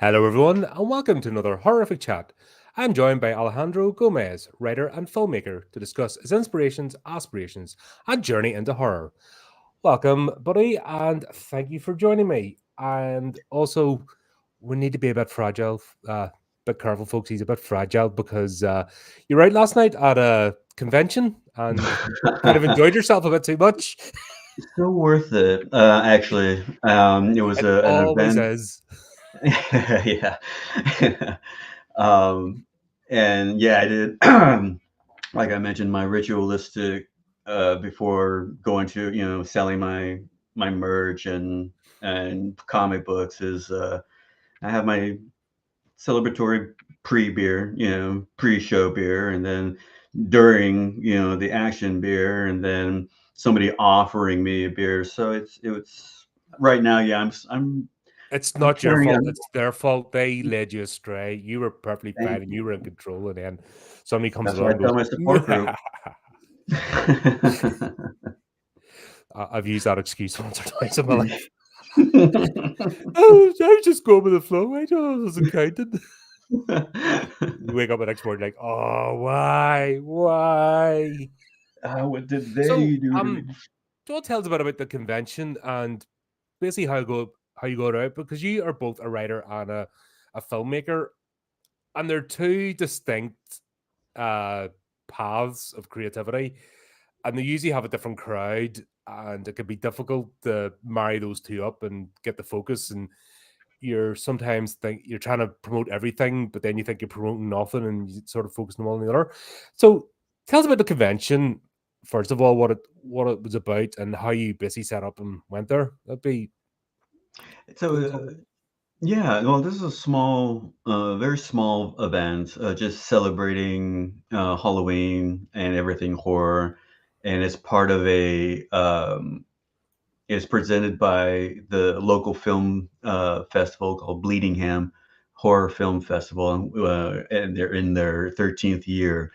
Hello, everyone, and welcome to another Horrific Chat. I'm joined by Alejandro Gomez, writer and filmmaker, to discuss his inspirations, aspirations, and journey into horror. Welcome, buddy, and thank you for joining me. And also, we need to be a bit fragile, bit careful, folks. He's a bit fragile because you're right. Last night at a convention, and kind of enjoyed yourself a bit too much. So worth it, actually. It was It an always event. is. Yeah. um, and yeah, I did, like I mentioned, my ritualistic before going to, selling my merch and comic books is I have my celebratory pre-beer, pre-show beer, and then during, the action beer, and then somebody offering me a beer. So it's right now. Yeah, It's I'm not your carrying fault. on. It's their fault. They led you astray. You were perfectly fine Thank and you were in you. control. And then somebody comes That's what along I and tell goes, my support group. I've used that excuse once or twice in my life. Oh, I was just going with the flow. I wasn't counted. You wake up the next morning like, oh, why? Why? What did So, they do to me? Joel tells about the convention and basically how you go about, because you are both a writer and a filmmaker, and they're two distinct uh paths of creativity, and they usually have a different crowd, and it can be difficult to marry those two up and get the focus. And you're sometimes think you're trying to promote everything, but then you think you're promoting nothing, and you sort of focus on one or the other. So tell us about the convention, first of all, what it was about and how you basically set up and went there. That'd be So cool. Talk. yeah, well, this is a small, very small event, just celebrating Halloween and everything horror, and it's part of a. It's presented by the local film festival called Bleedingham Horror Film Festival, and they're in their 13th year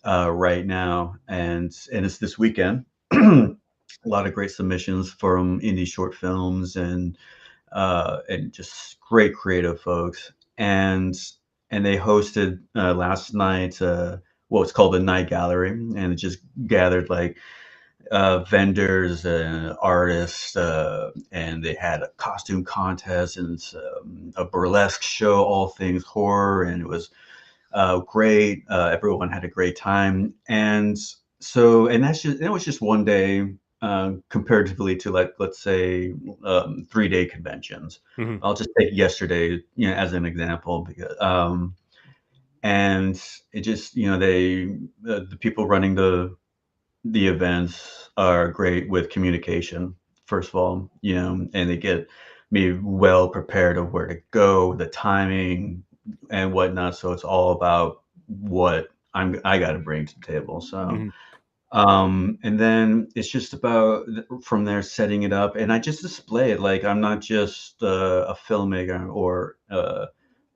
right now, and it's this weekend. A lot of great submissions from indie short films and just great creative folks. And they hosted last night what's called a night gallery, and it just gathered like vendors and artists, and they had a costume contest and a burlesque show, all things horror, and it was great. Everyone had a great time, and that's just it was just one day comparatively to, like, let's say 3 day conventions. Mhm. I'll just take yesterday, as an example, because and it just the people running the events are great with communication, first of all, and they get me well prepared of where to go, the timing and whatnot. So it's all about what I got to bring to the table. So, Mhm. and then it's just about from there setting it up, and I just display it like I'm not just a filmmaker or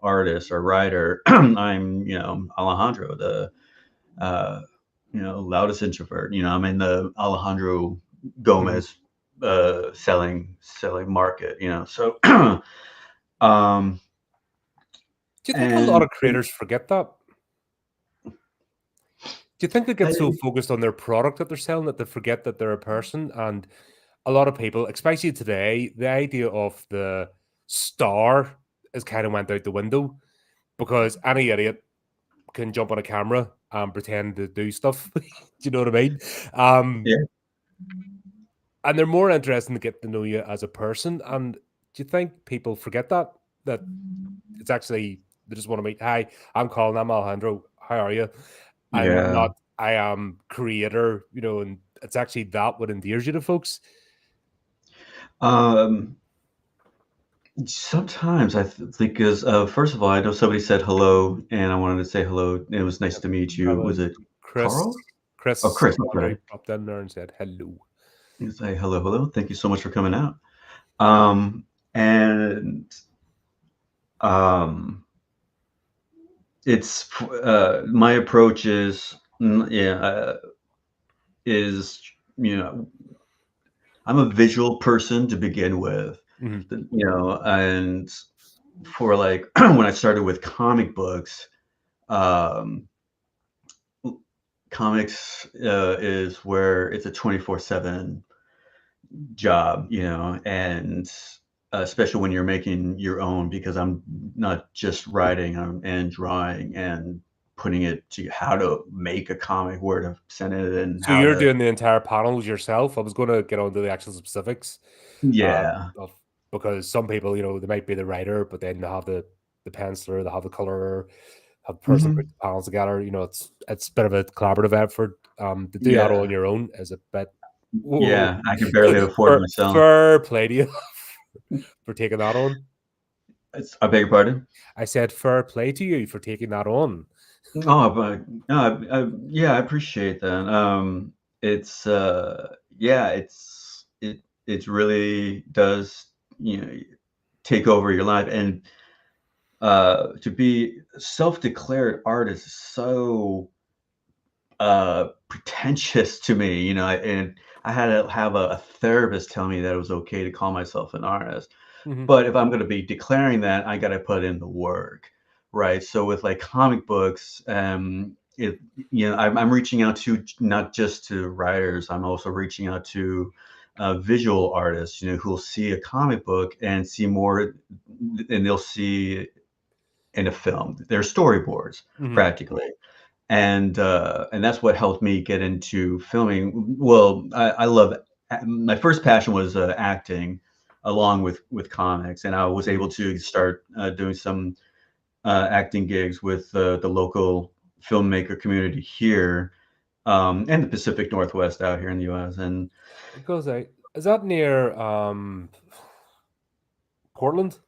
artist or writer. I'm, Alejandro, the uh, loudest introvert. I'm in the Alejandro Mhm. Gomez selling market. So um, Do you think a lot and of creators forget that? Do you think they I, get so focused on their product that they're selling that they forget that they're a person? And a lot of people, especially today, the idea of the star has kind of went out the window because any idiot can jump on a camera and pretend to do stuff. Do you know what I mean? Um, yeah. and they're more interested to get to know you as a person. And do you think people forget that it's actually they just want to meet? Hi, I'm Colin. I'm Alejandro. How are you? I'm Yeah. not. I am creator. And it's actually that what endears you to folks. Um, Sometimes think because first of all, I know somebody said hello, and I wanted to say hello. It was nice Yep. to meet That you. Was was it Chris. Carl? Oh, Chris Chris. Andre Okay. popped in there and said hello. You say hello, hello. Thank you so much for coming out. Um, and um, it's my approach is you know I'm a visual person to begin with, Mhm. and for like when I started with comic books, um, comics is where it's a 24/7 job, and especially when you're making your own, because I'm not just writing and drawing and putting it to how to make a comic, where to send it, and So how you're to. doing the entire panels yourself. I was going to get onto the actual specifics, uh, Yeah. of because some people, they might be the writer, but then they have the penciler, they have the colorer, have the person put Hmm. the panels together. It's a bit of a collaborative effort. To do that all on Yeah. your own is a bit. Whoa. Yeah, I can barely afford it myself. Fair play to you for taking that on. I beg your pardon. I said fair play to you for taking that on. Oh, but no, yeah, I appreciate that. It's yeah, it really does, take over your life, and to be self-declared artist is so pretentious to me, and I had to have a therapist tell me that it was okay to call myself an artist. Mhm, But if I'm going to be declaring that, I got to put in the work, right? So with like comic books, I'm reaching out to not just to writers. I'm also reaching out to visual artists, who'll see a comic book and see more, and they'll see in a film. They're storyboards mhm, practically, and that's what helped me get into filming. Well, I love, my first passion was acting, along with comics, and I was mhm. able to start doing some acting gigs with the local filmmaker community here, and the Pacific Northwest out here in the U.S. And It goes out. Is that near Portland?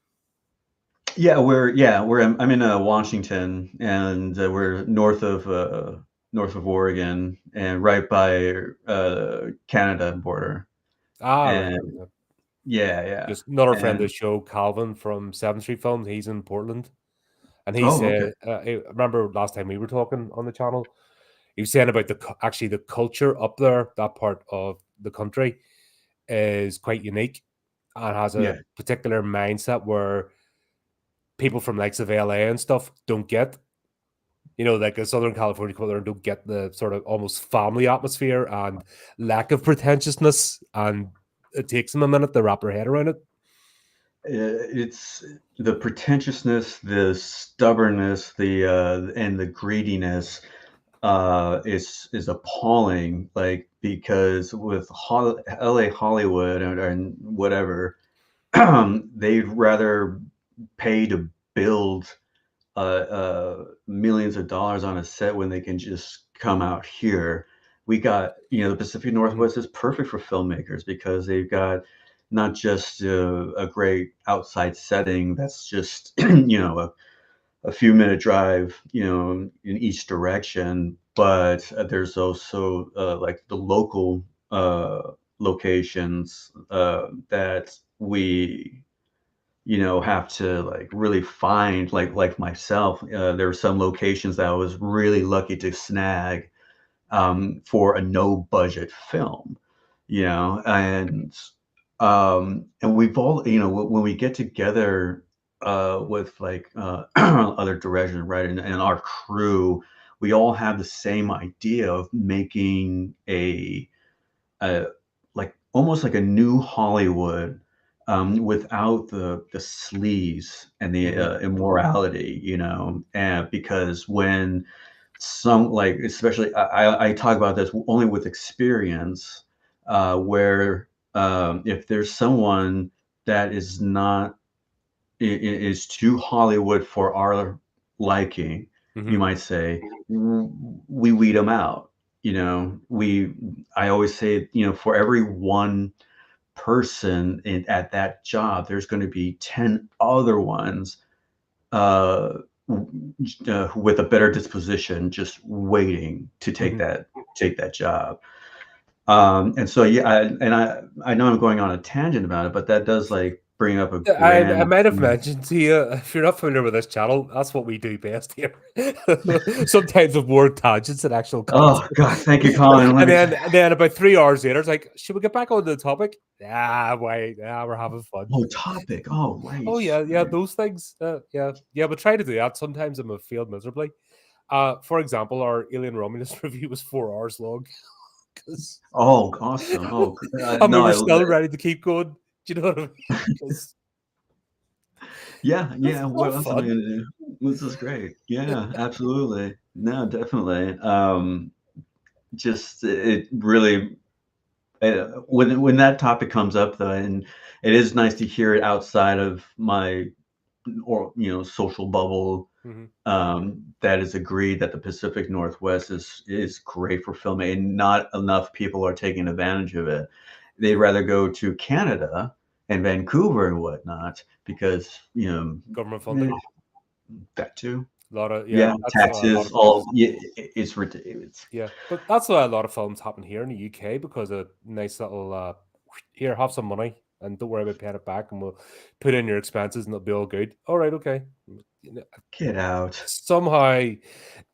I'm in Washington, and we're north of Oregon, and right by Canada border. Ah, right. And Okay. yeah, yeah. Just another friend of the And show, Calvin from 7th Street Films. He's in Portland, and he oh, okay. said, I remember last time we were talking on the channel, he was saying about actually the culture up there, that part of the country, is quite unique and has a Yeah. particular mindset where people from likes of LA and stuff don't get. Like a Southern California people don't get the sort of almost family atmosphere and lack of pretentiousness, and it takes them a minute to wrap their head around it. It's the pretentiousness, the stubbornness, and the greediness is appalling. Like, because with LA Hollywood, and whatever, they'd rather pay to build millions of dollars on a set when they can just come out here. We got, the Pacific Mhm, Northwest is perfect for filmmakers because they've got not just a great outside setting that's just, a few minute drive, in each direction, but there's also like the local locations that we have to like really find, like myself. There were some locations that I was really lucky to snag for a no budget film, and we've all, when we get together with like other directors, right, and our crew, we all have the same idea of making a like almost like a new Hollywood, without the sleaze and the mhm, immorality, and because when some, like, especially I talk about this only with experience, where if there's someone that is not is too Hollywood for our liking, you mhm, might say, we weed them out. I always say, for every one person at that job, there's going to be 10 other ones uh, with a better disposition, just waiting to take mhm. that job. And so, yeah, I know I'm going on a tangent about it, but that does, like, bring up a I grand. might have mentioned to you, if you're not familiar with this channel, that's what we do best here. Sometimes with more tangents than actual Oh content. God, thank you, Colin. Let And me. then about 3 hours later, it's like, should we get back on the topic? Wait, we're having fun. Oh, topic. Oh, right. Oh yeah, yeah, Right. those things. Yeah, but try to do that. Sometimes I'm a failed miserably. For example, our Alien Romulus review was 4 hours long because Oh, awesome. Oh, and we no, were still ready to keep going. Do you know what I mean? Because yeah, it's yeah. so What else am I fun. gonna do? This is great. Yeah, absolutely. No, definitely. Just it really when that topic comes up though, and it is nice to hear it outside of my or social bubble Mhm. that is agreed that the Pacific Northwest is great for filming, and not enough people are taking advantage of it. They'd rather go to Canada and Vancouver and whatnot because Government funding. eh, that too. A lot of Yeah, that's a lot taxes, of all places. yeah, it's ridiculous. Yeah, but that's why a lot of films happen here in the UK because a nice little here, have some money and don't worry about paying it back, and we'll put in your expenses and it'll be all good. All right, okay. You know, Get out. somehow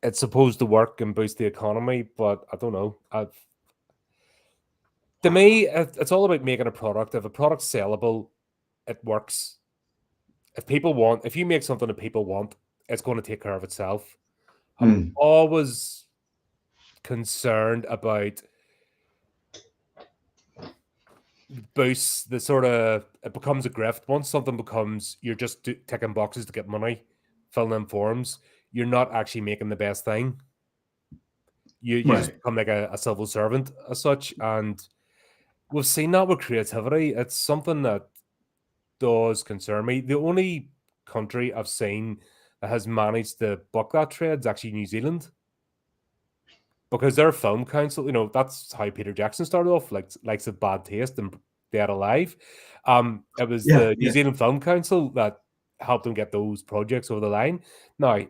it's supposed to work and boost the economy, but I don't know. To me, it's all about making a product. If a product's sellable, it works. If you make something that people want, it's going to take care of itself. I'm Mm, always concerned about boosts the sort of it becomes a grift. Once something becomes you're just ticking boxes to get money, filling in forms, you're not actually making the best thing. You just right. become like a civil servant as such. And we've seen that with creativity. It's something that does concern me. The only country I've seen that has managed to buck that trade is actually New Zealand. Because their film council, that's how Peter Jackson started off, like likes of Bad Taste and Dead Alive. It was Yeah, the New yeah, Zealand Film Council that helped them get those projects over the line. Now,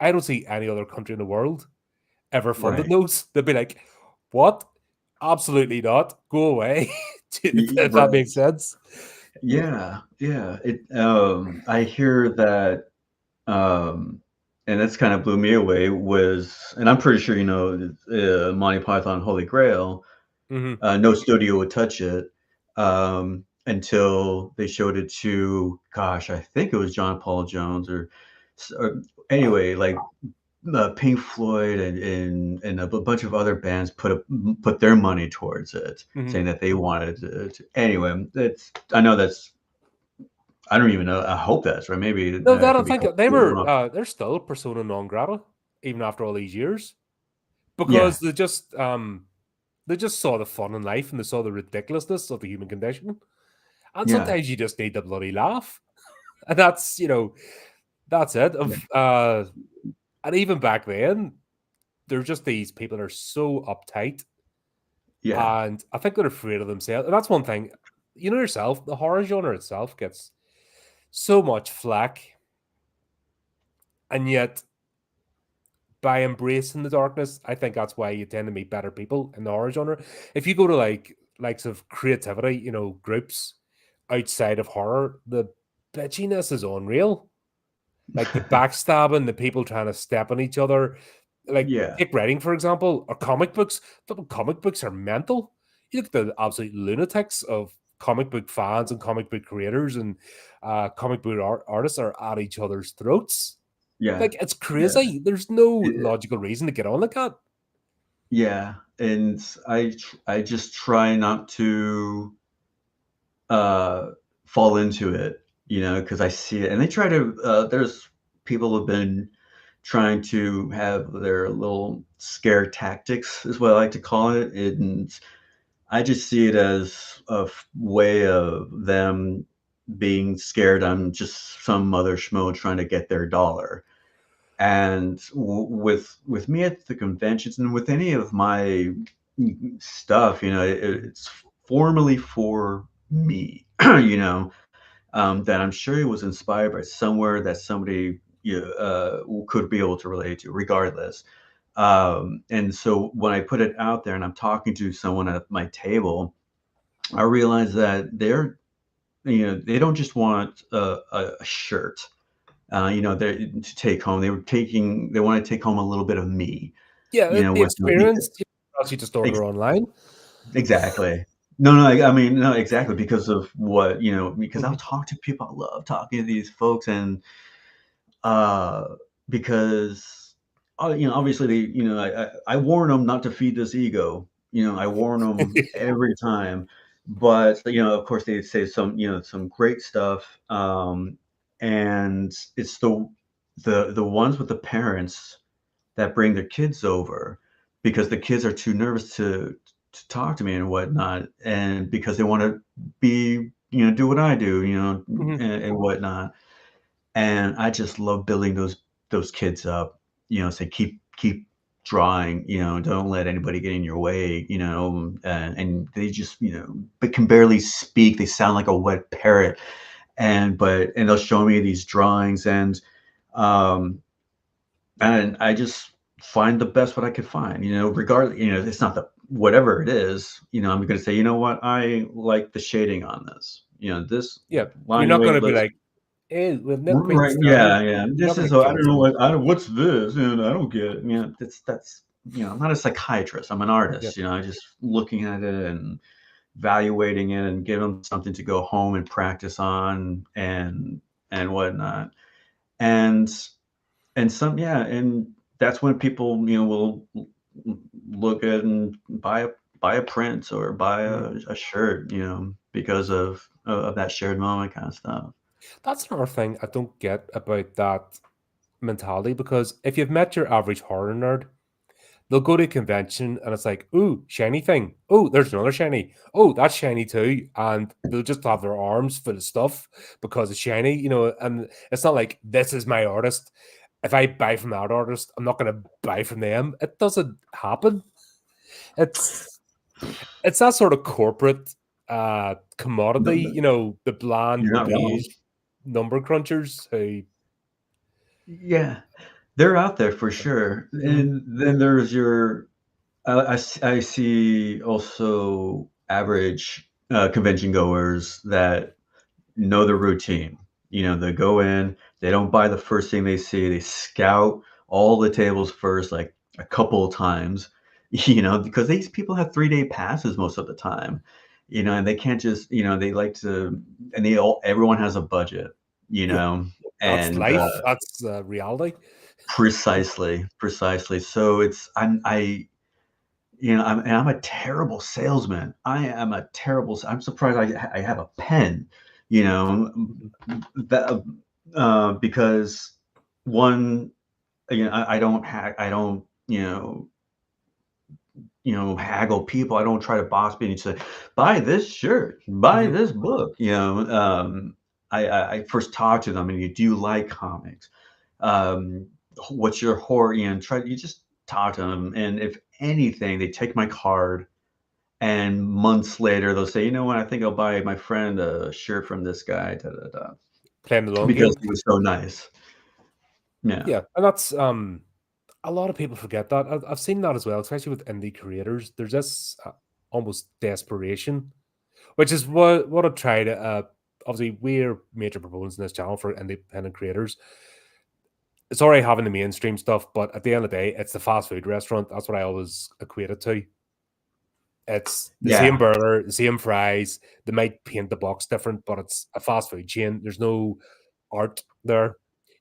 I don't see any other country in the world ever funding right. those. They'd be like, "What? Absolutely not. Go away." If that Right. makes sense. Yeah, yeah. I hear that, um, and that's kind of blew me away. And I'm pretty sure Monty Python Holy Grail. Hmm. No studio would touch it until they showed it to, gosh, I think it was John Paul Jones or anyway, like Pink Floyd and a bunch of other bands put their money towards it, Hmm. saying that they wanted Anyway, I know that's I don't even know. I hope that's right. Maybe No, I I could don't be think they completely were. wrong. They're still persona non grata even after all these years Yeah, because they just saw the fun in life and they saw the ridiculousness of the human condition. And yeah, sometimes you just need to bloody laugh. And that's it. yeah, And even back then, they're just these people that are so uptight. yeah, And I think they're afraid of themselves. And that's one thing, yourself, the horror genre itself gets so much flack. And yet, by embracing the darkness, I think that's why you tend to meet better people in the horror genre. If you go to likes of creativity, groups outside of horror, the bitchiness is unreal. Like the backstabbing, the people trying to step on each other. Like yeah, take writing, for example, or comic books. Flipping comic books are mental. You look at the absolute lunatics of comic book fans and comic book creators and comic book artists are at each other's throats. yeah, Like it's yeah. crazy. There's no It, logical reason to get on like that. yeah, and I just try not to uh, fall into it, because I see it, and they try to. There's people who've been trying to have their little scare tactics, is what I like to call it, and I just see it as a way of them being scared I'm just some other schmo trying to get their dollar. And with me at the conventions and with any of my stuff, Mhm. it's formally for me, that I'm sure it was inspired by somewhere that somebody could be able to relate to, regardless. And so when I put it out there and I'm talking to someone at my table, I realize that they're they don't just want a shirt, they to take home. They want to take home a little bit of me, Yeah, the with the experience, you just order online. exactly. No, no, I mean, no, exactly, because of because I'll Mhm. talk to people. I love talking to these folks, and uh, because obviously I warn them not to feed this ego. I warn them every time, but of course they say some great stuff, and it's the ones with the parents that bring their kids over because the kids are too nervous to talk to me and whatnot, and because they want to be do what I do, Mhm. and whatnot. And I just love building those kids up, say keep drawing, don't let anybody get in your way, and they just but can barely speak. They sound like a wet parrot, and they'll show me these drawings, um and I just find the best what I could find, regardless, it's not the whatever it is, I'm gonna say, you know what, I like the shading on this, this Yeah, you're line not weight gonna be looks like, "Hey, we've not quite the right. standard." Yeah, yeah. You're not This gonna is I judge don't know them. what I don't what's this, and I don't get it. That's I'm not a psychiatrist. I'm an Yeah. artist. I just looking at it and evaluating it and give them something to go home and practice on and whatnot. And and that's when people will look at and buy a print or buy Mhm. a shirt, because of that shared moment kind of stuff. That's another thing I don't get about that mentality, because if you've met your average horror nerd, they'll go to a convention and it's like, "Ooh, shiny thing. Oh, there's another shiny. Oh, that's shiny too." And they'll just have their arms full of stuff because it's shiny, and it's not like, "This is my artist. If I buy from that artist, I'm not gonna buy from them." It doesn't happen. It's it's that sort of corporate No, commodity, no, the bland you're not wrong. beige number crunchers who Yeah, they're out there for yeah. sure. Mhm. And then there's your I see also average, convention goers that know the routine. They go in, they don't buy the first thing they see, they scout all the tables first, like, a couple of times, because these people have three-day passes most of the time, and they can't just they like to and everyone has a budget, you Yeah. know, That's and, life. That's reality. precisely, precisely. So it's I'm a terrible salesman. I am a terrible. I'm surprised I have a pen, you know, Mhm. that because one, I don't, haggle people. I don't try to boss people and say, buy this shirt, buy Mhm. this book. I first talk to them and do you like comics? Um, what's your horror? You just talk to them, and if anything, they take my card, and months later they'll say, you know what, I think I'll buy my friend a shirt from this guy, da da da, Playing the long because game. he was so nice. Yeah, Yeah, and that's a lot of people forget that. I've seen that as well, especially with indie creators. There's this almost desperation, which is what I try to. Obviously, we're major proponents in this channel for independent creators. It's already having the mainstream stuff, but at the end of the day, it's the fast food restaurant. That's what I always equate it to. It's the same yeah, burger, the same fries. They might paint the box different, but it's a fast food chain. There's no art there.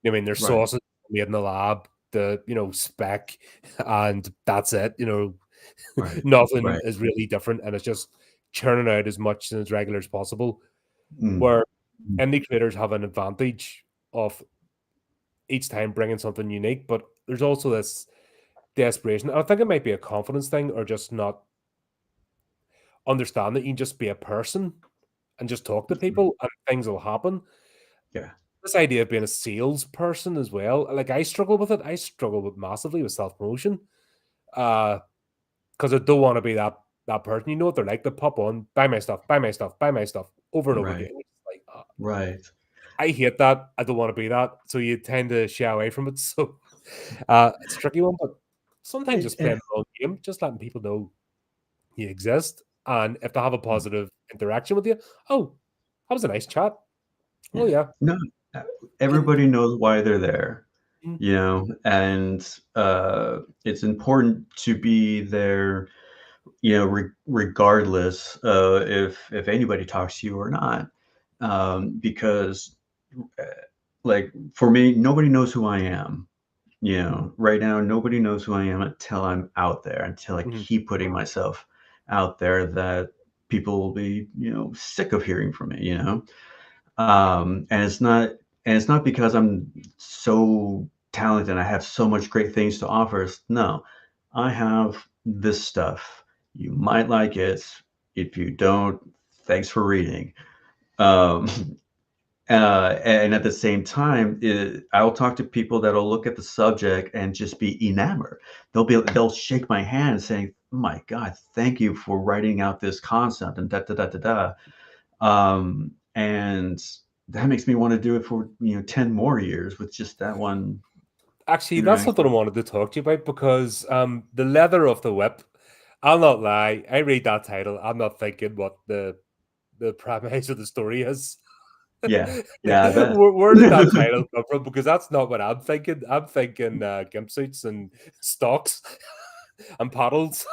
I mean, there's right, sauces made in the lab, the spec, and that's it. right, Nothing right. is really different, and it's just churning out as much and as regular as possible. Mm, Where mm, indie creators have an advantage of each time bringing something unique, but there's also this desperation. I think it might be a confidence thing, or just not understand that you can just be a person and just talk to people and things will happen. yeah, This idea of being a salesperson as well, like I struggle with it. I struggle with massively with self promotion, because I don't want to be that person. You know what they're like? They pop on, buy my stuff, buy my stuff, buy my stuff over and over right, again. It's like, right. I hate that. I don't want to be that. So you tend to shy away from it. So it's a tricky one, but sometimes And, just playing and the long game, just letting people know you exist, and if they have a positive interaction with you, oh, That was a nice chat. Oh Yeah. yeah. No, uh, Can everybody knows why they're there, mm, and it's important to be there, regardless if anybody talks to you or not, because uh, like for me, nobody knows who I am. Right now, nobody knows who I am until I'm out there, until I mhm. keep putting myself out there that people will be, sick of hearing from me, and it's not because I'm so talented and I have so much great things to offer. No, I have this stuff. You might like it. If you don't, thanks for reading. Um, and at the same time, I'll talk to people that'll look at the subject and just be enamored. They'll shake my hand saying, "Oh my God, thank you for writing out this concept," and da da da da da. And that makes me want to do it for 10 more years with just that one. Actually, You that's know, something I wanted to talk to you about because the leather of the whip. I'll not lie. I read that title. I'm not thinking what the premise of the story is. yeah, yeah, Where did that title come from? Because that's not what I'm thinking. I'm thinking gimp suits and stocks and paddles.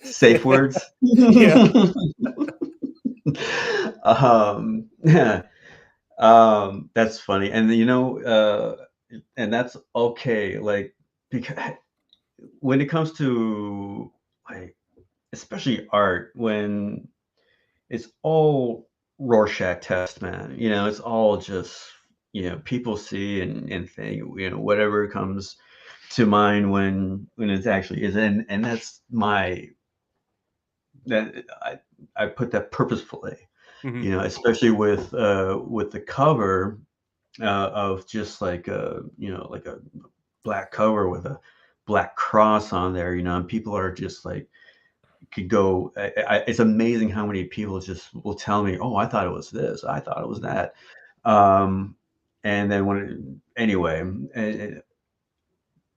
safe words. Yeah. Yeah. That's funny, and and that's okay. Like, because when it comes to, like, especially art, when it's all Rorschach test, man. It's all just people see and think whatever comes to mind when it actually is, and that's that I put that purposefully, Mhm. especially with the cover of just like a black cover with a black cross on there, and people are just like could go. It's amazing how many people just will tell me, "Oh, I thought it was this. I thought it was Mhm. that." Um, and then anyway,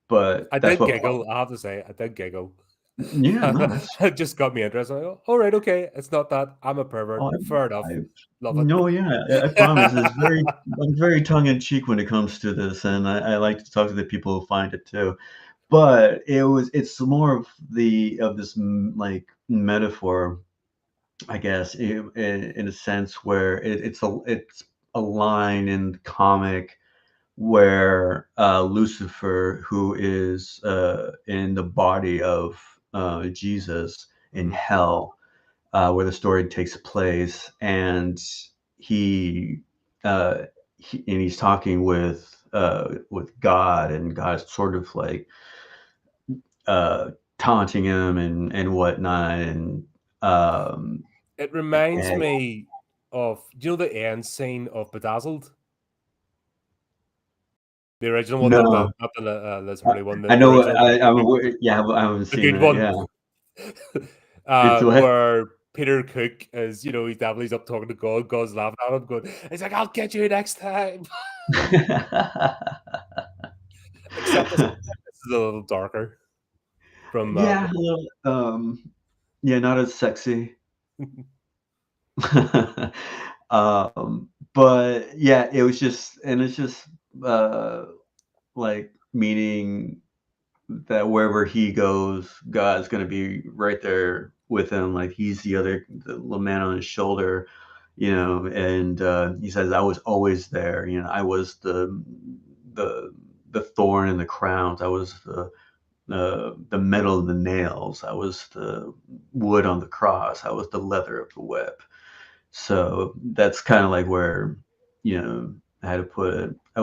but I that's did what. giggle. I have to say, I did giggle. Yeah, no, that's. It just got me interested. I go, all right, okay, it's not that. I'm a Oh, pervert. Fair enough. I Love it. no, yeah, I promise. I'm very tongue in cheek when it comes to this, and I like to talk to the people who find it too. But it's more of this like metaphor, I guess, in a sense where it's a line in the comic where Lucifer, who is in the body of Jesus in Mhm. hell, where the story takes place, and he, uh, he's talking with God, and God's sort of like uh, taunting him and whatnot, um, It reminds and me of, do you know the end scene of Bedazzled? The original one, no, not the Liz Hurley one, I the know, original, I'm aware, yeah, I haven't the seen good that, one. yeah. It's what? Where Peter Cook is, he's definitely up talking to God. God's laughing at him, going, he's like, I'll get you next time. Except this is a little darker from Yeah, well, yeah, not as sexy. But yeah, it's just, uh, like, meaning that wherever he goes, God's gonna be right there with him, like, he's the man on his shoulder, and, he says, "I was always there," "I was the the thorn in the crown. I was the metal in the nails. I was the wood on the cross. I was the leather of the whip." So that's kind of like where, I had to put it. I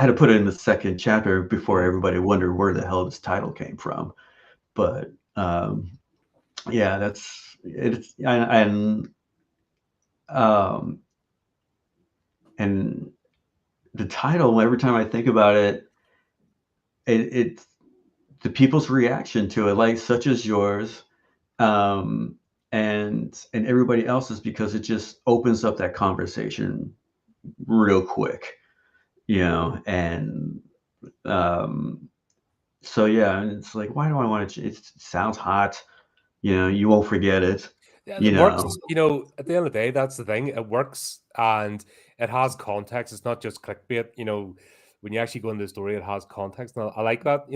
had to put it in the second chapter before Mhm. everybody wondered where the hell this title came from. But yeah, that's it's um, and the title. Every time I think about it, it's the people's reaction to it, like such as yours, um, and everybody else's, because it just opens up that conversation real quick, and um, so yeah, and it's like, why do I want to? It sounds hot, you won't forget it. Yeah, you it works. know. At the end of the day, that's the thing. It works and it has context. It's not just clickbait. When you actually go into the story, it has context. And I like that.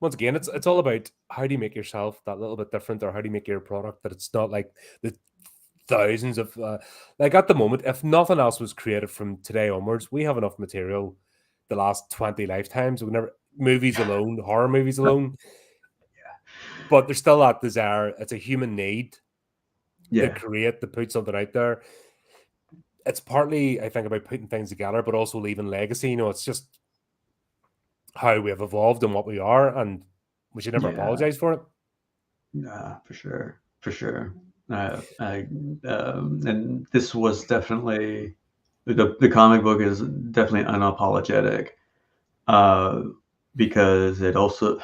Once again, it's all about how do you make yourself that little bit different, or how do you make your product that it's not like the thousands of like at the moment. If nothing else was created from today onwards, we have enough material the last 20 lifetimes. We never movies alone, horror movies alone, but there's still that desire. It's a human need to Yeah, create, to put something out there. It's partly, I think, about putting things together, but also leaving legacy. It's just how we have evolved and what we are, and we should never yeah, apologize for it. yeah, for sure, for sure. I and this was definitely the comic book is definitely unapologetic, uh, because it also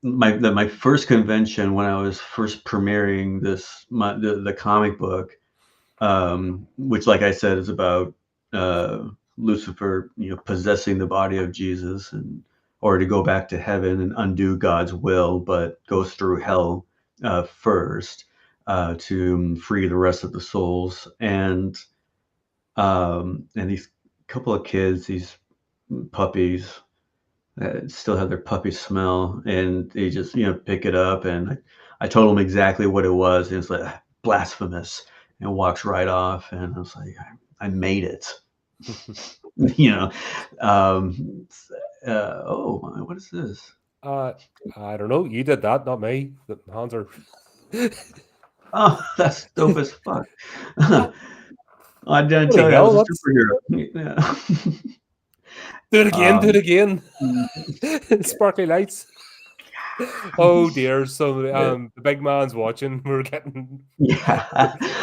my first convention when I was first premiering the comic book, which, like I said, is about uh, Lucifer, possessing the body of Jesus, and or to go back to heaven and undo God's will, but goes through hell first to free the rest of the souls, and these couple of kids, these puppies that still have their puppy smell, and they just pick it up, and I told them exactly what it was, and it's like blasphemous, and walks right off, and I was like, I made it, you know. Um, oh, what is this? uh, I don't know. You did that, not me. The hands are. Oh, that's dope as fuck. I didn't Bloody tell you I hell! was a What's superhero. Yeah. do it again? Do it um, again. Sparkly lights. Oh dear! So the big man's watching. We're getting. yeah,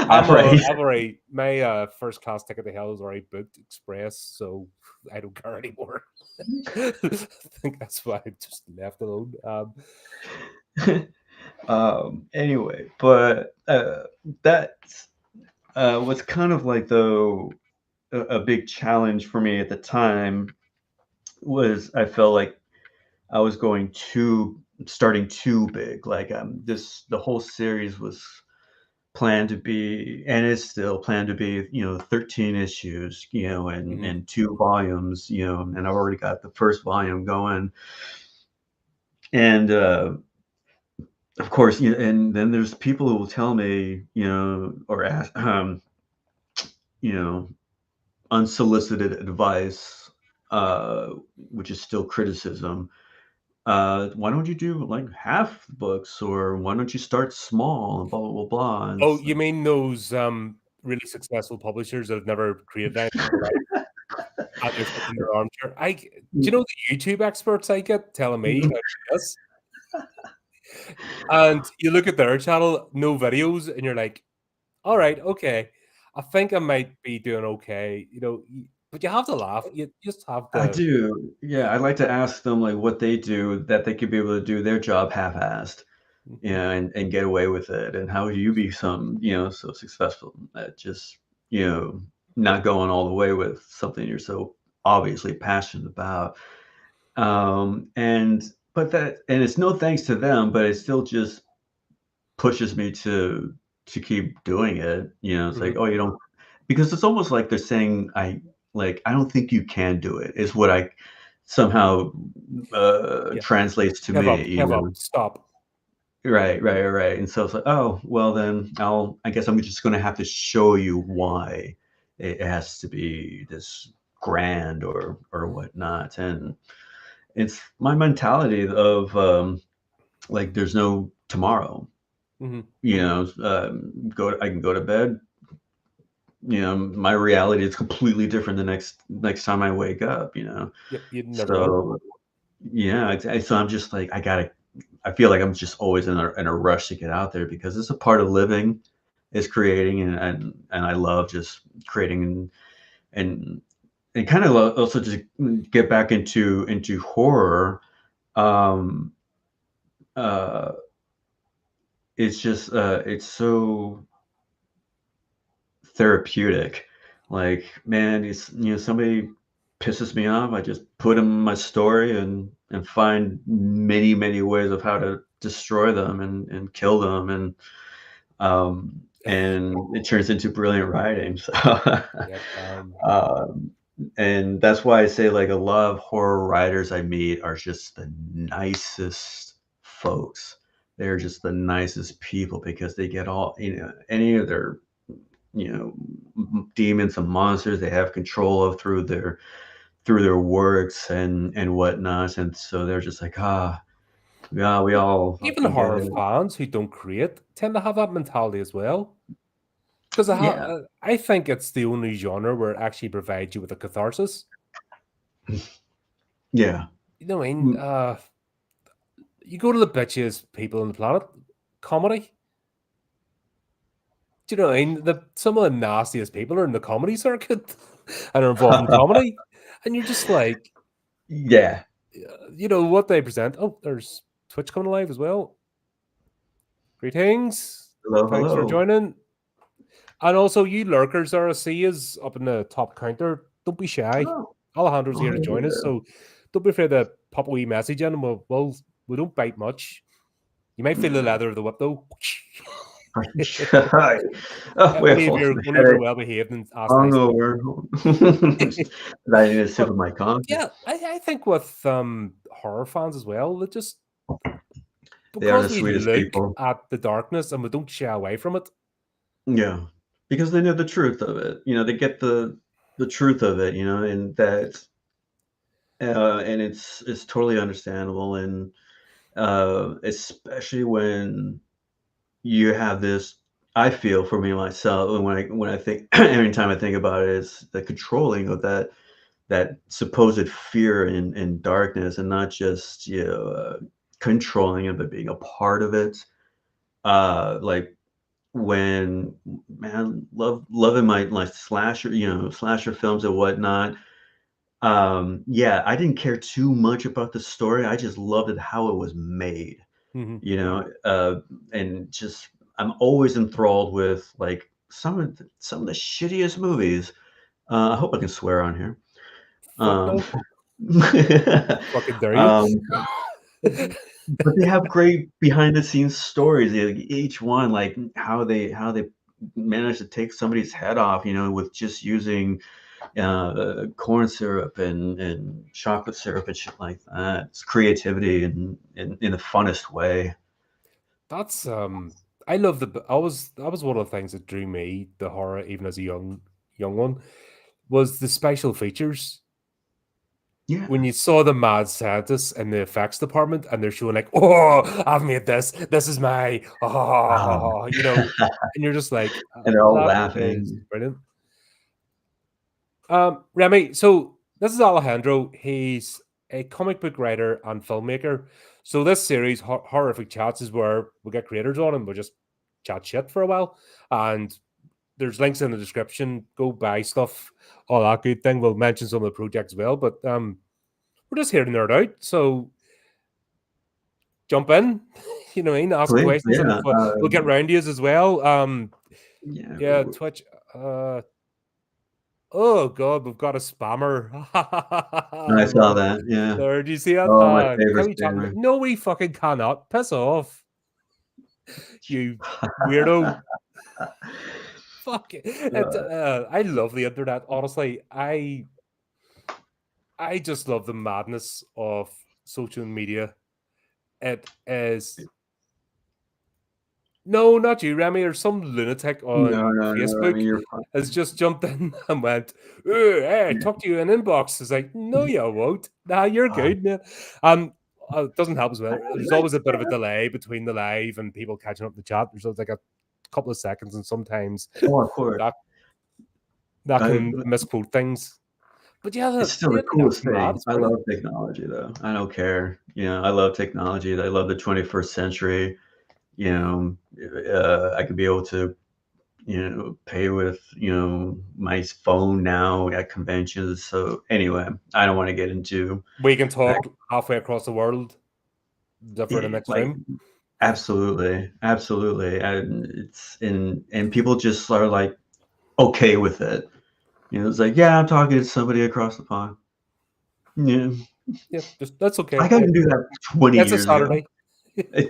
I'm a, right. I've already my first class ticket to hell is already booked express, so I don't care anymore. I think that's why I just left alone. Anyway, but that's was kind of like though a big challenge for me at the time was I felt like I was going too starting too big. Like the whole series was planned to be, and is still planned to be, 13 issues, and Mhm. two volumes, and I've already got the first volume going, and of course, and then there's people who will tell me, or ask, you know, unsolicited advice, uh, which is still criticism. Why don't you do like half the books, or why don't you start small and blah blah blah blah? And Oh, it's you like, mean those really successful publishers that have never created anything in their life, and they're sitting in their armchair? Do you know the YouTube experts I get telling me how to do this? And you look at their channel, no videos, and you're like, all right, okay. I think I might be doing okay, but you have to laugh. You just have I to. do, yeah. I'd like to ask them like what they do that they could be able to do their job half-assed, Mhm. and get away with it. And how do you become, so successful at just, you know, not going all the way with something you're so obviously passionate about? And but that, and it's no thanks to them, but it still just pushes me to keep doing it. It's like, Mhm. oh, you don't, because it's almost like they're saying, I don't think you can do it, is what I somehow Yeah. translates to Give me, up. Give up. Stop. Right, right, right. And so it's like, oh, well then I guess I'm just gonna have to show you why it has to be this grand or whatnot. And it's my mentality of like there's no tomorrow. Mhm. I can go to bed. My reality is completely different the next time I wake up. Yep. You never know. So yeah, so I'm just like I feel like I'm just always in a rush to get out there because it's a part of living is creating, and I love just creating, and kind of also just get back into horror. Um, uh, it's just it's so therapeutic. Like, man, it's somebody pisses me off, I just put them in my story and find many ways of how to destroy them and kill them, and it turns into brilliant writing. So, Yep. um, and that's why I say like a lot of horror writers I meet are just the nicest folks. They're just the nicest people because they get all, any of their, demons and monsters they have control of through their works and whatnot, and so they're just like, yeah, we all Even fucking get horror it. fans who don't create tend to have that mentality as well. Because Yeah, I think it's the only genre where it actually provides you with a catharsis. yeah. You know what I mean? Mm, You go to the bitchiest people on the planet, comedy. Do you know what I mean? Some of the nastiest people are in the comedy circuit and are involved in comedy. And you're just like, yeah. what they present. Oh, there's Twitch coming alive as well. Greetings. Hello, Thanks for hello. joining. And also, you lurkers, RSC is up in the top counter. Don't be shy. Oh, Alejandro's oh, here to hey join us, there. so don't be afraid to pop a wee message in, and we don't bite much. You might feel the Yeah. leather of the whip though. Oh, we have Only if you're headache, well behaved and ask nicely. hungover. I need a sip But of my coffee. yeah, I think with horror fans as well, that just They are the because we sweetest look people. at the darkness and we don't shy away from it. Yeah, because they know the truth of it. They get the truth of it. And and it's totally understandable, and especially when you have this. I feel for me myself, and when I think every time I think about it, is the controlling of that supposed fear and darkness, and not just controlling it, but being a part of it. Like when, man, loving my slasher films and whatnot. Yeah, I didn't care too much about the story. I just loved it how it was made. Mhm. You know, and just I'm always enthralled with like some of the shittiest movies. I hope I can swear on here. Fuck Um, no, fucking dare you? um, but they have great behind the scenes stories. Each one, like how they managed to take somebody's head off, with just using corn syrup and chocolate syrup and shit like that. It's creativity in the funnest way. That's I love I was that was one of the things that drew me the horror even as a young one was the special features. When Yeah. you saw the mad scientists in the effects department and they're showing like, oh, I've made this. This is my Um, and you're just like, and they're all that is laughing. brilliant. Remy, so this is Alejandro. He's a comic book writer and filmmaker. So this series, Horrific Chats, is where we get creators on and we just chat shit for a while. And there's links in the description. Go buy stuff, all that good thing. We'll mention some of the projects as well. But we're just here to nerd out. So jump in, you know what I mean? Ask Please, questions and yeah, we'll get round you as well. yeah. Yeah, Twitch. Oh god, we've got a spammer. I saw that. Yeah. Lord, you see that? Oh, my Can favorite we chat? scammer. No, we fucking cannot. Piss off, you weirdo. Fuck it. Uh, I love the internet. Honestly, I just love the madness of social media. It is no, not you, Remy, or some lunatic no, on no, no. I Facebook mean, you're fine. has just jumped in and went, "Oh, hey, I Yeah. talked to you in inbox." It's like, no, you won't. Nah, you're Uh, good, man. It doesn't help as well. There's like, always a bit of a delay between the live and people catching up in the chat. There's always like a couple of seconds, and sometimes oh, of course. that that can But misquote things. But yeah, it's still the the internet's coolest mad. thing. It's I brilliant. love technology, though. I don't care. I love technology. I love the 21st century. I could be able to, pay with, my phone now at conventions. So anyway, I don't want to get into We can that. talk halfway across the world, different in the next Like, room. absolutely, absolutely. And and people just are like okay with it. It's like, yeah, I'm talking to somebody across the pond. Yeah. Yeah, just that's okay. I got to do that 20 It's a years ago. Saturday. It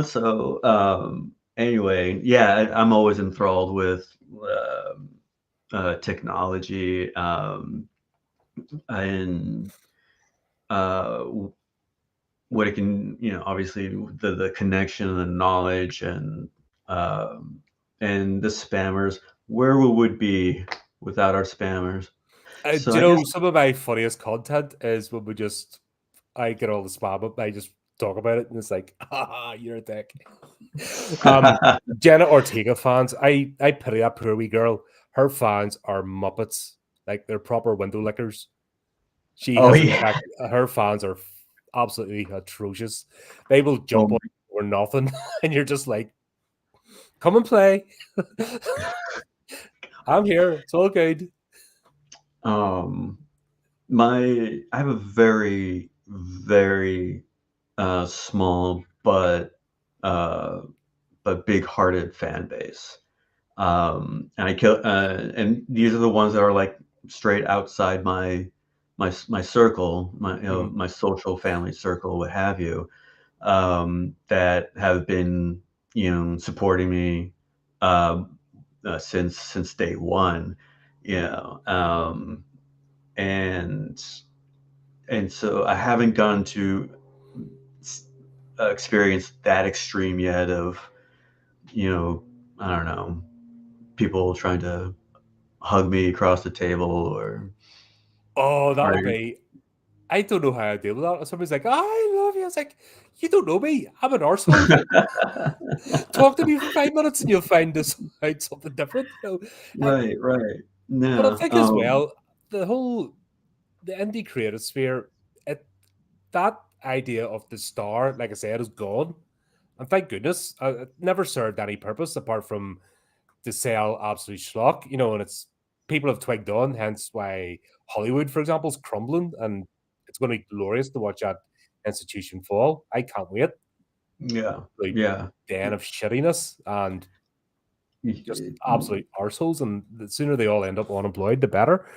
so, anyway, yeah, I'm always enthralled with, um, technology, and, w what it can, obviously the connection and the knowledge um, and the spammers, where we would be without our spammers. So Do you I guess know some of my funniest content is when we just I get all the spam up, I just talk about it, and it's like, "Ah, you're a dick." Um, Jenna Ortega fans, I pity that poor wee girl. Her fans are muppets, like they're proper window lickers. She Oh, hasn't yeah. checked. Her fans are absolutely atrocious. They will jump Um, on you or nothing, and you're just like, "Come and play." I'm here. It's all good. um, I have a very, very, small uh, but big-hearted fan base. And these are the ones that are, like, straight outside my circle, Mhm. my social family circle, what have you, that have been, supporting me, um, since day one, you know, um, and so I haven't gone to s experience that extreme yet of, you know, I don't know, people trying to hug me across the table Oh, that or would be I don't know how I deal with that. Somebody's like, "Oh, I love you." I was like, "You don't know me. I'm an arsehole. Talk to me for 5 minutes and you'll find this out something different." Right, right. But I Yeah, think as well, the whole the indie creative sphere, it that idea of the star, like I said, is gone. And thank goodness, it never served any purpose apart from to sell absolute schlock, and it's people have twigged on, hence why Hollywood, for example, is crumbling, and it's going to be glorious to watch that institution fall. I can't wait. yeah, Like yeah. den of shittiness and just It absolute arseholes, and the sooner they all end up unemployed, the better.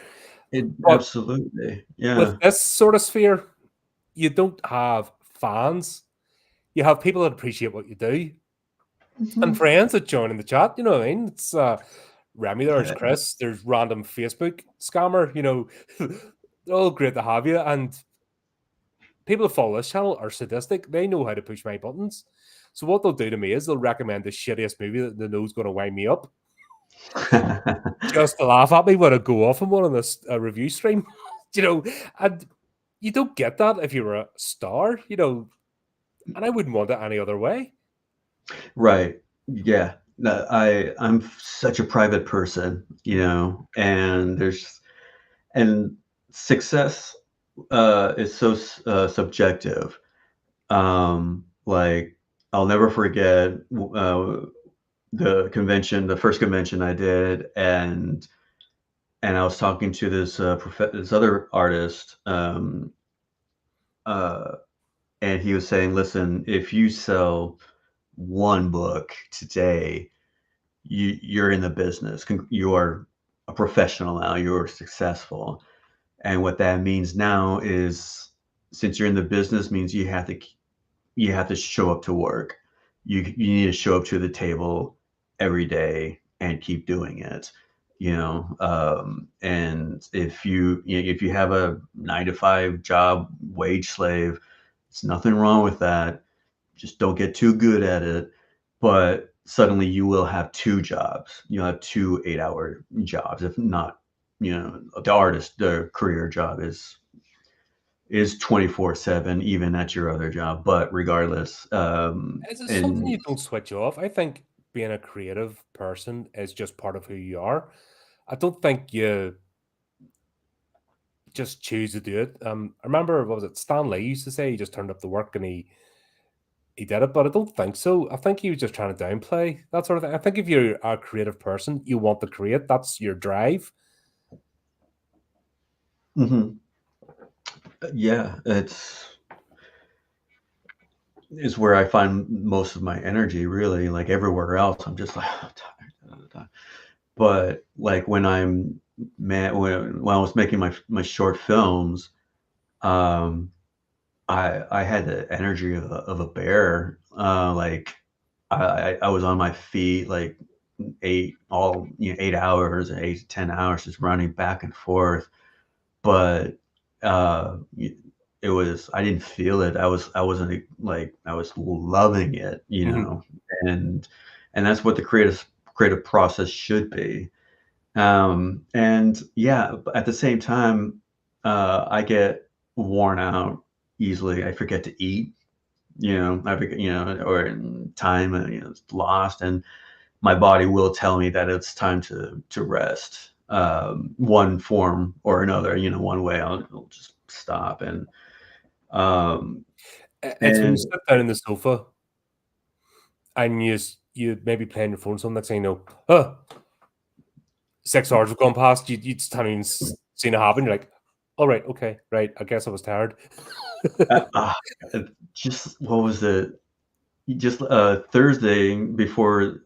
But absolutely, with yeah. this sort of sphere, you don't have fans. You have people that appreciate what you do and Mhm. friends that join in the chat. You know what I mean? It's Remy, there's Uh, Chris, there's random Facebook scammer. They're all great to have you. And people who follow this channel are sadistic. They know how to push my buttons. So what they'll do to me is they'll recommend the shittiest movie that they know is going to wind me up, just to laugh at me when I go off on one on this review stream. you know, and you don't get that if you're a star. And I wouldn't want it any other way. Right, yeah. No, I'm such a private person, and and success, is so subjective. Like, I'll never forget, the first convention I did, and I was talking to this other artist, uh, and he was saying, "Listen, if you sell one book today, you're in the business. You are a professional now. You are successful, and what that means now is, since you're in the business, means you have to show up to work. You need to show up to the table every day and keep doing it. And if you have a 9 to 5 job, wage slave, it's nothing wrong with that. Just don't get too good at it. But suddenly you will have 2 jobs. You'll have 2 8-hour jobs. If not, the artist, the career job is 24/7, even at your other job. But regardless, It's something and you don't switch off. I think being a creative person is just part of who you are. I don't think you just choose to do it. I remember what was it? Stan Lee used to say he just turned up to work and he did it, but I don't think so. I think he was just trying to downplay that sort of thing. I think if you're a creative person, you want to create. That's your drive. mhm, yeah, it's where I find most of my energy. Really, like everywhere else, I'm just like, "I'm tired." But like when I'm man, when I was making my short films, um, I had the energy of a bear. Like I was on my feet like 8 hours, 8 to 10 hours, just running back and forth. But y- it was I didn't feel it. I wasn't like I was loving it, Mhm. and that's what the creative process should be. And yeah, but at the same time, I get worn out easily. I forget to eat, I forget, or in time, it's lost, and my body will tell me that it's time to rest. One form or another, one way, I'll just stop um, It's when you and sit down in the sofa and you maybe playing your phone, something next thing you know, 6 hours have gone past. You just haven't even seen it happen. You're like, all right, okay, right. I guess I was tired. uh, uh, just what was it? Just Thursday before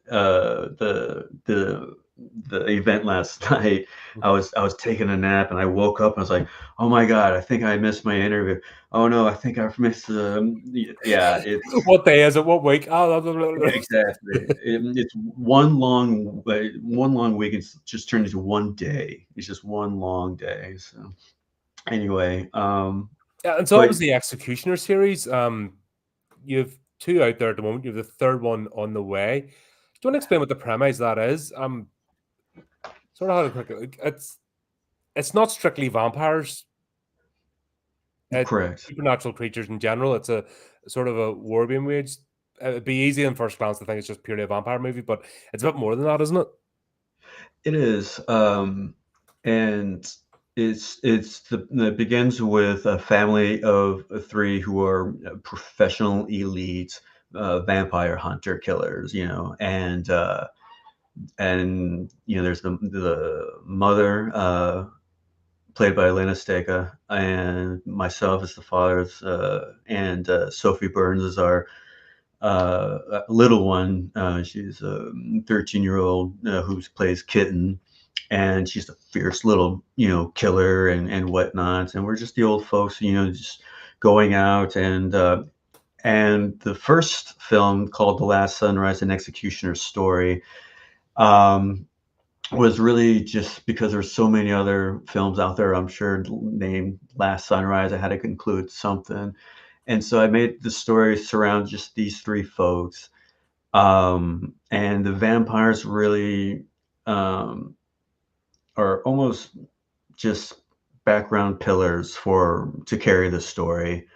the event last night, I was taking a nap and I woke up and I was like, "Oh my god, I think I missed my interview. Oh no, I think I've missed yeah, it's What day is it? What week? Oh, exactly. It's one long week. It's just turned into one day. It's just one long day. So anyway, yeah, and so that but was the Executioner series. You've two out there at the moment. You have the third one on the way. Do you want to explain what the premise that is? Sort of how to quick. It's not strictly vampires. It's correct. supernatural creatures in general. It's a sort of a war being waged. It'd be easy in first glance to think it's just purely a vampire movie, but it's a bit more than that, isn't it? It is, and it begins with a family of three who are professional elite vampire hunter killers, and there's the mother played by Elena Stega, and myself as the father, and Sophie Burns is our little one. She's a 13-year-old who plays Kitten, and she's a fierce little, killer and whatnot. And we're just the old folks, just going out and the first film called The Last Sunrise: An Executioner's Story um, was really just because there's so many other films out there. I'm sure named Last Sunrise. I had to conclude something, and so I made the story surround just these three folks, and the vampires really um, are almost just background pillars for to carry the story.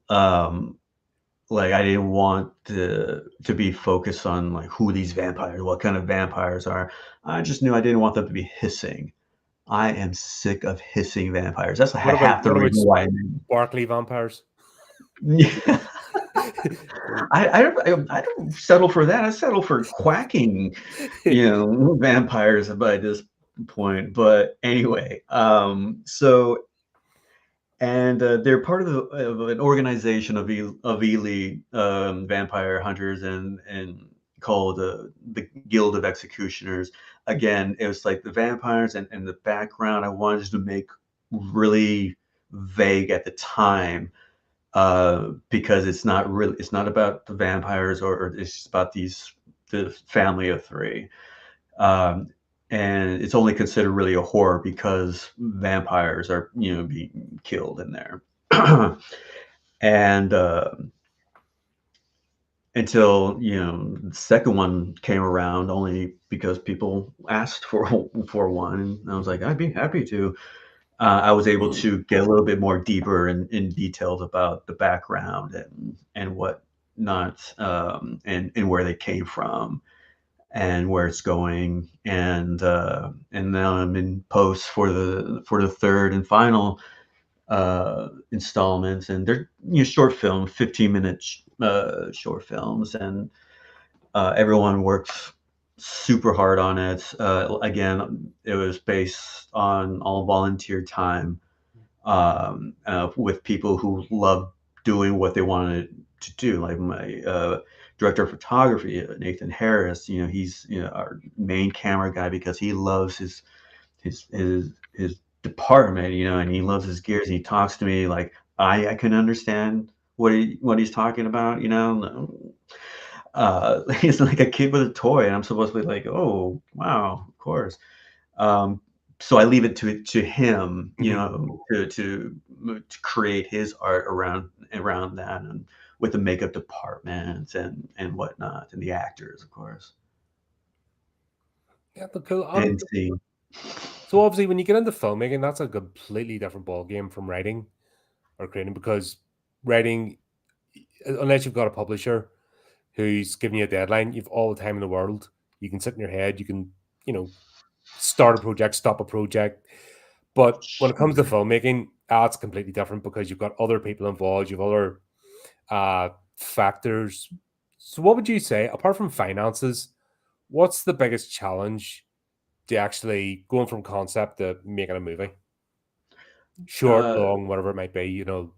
Um, like I didn't want to be focused on like who these vampires, what kind of vampires are. I just knew I didn't want them to be hissing. I am sick of hissing vampires. That's half the What about reason why I made. sparkly vampires? Yeah. I don't settle for that. I settle for quacking, vampires by this point. But anyway, so and they're part of an organization of elite vampire hunters and called the Guild of Executioners. Again, it was like the vampires and the background. I wanted to make really vague at the time because it's not about the vampires or it's just about the family of three. Um, and it's only considered really a horror because vampires are being killed in there. And until the second one came around, only because people asked for one, and I was like, I'd be happy to. I was able to get a little bit more deeper in details about the background and what not, and where they came from and where it's going. And now I'm in post for the third and final installments, and they're short film, 15-minute short films, and everyone works super hard on it. Again, it was based on all volunteer time with people who love doing what they wanted to do. Like my director of photography, Nathan Harris. He's our main camera guy because he loves his department, and he loves his gears, and he talks to me like I can understand what he's talking about, he's like a kid with a toy, and I'm supposed to be like, oh wow, of course. Um, so I leave it to him, Mhm. to create his art around that, and with the makeup department and whatnot, and the actors, of course, Yeah, but cool. and see. So obviously, when you get into filmmaking, that's a completely different ball game from writing or creating, because writing, unless you've got a publisher who's giving you a deadline, you've all the time in the world. You can sit in your head. You can, you know, start a project, stop a project. But when it comes to filmmaking, that's completely different because you've got other people involved. You've other factors. So, what would you say, apart from finances, what's the biggest challenge to actually going from concept to making a movie? Short, Uh, long, whatever it might be, you know.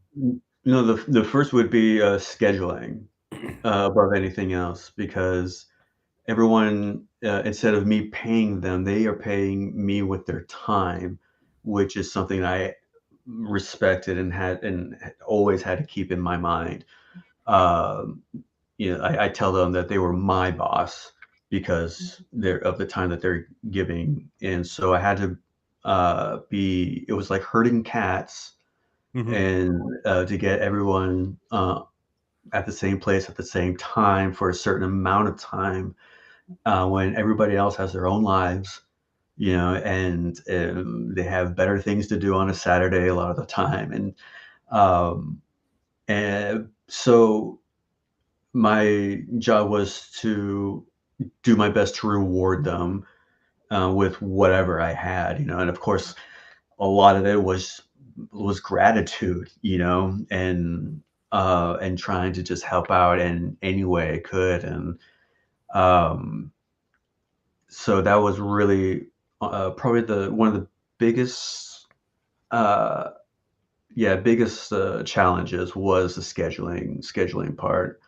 the first would be scheduling above anything else, because everyone, instead of me paying them, they are paying me with their time, which is something I respected and always had to keep in my mind. Um, I tell them that they were my boss because they're of the time that they're giving, and so I had to be. It was like herding cats, Hmm. and to get everyone at the same place at the same time for a certain amount of time, when everybody else has their own lives, and they have better things to do on a Saturday a lot of the time, um, and so my job was to do my best to reward them with whatever I had, and of course, a lot of it was gratitude, and trying to just help out in any way I could, and um, so that was really probably the one of the biggest, uh, biggest challenges was the scheduling part.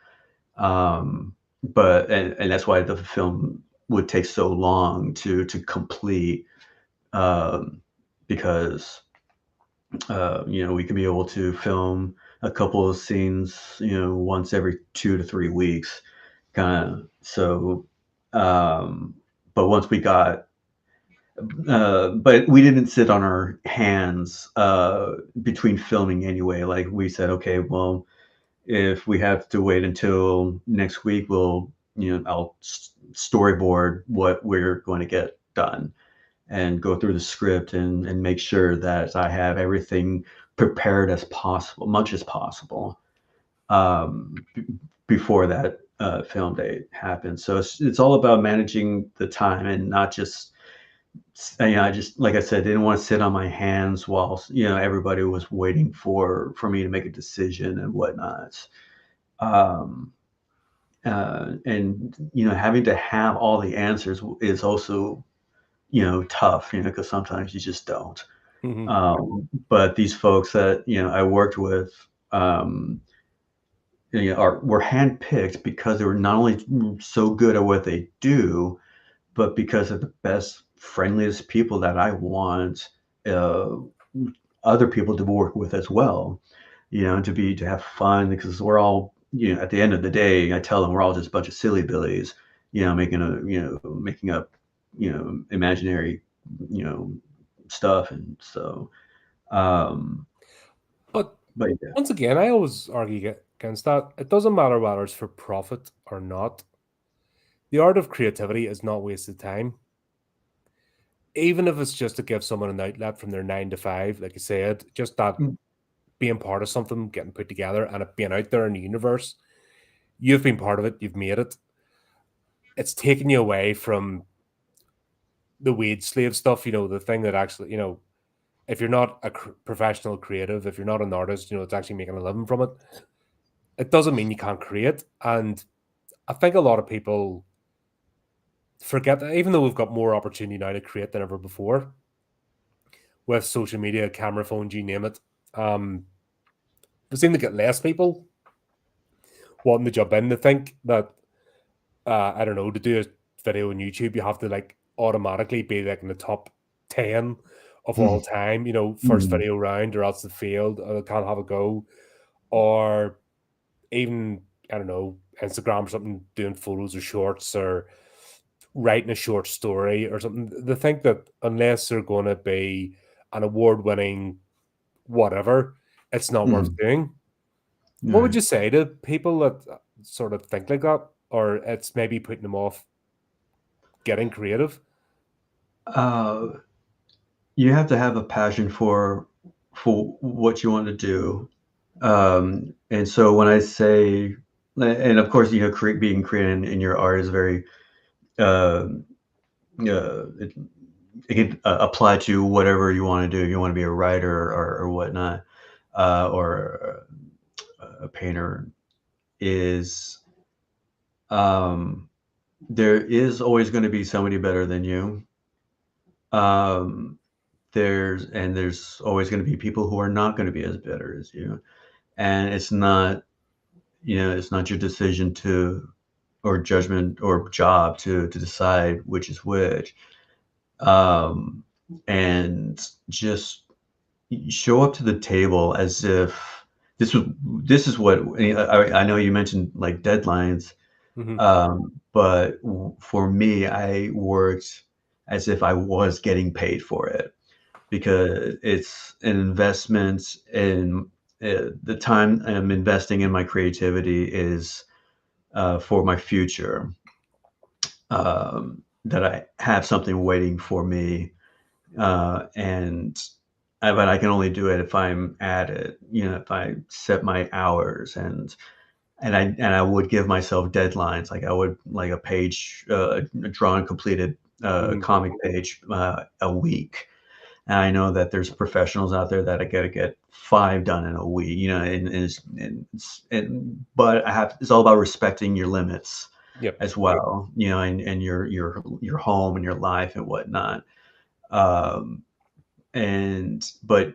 But and that's why the film would take so long to complete, um, because we can be able to film a couple of scenes, once every 2 to 3 weeks, kind of. So, um, but once we got, but we didn't sit on our hands between filming anyway. Like we said, okay, well, if we have to wait until next week, I'll storyboard what we're going to get done and go through the script and make sure that I have everything prepared as possible, much as possible, b- before that film date happens. So it's all about managing the time and not just, I just, like I said, didn't want to sit on my hands while, everybody was waiting for me to make a decision and whatnot. Um, and, having to have all the answers is also, tough, because sometimes you just don't. Hmm. But these folks that I worked with, were handpicked because they were not only so good at what they do, but because of the best, friendliest people that I want uh, other people to work with as well. To have fun, because we're all, at the end of the day, I tell them we're all just a bunch of silly billies, making up, imaginary, you know, stuff, and so, um, But but yeah. once again, I always argue against that. It doesn't matter whether it's for profit or not. The art of creativity is not wasted time. Even if it's just to give someone an outlet from their 9 to 5, like you said, just that Mm. being part of something, getting put together, and it being out there in the universe, you've been part of it, you've made it. It's taken you away from the wage slave stuff, the thing that actually, if you're not a professional creative, if you're not an artist, it's actually making a living from it. It doesn't mean you can't create. And I think a lot of people forget that, even though we've got more opportunity now to create than ever before with social media, camera phones, you name it. We seem to get less people wanting to jump in. To think that, I don't know, to do a video on YouTube, you have to like automatically be like in the top 10 of all time, you know, first Mm. video round, or else they failed, or they can't have a go, or even, I don't know, Instagram or something, doing photos or shorts, or writing a short story or something. They think that unless they're going to be an award winning whatever, it's not worth Mm. doing. All What would right. you say to people that sort of think like that, or it's maybe putting them off getting creative? Uh, you have to have a passion for what you want to do. And so when I say, and of course, being creative in your art is very, um, it, it can apply to whatever you want to do. You want to be a writer or whatnot, or a painter. Is um, there is always going to be somebody better than you. Um, there's always going to be people who are not going to be as better as you, and it's not your decision to, or judgment or job to decide which is which. um and just show up to the table as if this was this is what I know you mentioned, like, deadlines. Hmm. But for me, I worked as if I was getting paid for it, because it's an investment in, the time I'm investing in my creativity is, for my future. That I have something waiting for me, and but I can only do it if I'm at it. If I set my hours, and I would give myself deadlines, like I would, like, a page, a drawn completed, Hmm. comic page, a week. And I know that there's professionals out there that I gotta get 5 done in a week, but it's all about respecting your limits Yep. as well, and your home and your life and whatnot. Um, and but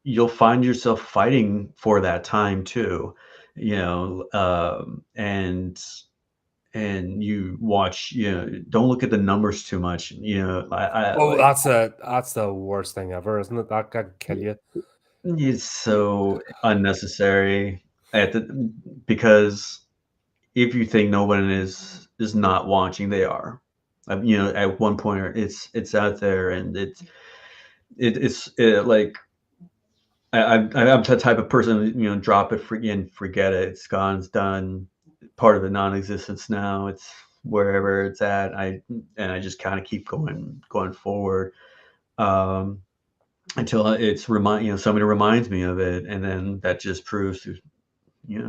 you'll find yourself fighting for that time too, and you watch, don't look at the numbers too much. I Oh, like that's the worst thing ever, isn't it? That could kill you. It's so unnecessary at the because if you think no one is not watching, they are. At one point, it's out there, and like, I'm the type of person, drop it, forget it. It's gone, it's done, part of the non-existence now. It's wherever it's at. I just kind of keep going forward, um, until somebody reminds me of it, and then that just proves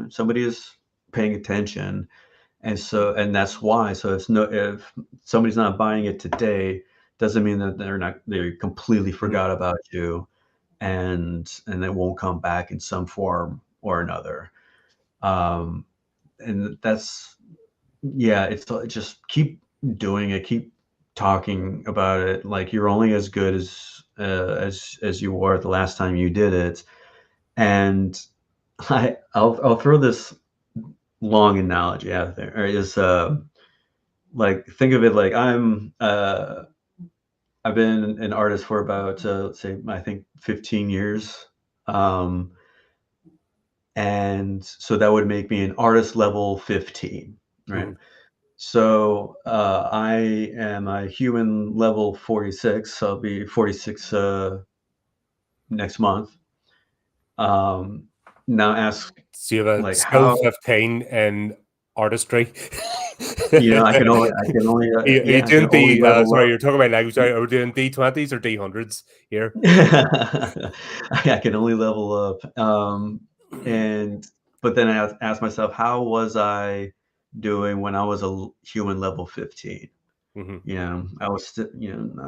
somebody is paying attention. And that's why. So if somebody's not buying it today, doesn't mean that they completely Mhm. forgot about you, and it won't come back in some form or another. Um, and that's Yeah, just keep doing it, keep talking about it. Like, you're only as good as you were the last time you did it. And I'll throw this long analogy out there. Or is like, think of it like I've been an artist for about, let's say, I think 15 years. Um, and so that would make me an artist level 15, right? Mhm. So I am a human level 46. So I'll be 46 next month. Um, Now ask, So you have a like, skill how, 15 in artistry. Are you I can doing only the level sorry, up. you're talking about language. Sorry, are we doing D20s or D100s here? I can only level up. And But then I ask myself, how was I doing when I was human level 15? Hmm. I was still,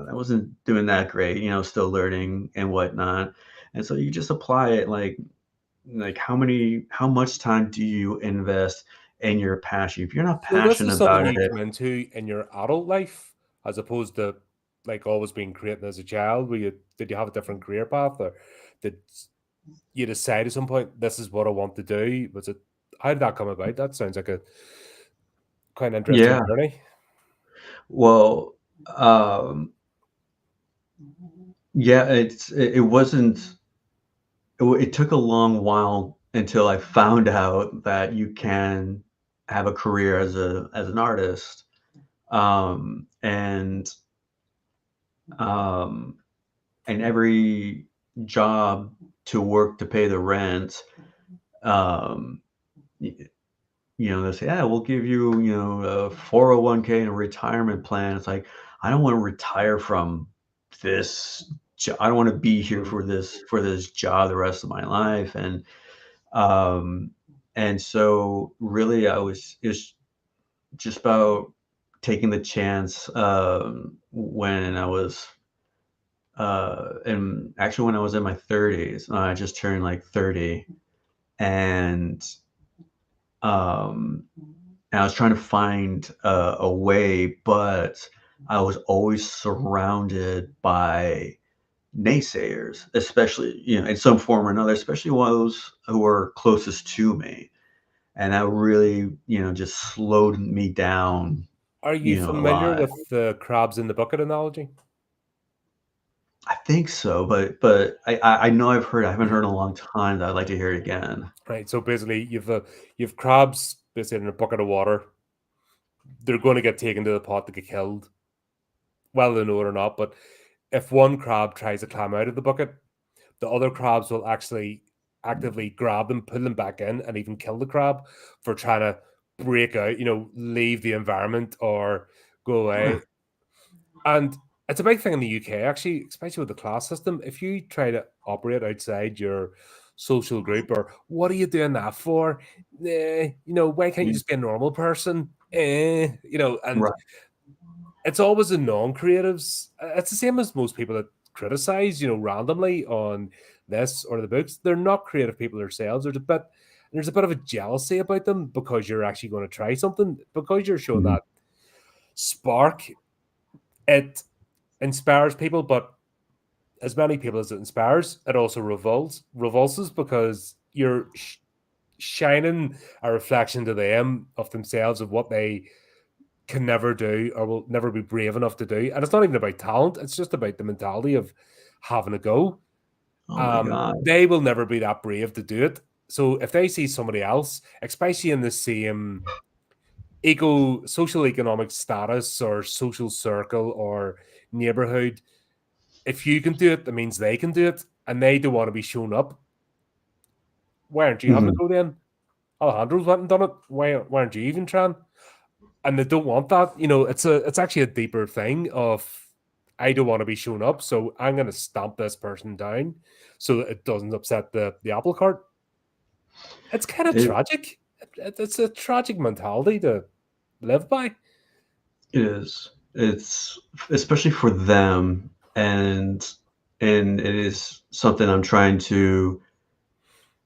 I wasn't doing that great, still learning and whatnot. And so you just apply it, like, how much time do you invest in your passion? If you're not So this passionate is something about you it, come into in your adult life, as opposed to like always being creating as a child. Did you have a different career path, or did you decide at some point this is what I want to do? Was it How did that come about? That sounds like a quite an interesting yeah. journey. Well, Um, yeah, it wasn't. It took a long while until I found out that you can have a career as an artist, and um, and every job to work to pay the rent, um, y- they say, yeah, we'll give you, a 401k and a retirement plan. It's like, I don't want to retire from this. I don't want to be here Mhm. for this job the rest of my life. Um, and so really it's just about taking the chance, when I was, and actually when I was in my 30s. I just turned like 30, and um, and I was trying to find a way, but I was always surrounded by naysayers, especially, in some form or another, especially those who were closest to me. And that really, just slowed me down, Are you a familiar lot. with the crabs in the bucket analogy? I think so, but I know I've heard. I haven't heard in a long time. That I'd like to hear it again. Right. So basically, you've crabs basically in a bucket of water. They're going to get taken to the pot to get killed, whether they know it or not. But if one crab tries to climb out of the bucket, the other crabs will actually actively grab them, pull them back in, and even kill the crab for trying to break out, leave the environment or go Huh. away. And it's a big thing in the UK, actually, especially with the class system. If you try to operate outside your social group, or what are you doing that for? Why can't you Mm, just be a normal person? And right. it's always the non-creatives. It's the same as most people that criticize, randomly on this or the books. They're not creative people themselves. There's a bit of a jealousy about them because you're actually going to try something, because you're showing Mhm. that spark. It inspires people, but as many people as it inspires, it also revulses because you're shining a reflection to them of themselves, of what they can never do or will never be brave enough to do. And it's not even about talent, it's just about the mentality of having a go. Oh my God. They will never be that brave to do it. So if they see somebody else, especially in the same social economic status or social circle or neighborhood, if you can do it, that means they can do it, and they don't want to be shown up. Why aren't you having a Mhm. go then? Alejandro's went and done it. Why aren't you even trying? And they don't want that. It's actually a deeper thing of, I don't want to be shown up, so I'm going to stamp this person down so that it doesn't upset the apple cart. It's kind of It tragic. It's a tragic mentality to live by. is. It's especially for them, and it is something I'm trying to,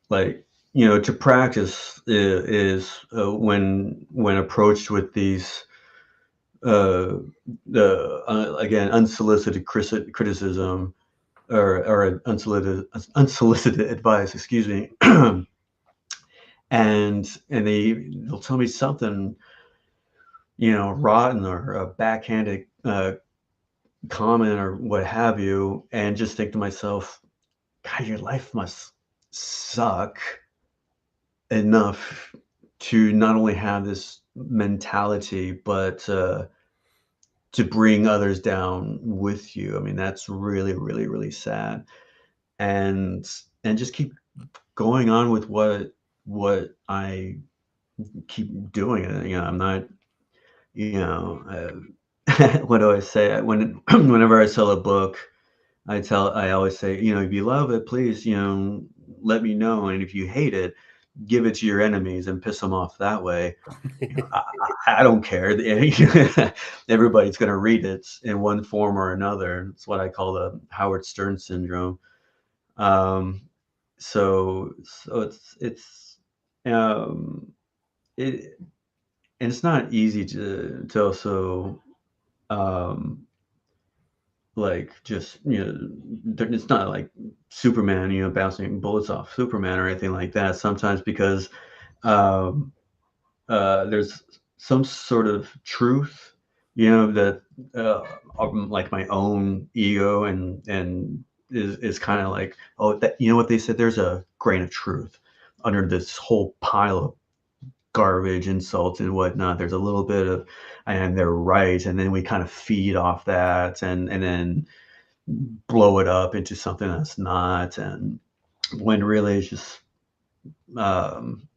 like, to practice, when approached with these, uh the again, unsolicited criticism, or unsolicited advice, excuse me. And they'll tell me something, rotten, or a backhanded comment, or what have you, and just think to myself, God, your life must suck enough to not only have this mentality, but to bring others down with you. I mean, that's really, really, really sad. And just keep going on with what I keep doing. I'm not, what do I say? Whenever I sell a book, I always say, if you love it, please, let me know. And if you hate it, give it to your enemies and piss them off that way. I don't care. Everybody's going to read it in one form or another. It's what I call the Howard Stern syndrome. Um, so um, it, and it's not easy to also, um, like, just, it's not like Superman, bouncing bullets off Superman or anything like that. Sometimes, because um, there's some sort of truth, that like my own ego and is kind of like, oh, that, what they said, there's a grain of truth under this whole pile of garbage, insults and whatnot. There's a little bit of, and they're right, and then we kind of feed off that, and then blow it up into something that's not, and when really it's just, um,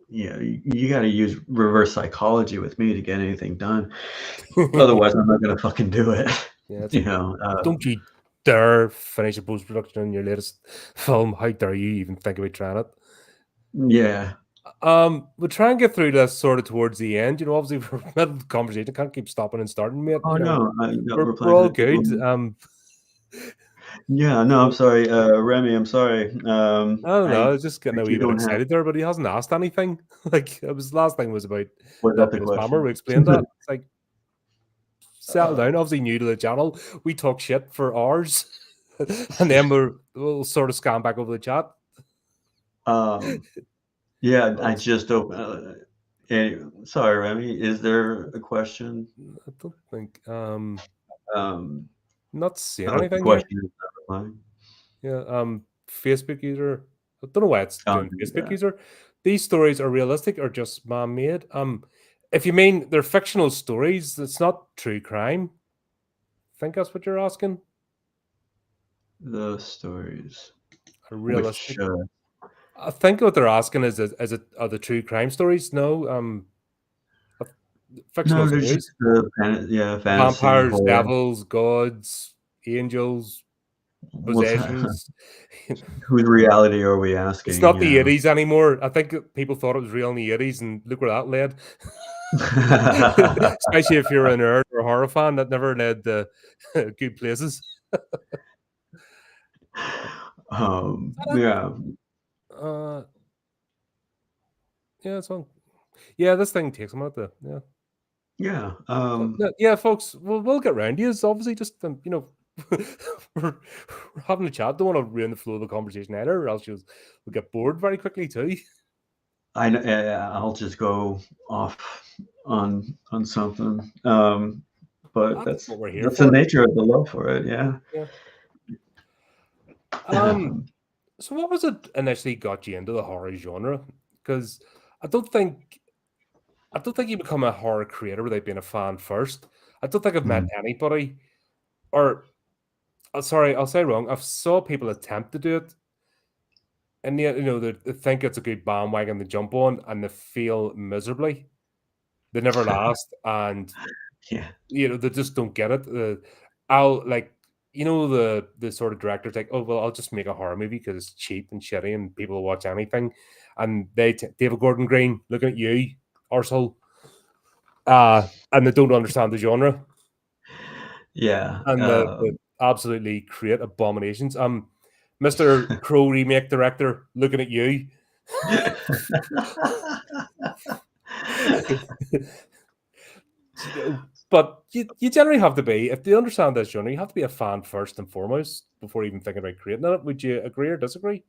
you got to use reverse psychology with me to get anything done. Otherwise, I'm not gonna fucking do it. Yeah, it's you like, know. don't you dare finish a post production in your latest film. How dare you even think about trying it? Yeah. We'll try and get through this sort of towards the end. Obviously we're middle of the conversation. I can't keep stopping and starting, mate. Oh no, no, we're We're playing all to the good. moment. Yeah, no, I'm sorry, Remy. I'm sorry. I don't know. I I was just getting a wee you bit don't have. excited there, but he hasn't asked anything. Like it was last thing was about Was not that the being a spammer. question? We explained that. It's like settle uh, down. Obviously new to the channel. We talk shit for hours, and then we'll sort of scan back over the chat. um, yeah, I Folks, just opened. Sorry, Remy. Is there a question? I don't think Um, not seeing the anything here. question is not replying. Yeah, Facebook user. I don't know why it's Oh, doing Facebook yeah. user. These stories are realistic or just man-made. If you mean they're fictional stories, it's not true crime. I think that's what you're asking. The stories, Are which realistic. I think what they're asking is it are the true crime stories? No, uh, fictional no, there's just stories. fantasy Vampires, horror. devils, gods, angels, What's that? possessions. Whose reality are we It's asking? not the 80s anymore. I think people thought it was real in the 80s, and look where that led. Especially if you're a nerd or a horror fan, that never led to good places. Yeah, Uh, yeah, it's on. Yeah, this thing takes a minute. Yeah, yeah. yeah, folks. We'll get round to you. It's obviously just we're, we're having a chat. Don't want to ruin the flow of the conversation either, or else we'll get bored very quickly too. I'll just go off on something. But That's what we're here that's the for. nature of the love for it. Yeah. Yeah. Um. So, what was it initially got you into the horror genre? Because I don't think I don't think you become a horror creator without being a fan first. I don't think I've met Mm. anybody, or sorry, I'll say wrong. I've saw people attempt to do it, and they think it's a good bandwagon to jump on, and they fail miserably. They never last, and Yeah. they just don't get it. I'll like the sort of directors like, oh well, I'll just make a horror movie because it's cheap and shitty, and people will watch anything. And David Gordon Green looking at you, arsehole, and they don't understand the genre. Yeah. And the absolutely create abominations. Mr. Crow remake director, looking at you. But you generally have to be, if they understand this genre, you have to be a fan first and foremost before even thinking about creating it. Would you agree or disagree?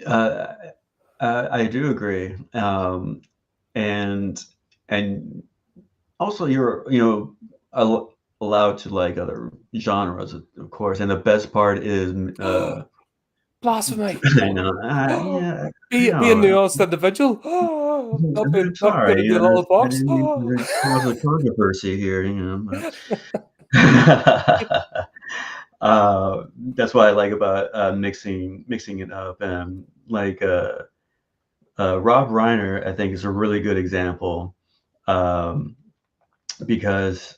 uh, I do agree. And and also you're allowed to like other genres, of course. And the best part is Blasphemy. I know, yeah, I Be a know. nuanced individual. I'm Not sorry, gonna be a little I box. didn't mean to cause a controversy here, but that's what I like about mixing it up. And like Rob Reiner, I think is a really good example, um, because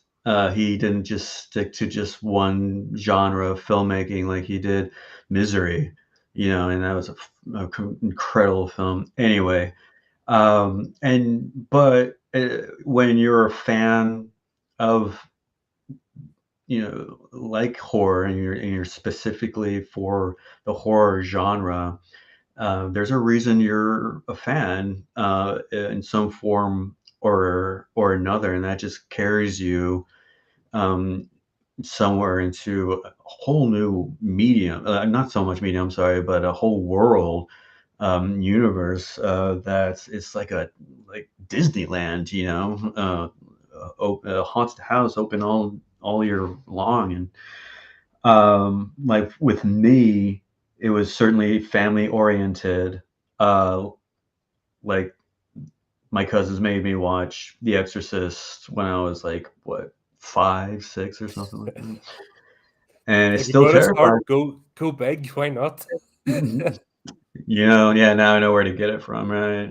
he didn't just stick to just one genre of filmmaking like he did Misery, and that was incredible film. Anyway, but when you're a fan of like horror, and you're specifically for the horror genre, there's a reason you're a fan in some form or another, and that just carries you um, somewhere into a whole new medium, not so much medium, I'm sorry, but a whole world, universe, that's it's like Disneyland, a haunted house open all year long. And like with me, it was certainly family oriented. Like my cousins made me watch The Exorcist when I was like what 5, 6 or something like that, and it If you're still going to terrifies. start, go big. Why not? Mhm. Yeah, now I know where to get it from, right?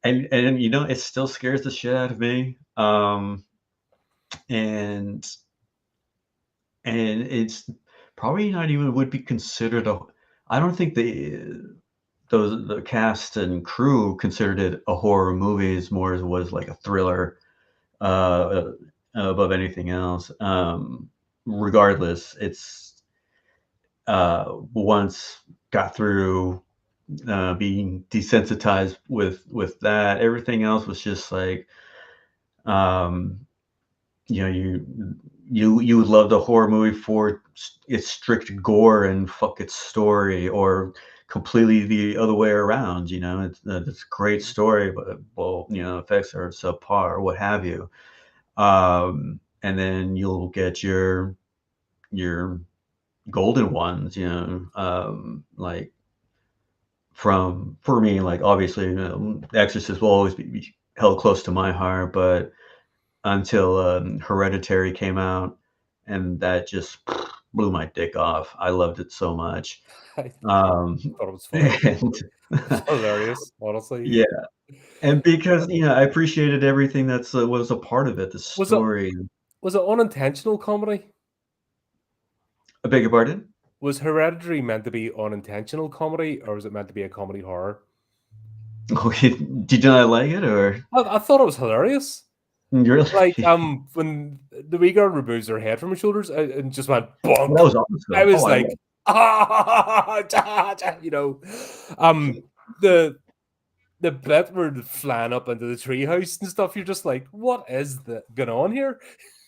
And it still scares the shit out of me. And it's probably not even would be considered a. I don't think the cast and crew considered it a horror movie. It's more as was like a thriller, uh, above anything else. Regardless, it's once got through being desensitized with that. Everything else was just like, um, you would love the horror movie for its strict gore and fuck its story, or completely the other way around. It's a great story, but well, effects are subpar or what have you. And then you'll get your golden ones, like for me, like obviously, Exorcist will always be held close to my heart, but until Hereditary came out, and that just blew my dick off. I loved it so much. I Um, thought it was funny. and Hilarious, honestly. yeah, and because I appreciated everything that's was a part of it, the Was it story. was it unintentional comedy? I beg your pardon? Was Hereditary meant to be unintentional comedy, or was it meant to be a comedy horror? Okay, did you not like it, or I thought it was hilarious. really? Like, when the wee girl removes her head from her shoulders and just went That bonk. was I awesome. was Oh, I like, love. ah, um, the the bit where they're flying up into the treehouse and stuff. You're just like, what is going on here?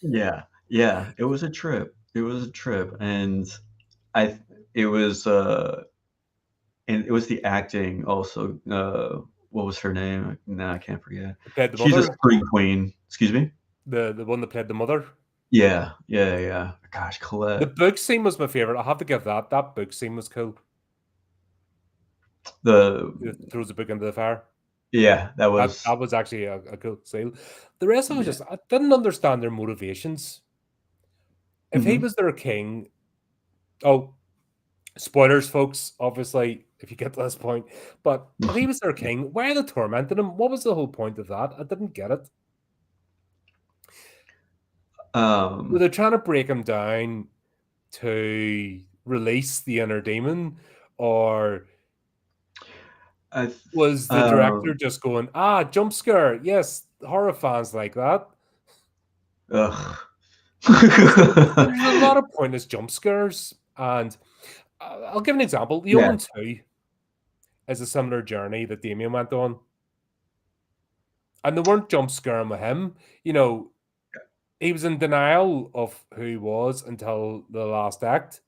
Yeah, yeah. It was a trip. It was a trip, and I. It was and it was the acting also. What was her name? No, I can't forget. They played the She's a mother, scream queen. Excuse me? the one that played the mother. Yeah, yeah, yeah. Gosh, The Colette. book scene was my favorite. I have to give that. That book scene was cool. The It throws the book into the fire. Yeah, that That was that was actually a cool scene. The rest of it was yeah. just I didn't understand their motivations. If he Mhm. was their king, oh, spoilers, folks, obviously, if you get to this point. But if he was their king, why are they tormenting him? What was the whole point of that? I didn't get it. Were Um, they trying to break him down to release the inner demon, or I th was the director um, just going, jump scare? Yes, horror fans like that. ugh. There's a lot of pointless jump scares, and I'll give an example. The Yeah. Omen 2 is a similar journey that Damien went on, and they weren't jump scaring with him. You know, he was in denial of who he was until the last act.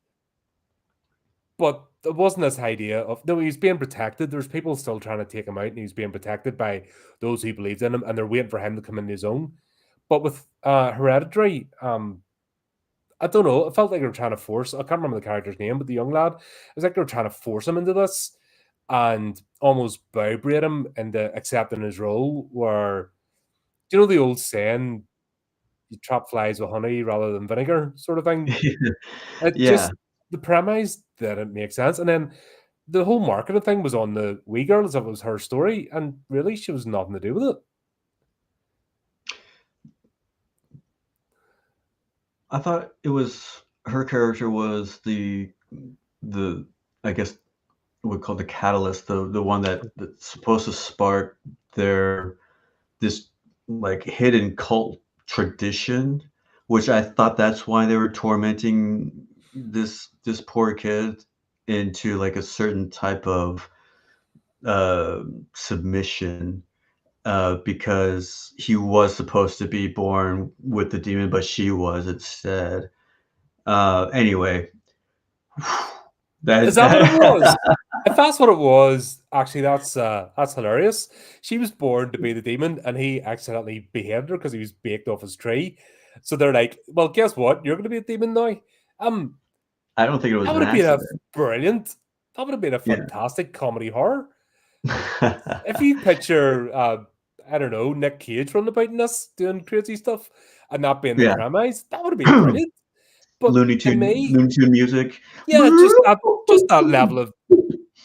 But there wasn't this idea of no, he was being protected. There's people still trying to take him out, and he was being protected by those who believed in him, and they're waiting for him to come into his own. But with Hereditary, I don't know. It felt like they were trying to force. I can't remember the character's name, but the young lad. It was like they were trying to force him into this and almost vibrate him into accepting his role. Where do you know the old saying, "You trap flies with honey rather than vinegar," sort of thing. It Yeah. just the premise didn't make sense, and then the whole marketing thing was on the wee girl as if it was her story, and really she was nothing to do with it. I thought it was her character was the I guess we call the catalyst, the one that's supposed to spark their this like hidden cult tradition, which I thought that's why they were tormenting this poor kid into like a certain type of uh, submission, because he was supposed to be born with the demon, but she was instead. Anyway, That Is that what it that was? If that's what it was, actually, that's hilarious. She was born to be the demon, and he accidentally beheaded her because he was baked off his tree. So they're like, "Well, guess what? You're going to be a demon now." Um, I don't think it that was would an have been a accident. brilliant. That would have been a Yeah. fantastic comedy horror. If you picture, I don't know, Nick Cage running about in this doing crazy stuff, and that being the Yeah. premise, that would have been brilliant. But to me, Looney Tune music. yeah, just that level of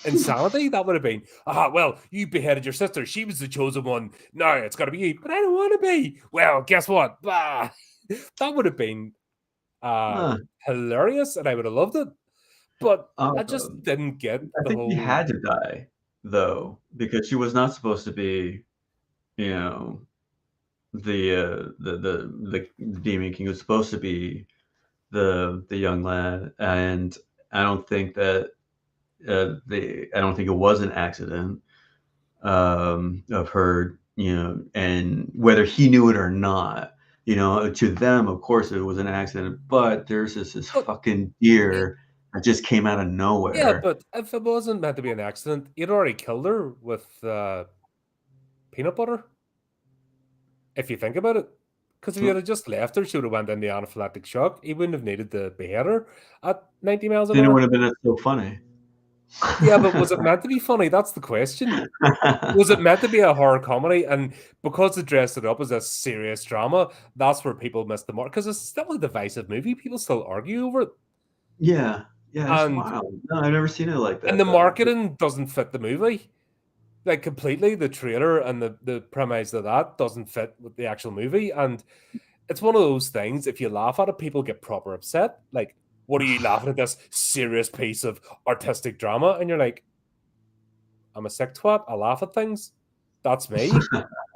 insanity, that would have been, well, you beheaded your sister. She was the chosen one. No, it's got to be you. But I don't want to be. Well, guess what? Bah. That would have been uh, Uh, hilarious, and I would have loved it. But I just um, didn't get I the think she whole. had to die though, because she was not supposed to be, you know, the Demon King. Was supposed to be the young lad, and I don't think that I don't think it was an accident of her, and whether he knew it or not. To them, of course, it was an accident, but there's this But fucking y- deer that just came out of yeah, nowhere. but if it wasn't meant to be an accident, you'd already killed her with peanut butter. If you think about it, because if you Well, had just left her, she would have went into anaphylactic shock. He wouldn't have needed to behead her at 90 miles an then it would hour. have been so funny. Yeah, but was it meant to be funny? That's the question. Was it meant to be a horror comedy? And because they dressed it up as a serious drama, that's where people missed the mark. Because it's still a divisive movie. People still argue over it. Yeah, yeah, it's And wild. No, I've never seen it like and that the though. marketing doesn't fit the movie. Like completely. The trailer and the premise of that doesn't fit with the actual movie. And it's one of those things, if you laugh at it, people get proper upset. Like, what are you laughing at this serious piece of artistic drama? And you're like, I'm a sick twat. I laugh at things. That's me.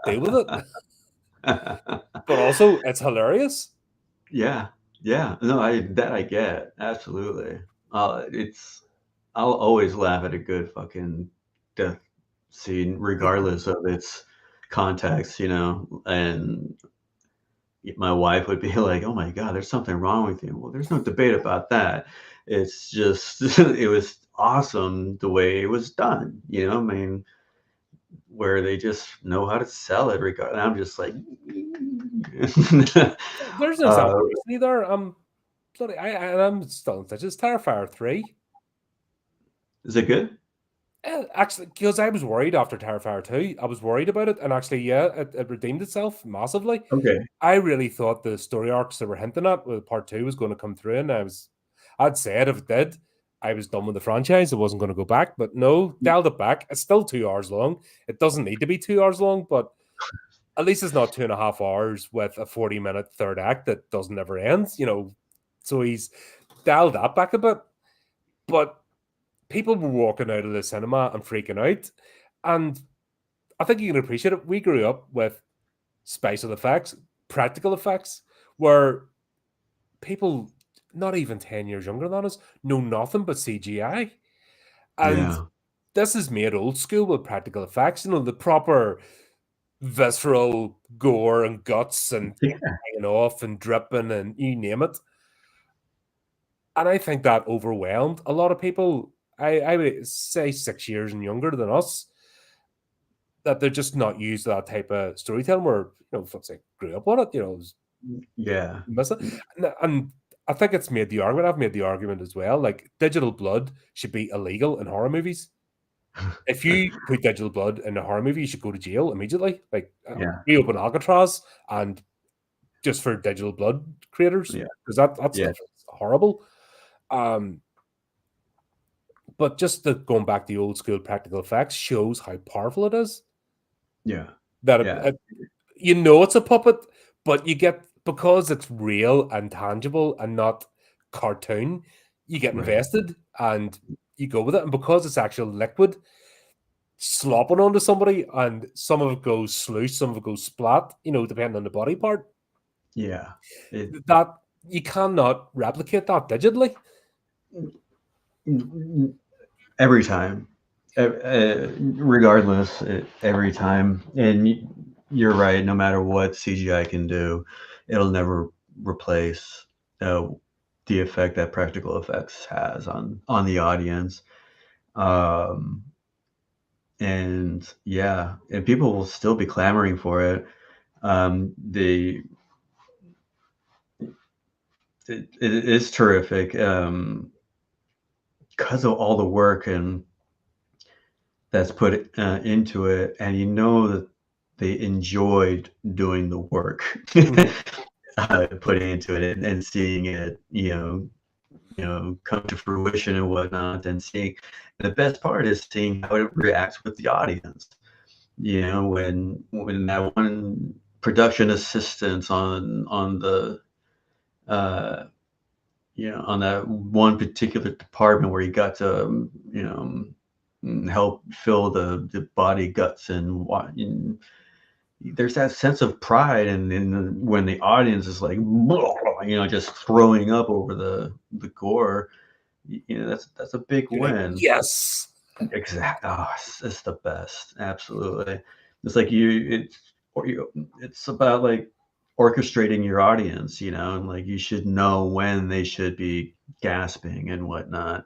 Deal with it. But also, it's hilarious. Yeah, yeah. No, I get absolutely. It's I'll always laugh at a good fucking death scene, regardless of its context, and my wife would be like, "Oh my God, there's something wrong with you." Well, there's no debate about that. It's just it was awesome the way it was done. I mean, where they just know how to sell it. And I'm just like, There's no uh, exaggeration either. I'm still in stitches. Terrifier 3. is it good? Actually, because I was worried after Terrifier 2. I was worried about it. And actually, yeah, it redeemed itself massively. Okay. I really thought the story arcs they were hinting at with part 2 was going to come through. And I'd said if it did, I was done with the franchise. I wasn't going to go back. But no, dialed it back. It's still 2 hours long. It doesn't need to be 2 hours long, but at least it's not 2.5 hours with a 40-minute third act that doesn't ever end. So he's dialed that back a bit. But people were walking out of the cinema and freaking out. And I think you can appreciate it. We grew up with special effects, practical effects, where people not even 10 years younger than us know nothing but CGI. And Yeah. this is made old school with practical effects, the proper visceral gore and guts and Yeah. hanging off and dripping and you name it. And I think that overwhelmed a lot of people. I would say 6 years and younger than us, that they're just not used to that type of storytelling where, folks like grew up on it, Yeah. miss it. And I think it's made the argument. I've made the argument as well. Like digital blood should be illegal in horror movies. If you put digital blood in a horror movie, you should go to jail immediately. Like Yeah. reopen Alcatraz and just for digital blood creators Yeah. because that Yeah. stuff is horrible. Um, but just going back to the old school practical effects shows how powerful it is. Yeah. That Yeah. it's a puppet, but you get because it's real and tangible and not cartoon. You get Right. invested and you go with it, and because it's actual liquid slopping onto somebody, and some of it goes sloosh, some of it goes splat. Depending on the body part. Yeah. It That you cannot replicate that digitally. every time, regardless, every time. And you're right. No matter what CGI can do, it'll never replace uh, the effect that practical effects has on the audience. Um, and yeah, and people will still be clamoring for it. The it is terrific because of all the work and that's put into it, and you know that they enjoyed doing the work, Mhm. putting into it and seeing it, come to fruition and whatnot, and seeing. And the best part is seeing how it reacts with the audience. When that one production assistant uh, on that one particular department where he got to, help fill the body guts and what. And there's that sense of pride, and when the audience is like, just throwing up over the gore, that's a big You're like, win. yes. Exactly. Oh, it's the best. Absolutely. It's like it's about like orchestrating your audience, and like you should know when they should be gasping and whatnot.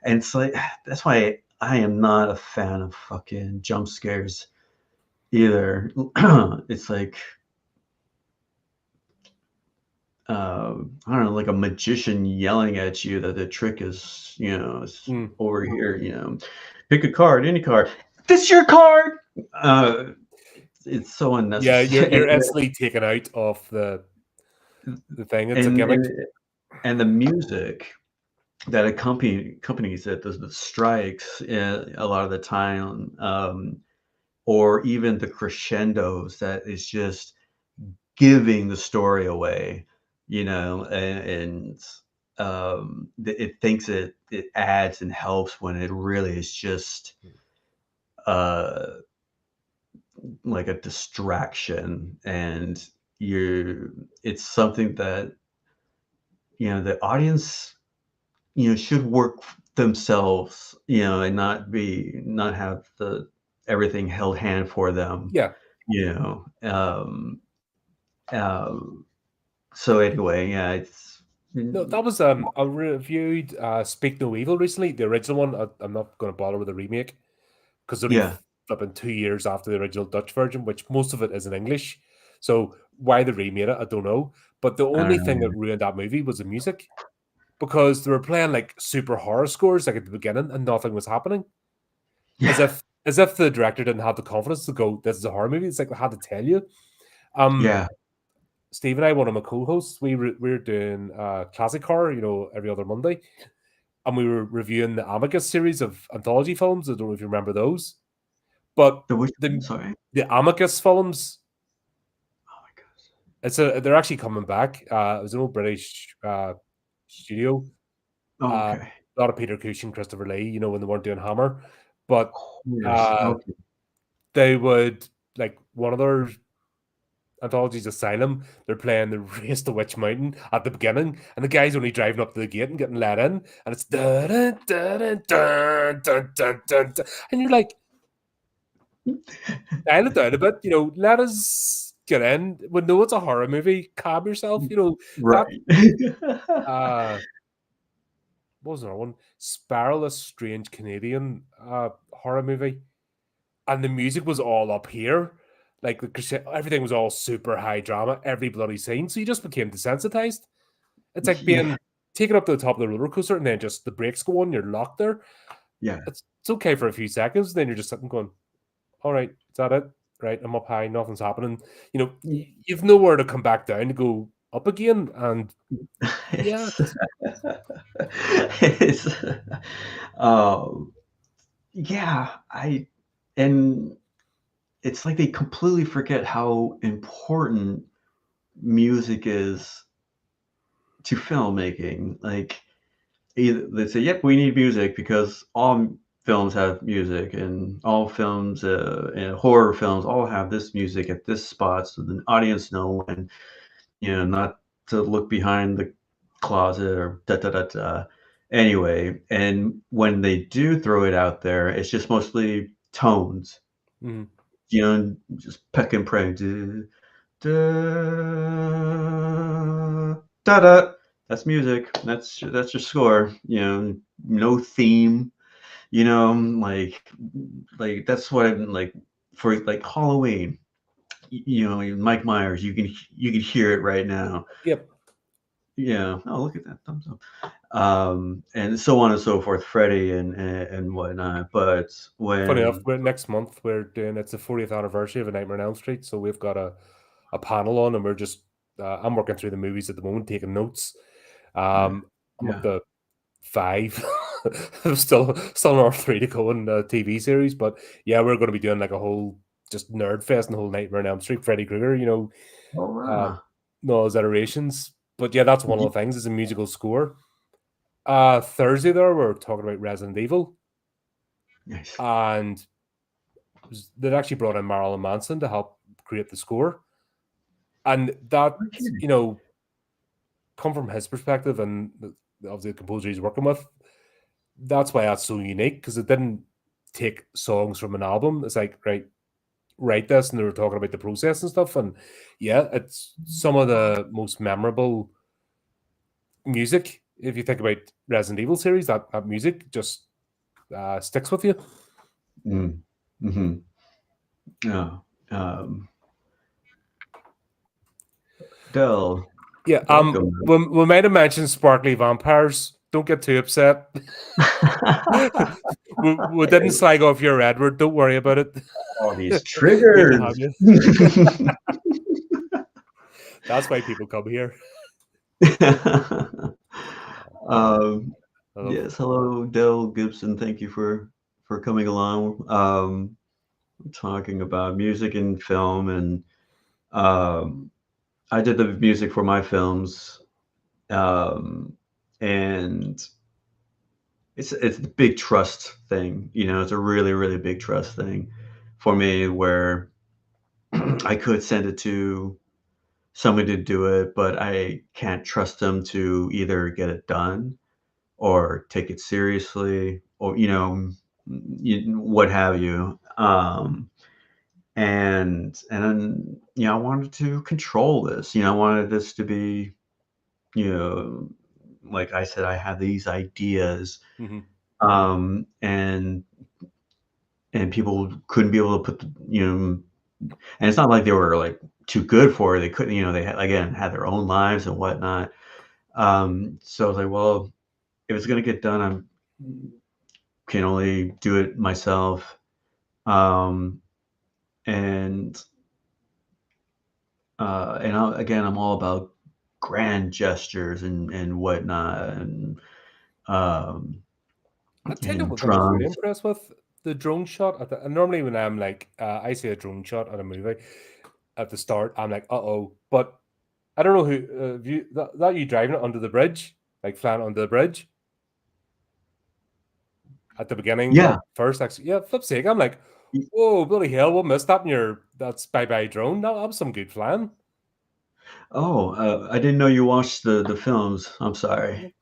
And it's like that's why I am not a fan of fucking jump scares either. It's like I don't know, like a magician yelling at you that the trick is Mm. over here. Pick a card, any card. This your card. It's so Yeah, you're unnecessary, you're instantly taken out of the thing. It's a and gimmick. and, and the music that accompanies it, the strikes, a lot of the time, or even the crescendos that is just giving the story away, it thinks it adds and helps when it really is just uh like a distraction, and it's something that the audience should work themselves, and not have the everything held hand for them, Yeah. you know um um so anyway, yeah, it's No, that was I reviewed Speak No Evil recently, the original one. I'm not going to bother with the remake because only yeah. flipping 2 years after the original Dutch version, which most of it is in English. So why they remade it, I don't know. But the I only don't thing that know. ruined that movie was the music because they were playing like super horror scores like at the beginning and nothing was happening. As Yeah, if the director didn't have the confidence to go, this is a horror movie. It's like they had to tell you. Um, yeah. Steve and I, one of my co-hosts, we were doing classic horror, every other Monday, and we were reviewing the Amicus series of anthology films. I don't know if you remember those, but The which one? the Sorry. the Amicus films, Oh my gosh. they're actually coming back. It was an old British studio. Oh, Uh, okay. a lot of Peter Cushing, Christopher Lee, when they weren't doing Hammer, but Yes. uh, Okay. they would like one of their anthologies Asylum, they're playing the Race to Witch Mountain at the beginning, and the guy's only driving up to the gate and getting let in, and it's dun, dun, dun, dun, dun, dun, dun, dun. And you're like, dial it down a bit, let us get in. We know it's a horror movie, calm yourself, that Right. uh what was another one? Spiral, a strange Canadian horror movie. And the music was all up here. Like everything was all super high drama, every bloody scene. So you just became desensitized. It's like Yeah. being taken up to the top of the roller coaster and then just the brakes go on, you're locked there. Yeah. It's okay for a few seconds, then you're just sitting going, all right, is that it? Right, I'm up high, nothing's happening. You've nowhere to come back down to go up again. And yeah, It's it's um yeah, I and it's like they completely forget how important music is to filmmaking. Like either they say, "Yep, we need music because all films have music, and all films and horror films all have this music at this spot, so the audience know when not to look behind the closet or da da da da." Anyway, and when they do throw it out there, it's just mostly tones, mhm. just peck and pray. Da, da, da, da. That's music. That's your score. No theme. Like that's what I'm like for like Halloween. Mike Myers. You can hear it right now. Yep. Yeah. Oh, look at that thumbs up. And so on and so forth, Freddie and whatnot. But Funny enough, when next month we're doing it's the 40th anniversary of A Nightmare on Elm Street, so we've got a panel on, and we're just I'm working through the movies at the moment, taking notes. yeah, I'm up yeah. to 5. I'm still another 3 to go in the TV series, but yeah, we're going to be doing like a whole just nerd fest and the whole Nightmare on Elm Street, Freddy Krueger, Oh uh, wow. no those iterations. But yeah, that's one of Ye- the things is a musical score. Thursday there we're talking about Resident Evil, Nice. and they'd actually brought in Marilyn Manson to help create the score, and that Okay. you know come from his perspective and of the composer he's working with. That's why that's so unique because it didn't take songs from an album. It's like right, write this, and they were talking about the process and stuff. And yeah, it's some of the most memorable music. If you think about Resident Evil series, that music just sticks with you. Mm. Hmm. Yeah. Um, Dell, Yeah, welcome. we might have mentioned sparkly vampires. Don't get too upset. We didn't slag off your Edward. Don't worry about it. All these Good to have triggers. you. That's why people come here. um, I love. yes, hello, Dell Gibson. Thank you for coming along. Talking about music and film, and um, I did the music for my films, um, and it's a big trust thing. It's a really really big trust thing for me, where I could send it to somebody to do it, but I can't trust them to either get it done or take it seriously, or what have you. And then I wanted to control this. I wanted this to be, you know, like I said, I have these ideas, Mhm. and people couldn't be able to put and it's not like they were like too good for it. They couldn't, they had, again, had their own lives and whatnot. So I was like, well, if it's gonna get done, I'm can only do it myself. Um, and again, I'm all about grand gestures and whatnot, um, I tell you and one thing I was really drums. impressed with the drone shot. And normally when I'm like, I see a drone shot at a movie at the start, I'm like, uh oh. But I don't know who you that you driving it under the bridge, like flying under the bridge at the beginning, Yeah. like first, actually, yeah, flip sake. I'm like, whoa, bloody hell, what missed that in your that's bye bye drone? That was some good flying. Oh, I didn't know you watched the films. I'm sorry.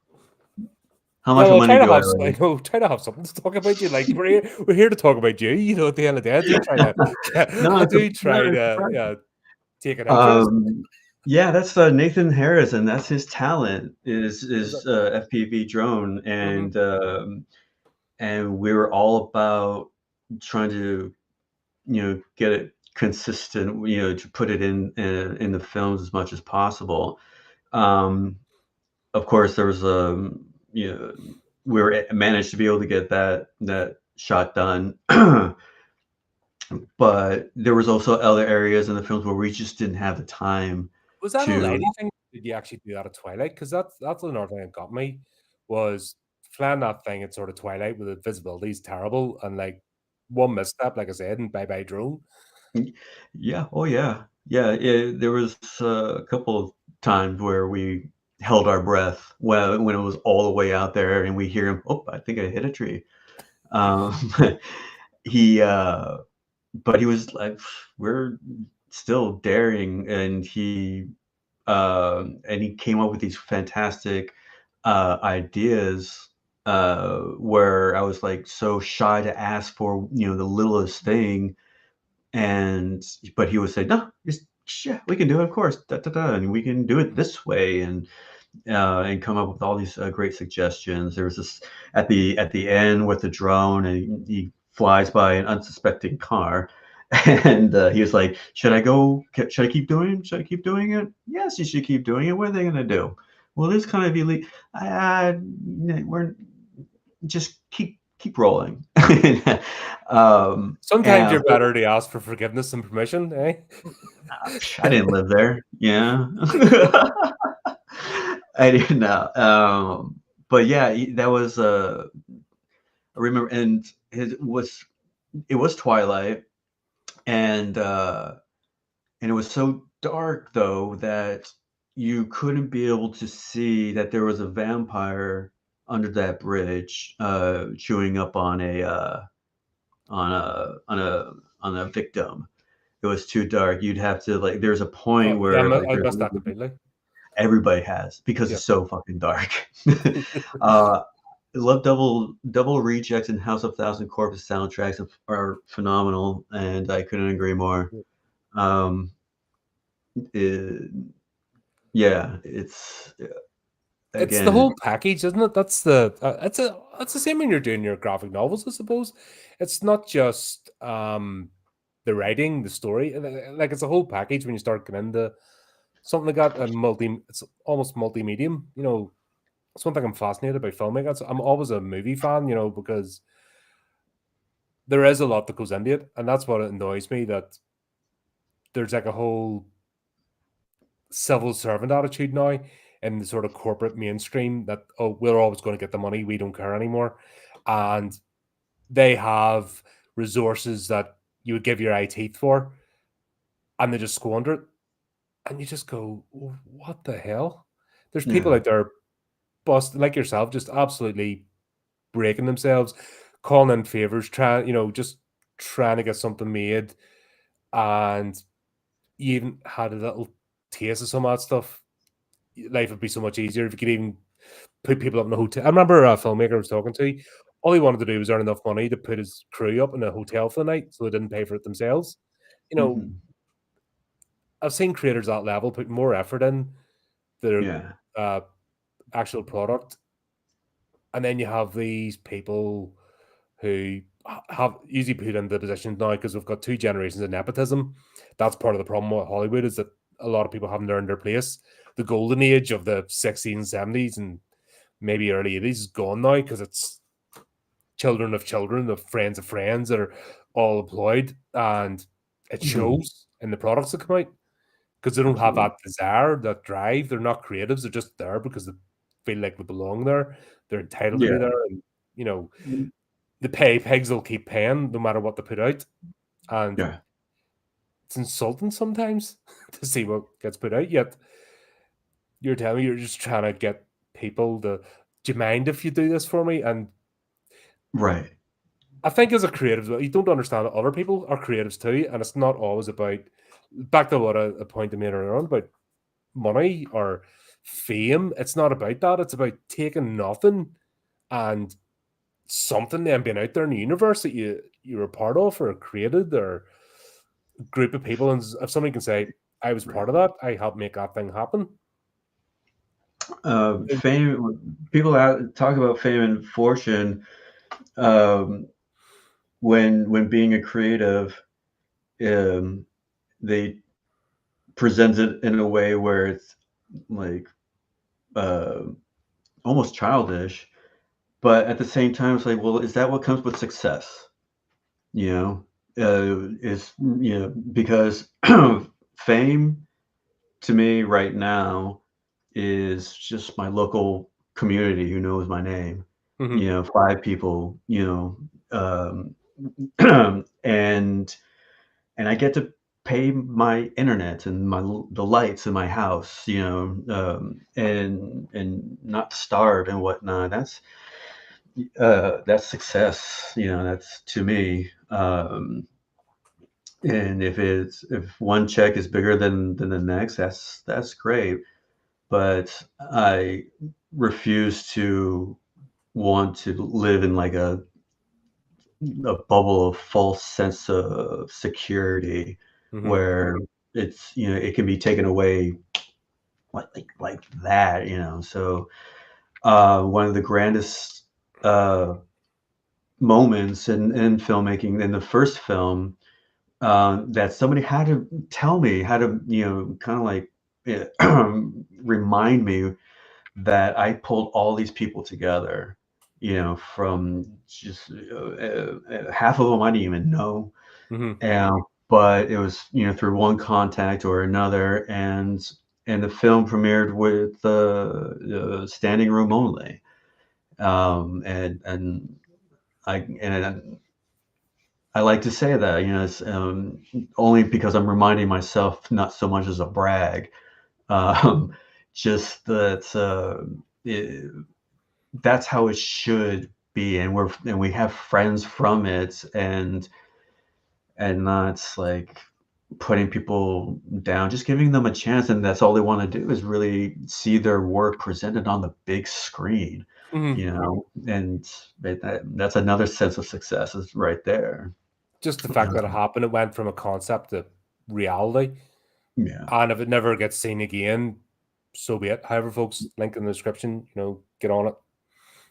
How Yeah, much well, money try to do I have owe I you? know try to have something to talk about you. Like we're here to talk about you. At the end of the day, I do try to No, I it's a do no, try it's to surprising. take an interest. Yeah, that's Nathan Harrison. That's his talent Is it? is FPV drone, Hmm. and we were all about trying to get it consistent. To put it in the films as much as possible. Um, of course, there was you know we were managed to be able to get that shot done. But there was also other areas in the films where we just didn't have the time Was that a to. lady thing? Did you actually do that at Twilight? Because that's another thing that got me was flying that thing at sort of Twilight with the visibility is terrible and like one misstep, like I said, and bye bye drone. Yeah, oh yeah. Yeah, there was a couple of times where we held our breath when it was all the way out there and we hear him, "Oh, I think I hit a tree." Um, he, but he was like, "We're still daring," and he came up with these fantastic, ideas, where I was, like, so shy to ask for, the littlest thing, and but he would say, "No, just yeah, we can do it, of course, da, da, da, and we can do it this way," and come up with all these great suggestions. There was this at the end with the drone, and he flies by an unsuspecting car, and he was like, "Should I go? Should I keep doing? Should I keep doing it? Yes, you should keep doing it. What are they gonna do? Well, this kind of elite. We're just keep rolling." And Sometimes I was you're better to ask for forgiveness and permission, eh? I didn't live there. Yeah. I didn't know. But yeah, that was I remember, and it was twilight, and and it was so dark though that you couldn't be able to see that there was a vampire under that bridge, chewing up on a victim. It was too dark. You'd have to like. There's a point Oh, yeah, where like I there's must that completely. everybody has because Yeah. it's so fucking dark. I love Double Rejects and House of Thousand Corpses soundtracks are phenomenal, and I couldn't agree more. Um, it, yeah, it's It's the again, whole package, isn't it? That's the same when you're doing your graphic novels, I suppose. It's not just the writing, the story, like it's a whole package when you start getting into something like that, and it's almost multi-medium. It's one thing I'm fascinated about filmmaking. I'm always a movie fan, because there is a lot that goes into it, and that's what annoys me, that there's like a whole civil servant attitude now in the sort of corporate mainstream that, oh, we're always going to get the money, we don't care anymore. And they have resources that you would give your eye teeth for, and they just squander it. And you just go, what the hell? There's people yeah, out there like yourself, just absolutely breaking themselves, calling in favors, just trying to get something made. And you even had a little taste of some of that stuff. Life would be so much easier if you could even put people up in a hotel. I remember a filmmaker I was talking to. All he wanted to do was earn enough money to put his crew up in a hotel for the night, so they didn't pay for it themselves. You know, hmm I've seen creators at that level put more effort in their yeah, uh, actual product, and then you have these people who have usually put into positions now because we've got two generations of nepotism. That's part of the problem with Hollywood, is that a lot of people haven't earned their place. The golden age of the 60s, 70s, and maybe early 80s is gone now because it's children of friends that are all employed, and it hmm shows in the products that come out because they don't have absolutely, that desire, that drive. They're not creatives. They're just there because they feel like they belong there. They're entitled to be yeah, there, and you know the pay pigs will keep paying no matter what they put out, and yeah, it's insulting sometimes to see what gets put out. Yet you're telling me you're just trying to get people to. Do you mind if you do this for me? And right, I think as a creative, you don't understand that other people are creatives too, and it's not always about, back to what a point I made earlier on, about money or fame. It's not about that. It's about taking nothing and something, then being out there in the universe that you were part of or created, or a group of people, and if somebody can say, I was right. part of that, I helped make that thing happen. Then- Fame. People talk about fame and fortune. Um, when being a creative, um, they present it in a way where it's like uh, almost childish, but at the same time, it's like, well, is that what comes with success? You know, is because fame to me right now is just my local community who knows my name. Mhm. Five people. And I get to pay my internet and the lights in my house, and not starve and whatnot. That's success. That's to me. And if one check is bigger than the next, that's great. But I refuse to want to live in like a bubble of false sense of security Mhm. where it can be taken away like that, you know. So one of the grandest moments in filmmaking in the first film, that somebody had to tell me, had to, you know, kind of like remind me that I pulled all these people together, you know, from just half of them I didn't even know, Hmm. and but it was, you know, through one contact or another, and the film premiered with standing room only, and I like to say that, you know, it's only because I'm reminding myself, not so much as a brag, um, just that it, that's how it should be, and we have friends from it, and not like putting people down, just giving them a chance, and that's all they want to do is really see their work presented on the big screen, Hmm. you know, and that's another sense of success is right there. Just the fact that it happened, it went from a concept to reality. Yeah. And if it never gets seen again, so be it. However, folks, link in the description, get on it.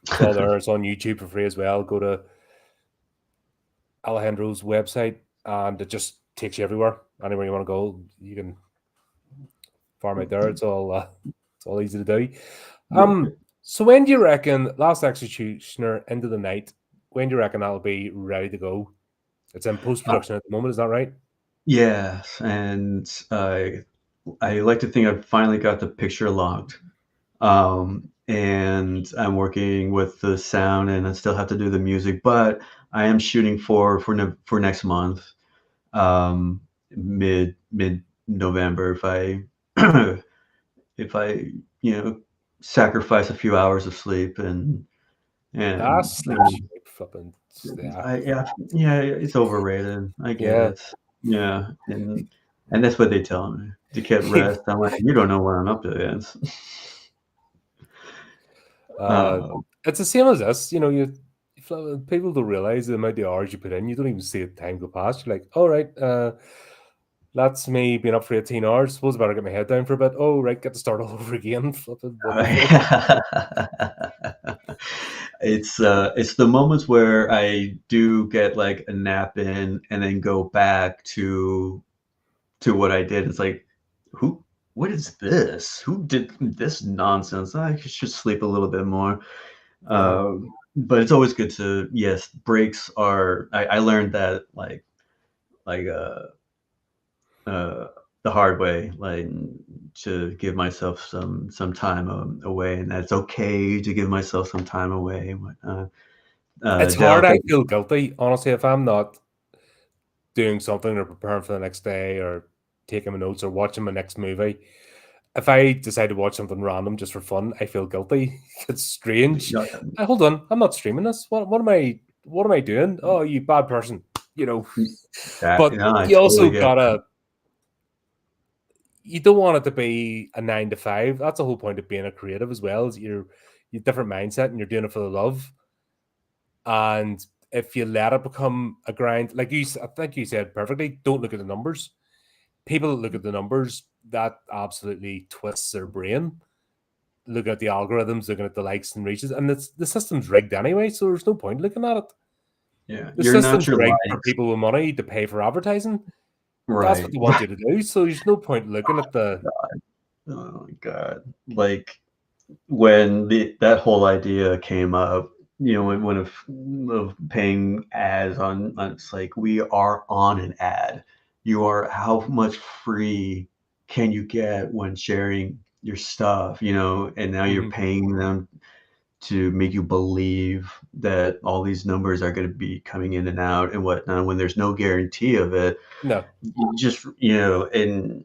It's all there. It's on YouTube for free as well. Go to Alejandro's website and it just takes you everywhere. Anywhere you want to go, you can farm out there. It's all easy to do. Yeah. So when do you reckon Last Executioner Into the Night? When do you reckon that'll be ready to go? It's in post production at the moment, is that right? Yes, and I like to think I've finally got the picture locked. And I'm working with the sound, and I still have to do the music, but I am shooting for next month, mid November, if I, you know, sacrifice a few hours of sleep, Ah, and sleep, sleep, flipping, yeah, yeah, it's overrated. I get yeah. it. Yeah, and that's what they tell me to get rest. I'm like, you don't know what I'm up against. uh, Uh, it's the same as this. People don't realize the amount of hours you put in. You don't even see the time go past. You're like, all right, that's me being up for 18 hours. Suppose I better get my head down for a bit. Oh, right, get to start all over again. Flipping wonderful. it's the moments where I do get like a nap in and then go back to what I did. It's like, who what is this? Who did this nonsense? I should sleep a little bit more. Uh-huh. But it's always good to, yes, breaks are, I learned that like uh the hard way, like to give myself some time away, and that's okay to give myself some time away. It's hard. I Delicate. feel guilty, honestly, if I'm not doing something or preparing for the next day or taking my notes or watching my next movie. If I decide to watch something random just for fun, I feel guilty. It's strange. Hold on, I'm not streaming this. What am I doing? Oh, you bad person. You know, That, but no, I you totally also get gotta you don't want it to be a 9 to 5. That's the whole point of being a creative as well, is you're different mindset and you're doing it for the love. And if you let it become a grind, like I think you said perfectly, don't look at the numbers. People that look at the numbers, that absolutely twists their brain. Look at the algorithms, looking at the likes and reaches, and the system's rigged anyway, so there's no point looking at it. Yeah, The you're not system's your rigged for likes. people with money to pay for advertising. That's what Right. they want you to do. So there's no point looking at the. Oh my God. Like when that whole idea came up, you know, when of paying ads on, it's like, we are on an ad. You are, how much free can you get when sharing your stuff, you know, and now you're Mhm. paying them to make you believe that all these numbers are going to be coming in and out and whatnot when there's no guarantee of it. No. You just, you know, and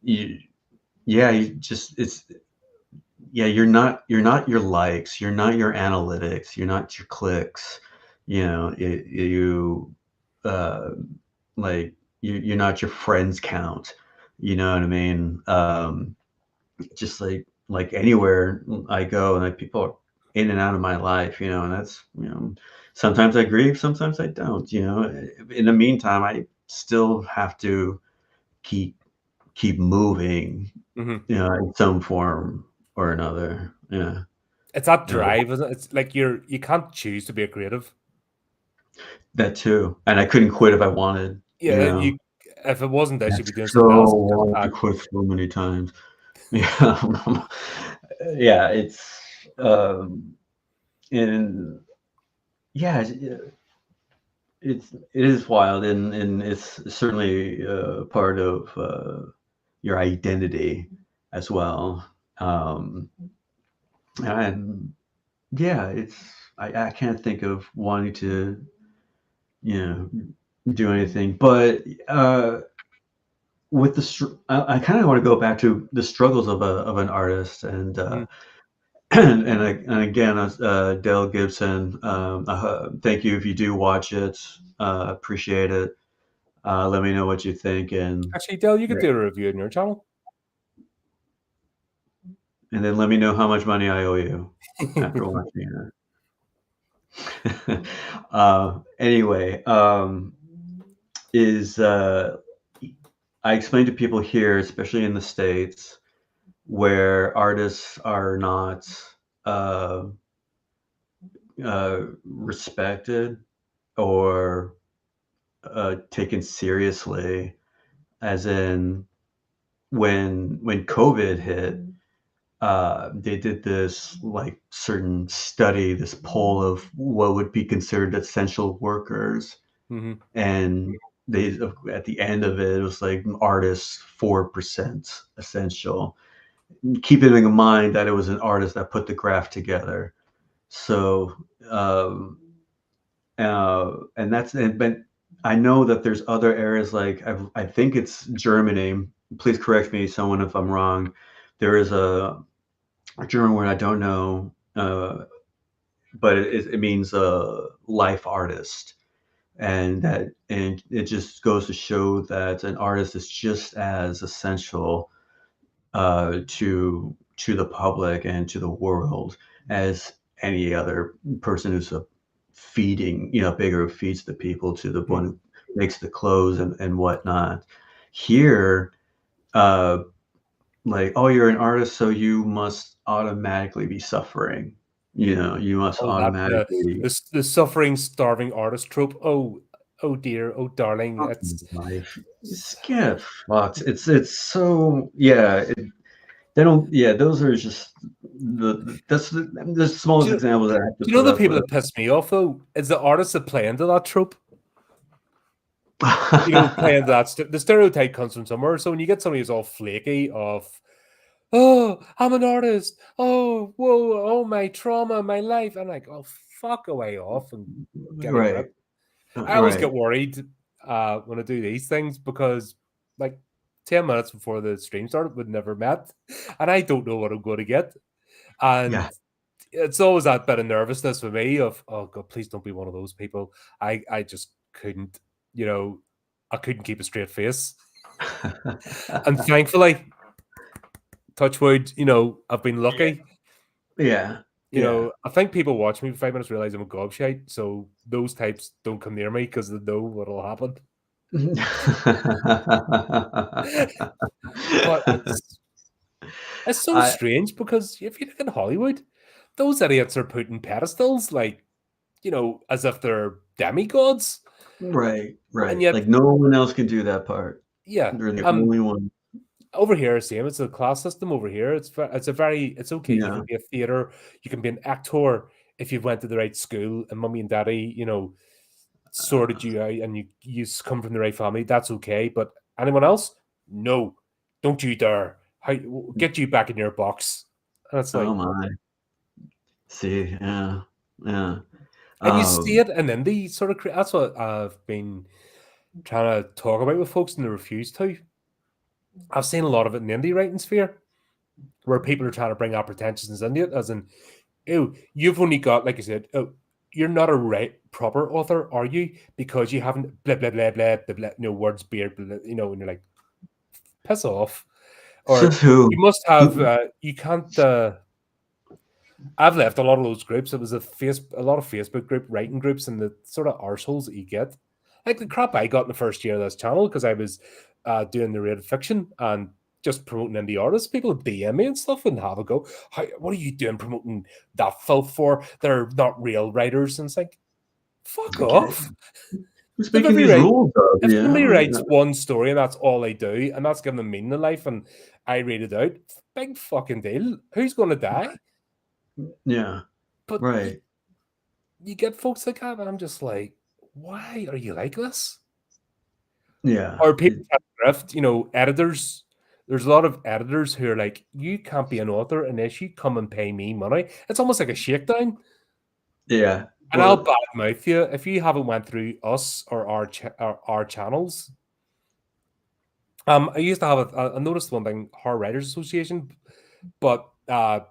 you, yeah, you just, it's, yeah, you're not your likes, you're not your analytics, you're not your clicks, you know, you uh like you're not your friends count, you know what I mean? Just like anywhere I go, and like people are in and out of my life, you know, and that's, you know, sometimes I grieve, sometimes I don't, you know. In the meantime, I still have to keep keep moving, Mhm. in some form or another. Yeah. It's that Yeah. drive, isn't it? It's like you can't choose to be a creative. That too. And I couldn't quit if I wanted, you Yeah, know. you if it wasn't this, I you'd be doing so something else. Just wanted to quit so many times. Yeah. Yeah, um and yeah, it is wild, and it's certainly part of your identity as well. Um and yeah, I can't think of wanting to, you know, do anything. But with I kind of want to go back to the struggles of an artist, and Mhm. and again, Dale Gibson. Thank you if you do watch it. Appreciate it. Let me know what you think, Actually, Dale, you could do a review on your channel. and then let me know how much money I owe you after watching it. Anyway, is I explain to people here, especially in the States, where artists are not uh, respected or taken seriously, as in when COVID hit, they did this like certain study, this poll of what would be considered essential workers, Mhm. and they at the end of it, it was like artists 4% essential. Keeping in mind that it was an artist that put the graph together. So, um, and that's it. But I know that there's other areas like I think it's Germany. Please correct me, someone, if I'm wrong. There is a German word I don't know, but it means life artist, and it just goes to show that an artist is just as essential to the public and to the world as any other person who's a feeding, bigger, who feeds the people, to the one Mhm. who makes the clothes and whatnot. Here, uh, like, oh, you're an artist, so you must automatically be suffering. You must Oh, that automatically the suffering, starving artist trope. Oh, oh dear, oh darling. fucking life. Just get fucked. It's so they don't. Yeah, those are just that's the Do smallest you, do examples that I have to you know put the up people with. that piss me off though? Is the artists that play into that trope. Playing that the stereotype comes from somewhere. So when you get somebody who's all flaky of, oh, I'm an artist. Oh, whoa, oh my trauma, my life. I'm like, oh, fuck away off and get a Right, grip. I always right. get worried when I do these things because, like, 10 minutes before the stream started, we'd never met, and I don't know what I'm going to get, and Yeah. it's always that bit of nervousness for me of, oh god, please don't be one of those people. I just couldn't, you know, I couldn't keep a straight face, and thankfully, touch wood, I've been lucky. Yeah, yeah. I think people watch me for 5 minutes realize I'm a gobshite, so those types don't come near me because they know what'll happen. But it's so I strange because if you look at Hollywood, those idiots are put in pedestals like, as if they're demigods. right, And right. yet, Like no one else can do that part. yeah, They're the only one. over here, same. It's a class system over here. It's okay. You Yeah. can be a theater, you can be an actor if you went to the right school and mummy and daddy, sorted you out and you come from the right family. That's okay. But anyone else, no, don't you dare. How get you back in your box? And it's Oh like, my. See, yeah, yeah. and you see Um, it in indie sort of. That's what I've been trying to talk about with folks, and they refuse to. I've seen a lot of it in the indie writing sphere, where people are trying to bring our pretensions into it, as in, oh, you've only got, like I said, oh, you're not a proper author, are you? Because you haven't blah blah blah blah blah, blah no words, beard, blah, and you're like, piss off, Says or who? you must have, Who? you can't. I've left a lot of those groups. It was a lot of Facebook group writing groups, and the sort of arseholes that you get. Like the crap I got in the first year of this channel because I was doing narrated fiction and just promoting indie artists. People would DM me and stuff and have a go. What are you doing promoting that filth for? They're not real writers. And it's like, fuck Okay. off. Who's If making everybody these write, rules up? if You somebody know? writes one story and that's all they do, and that's giving them meaning in life, and I read it out, big fucking deal. Who's going to die? Yeah. But Right. you get folks like that, and I'm just like, why are you like this? Yeah. Or people have drift, editors. There's a lot of editors who are like, you can't be an author unless you come and pay me money. It's almost like a shakedown. Yeah. And I'll Well, badmouth you if you haven't went through us or our channels. I used to have I noticed one thing, Horror Writers Association, but the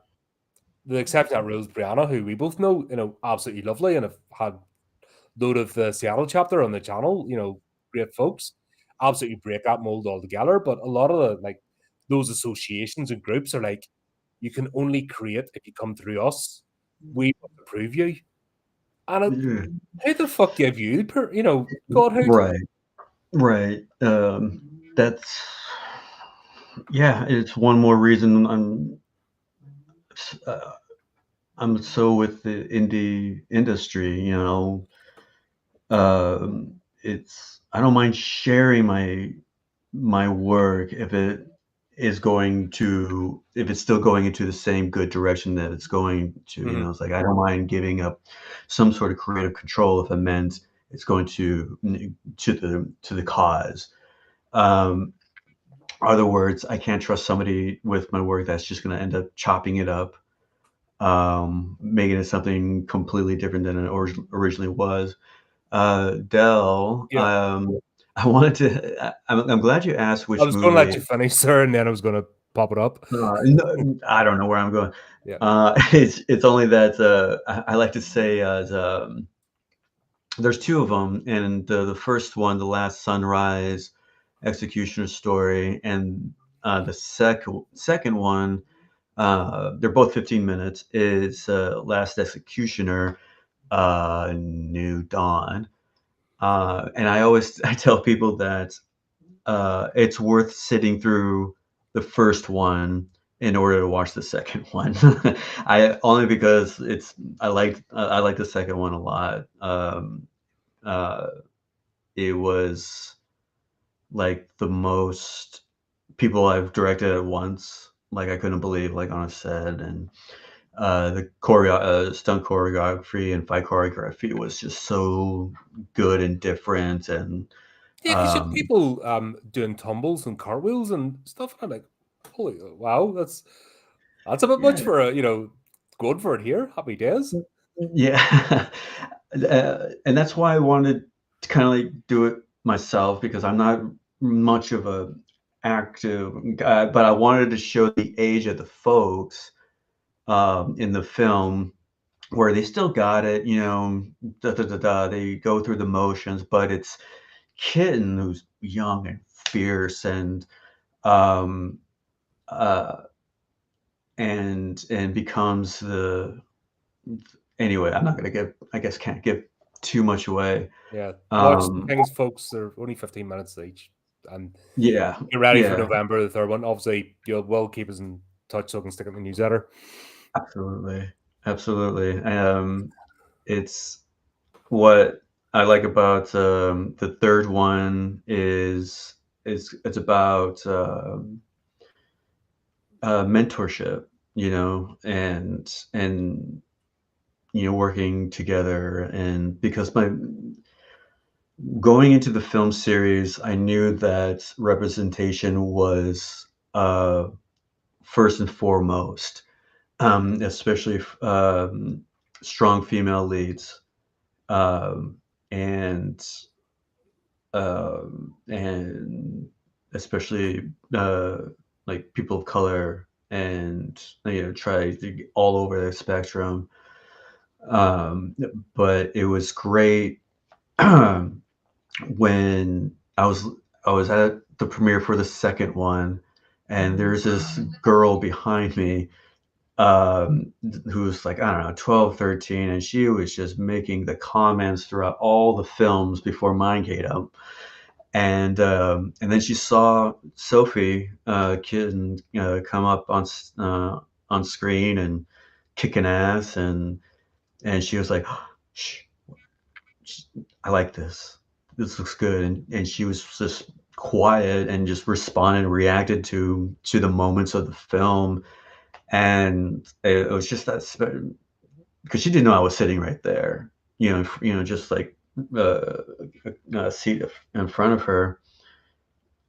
exception that rule is Brianna, who we both know, absolutely lovely, and have had load of the Seattle chapter on the channel, great folks, absolutely break that mold altogether. But a lot of those associations and groups are like, you can only create if you come through us. We want to prove you. And yeah. who the fuck gave you, Godhood? Right. Right. That's yeah. It's one more reason uh, I'm so with the indie industry. It's I don't mind sharing my work if it's still going into the same good direction that it's going to. Mhm. It's like I don't mind giving up some sort of creative control if it meant it's going to the cause. Um, Other words, I can't trust somebody with my work that's just going to end up chopping it up, making it something completely different than it originally was. Dell, Yeah. I wanted to. I'm glad you asked I which was going to let movie. you finish, sir, and then I was going to pop it up. No, I don't know where I'm going. Yeah. It's only that I like to say there's two of them, and the first one, The Last Sunrise, Executioner Story, and the second one, they're both 15 minutes. Is Last Executioner, New Dawn. And I tell people that it's worth sitting through the first one in order to watch the second one. I only because I like the second one a lot. Uh, it was like the most people I've directed at once. Like I couldn't believe like on a set, and the stunt choreography and fight choreography was just so good and different. And Yeah, because you have um, people doing tumbles and cartwheels and stuff. And I'm like, holy wow, that's a bit yeah, much for going for it here. Happy days. yeah. And that's why I wanted to kind of like do it myself because I'm not much of a active guy, but I wanted to show the age of the folks in the film where they still got it, da, da, da, da, they go through the motions, but it's Kitten who's young and fierce um, uh, and becomes the anyway. I'm not gonna give, I guess, can't give too much away. Yeah, watch the Um, things, folks. They're only 15 minutes each, and yeah, get ready for yeah, November the third one. Obviously, you'll will keep us in touch so I can stick it in the newsletter. absolutely, absolutely. It's what I like about the third one is it's about mentorship, and working together, and because my going into the film series, I knew that representation was first and foremost, especially strong female leads, um, and and especially like people of color, and try to get all over the spectrum. Um, but it was great when I was at the premiere for the second one, and there's this girl behind me who's like, I don't know, 12, 13, and she was just making the comments throughout all the films before mine came out. And then she saw Sophie kid come up on screen and kicking ass, and she was like, shh, I like this. This looks good. And she was just quiet and just responded and reacted to the moments of the film. And it was just that because she didn't know I was sitting right there, just like uh, a seat in front of her.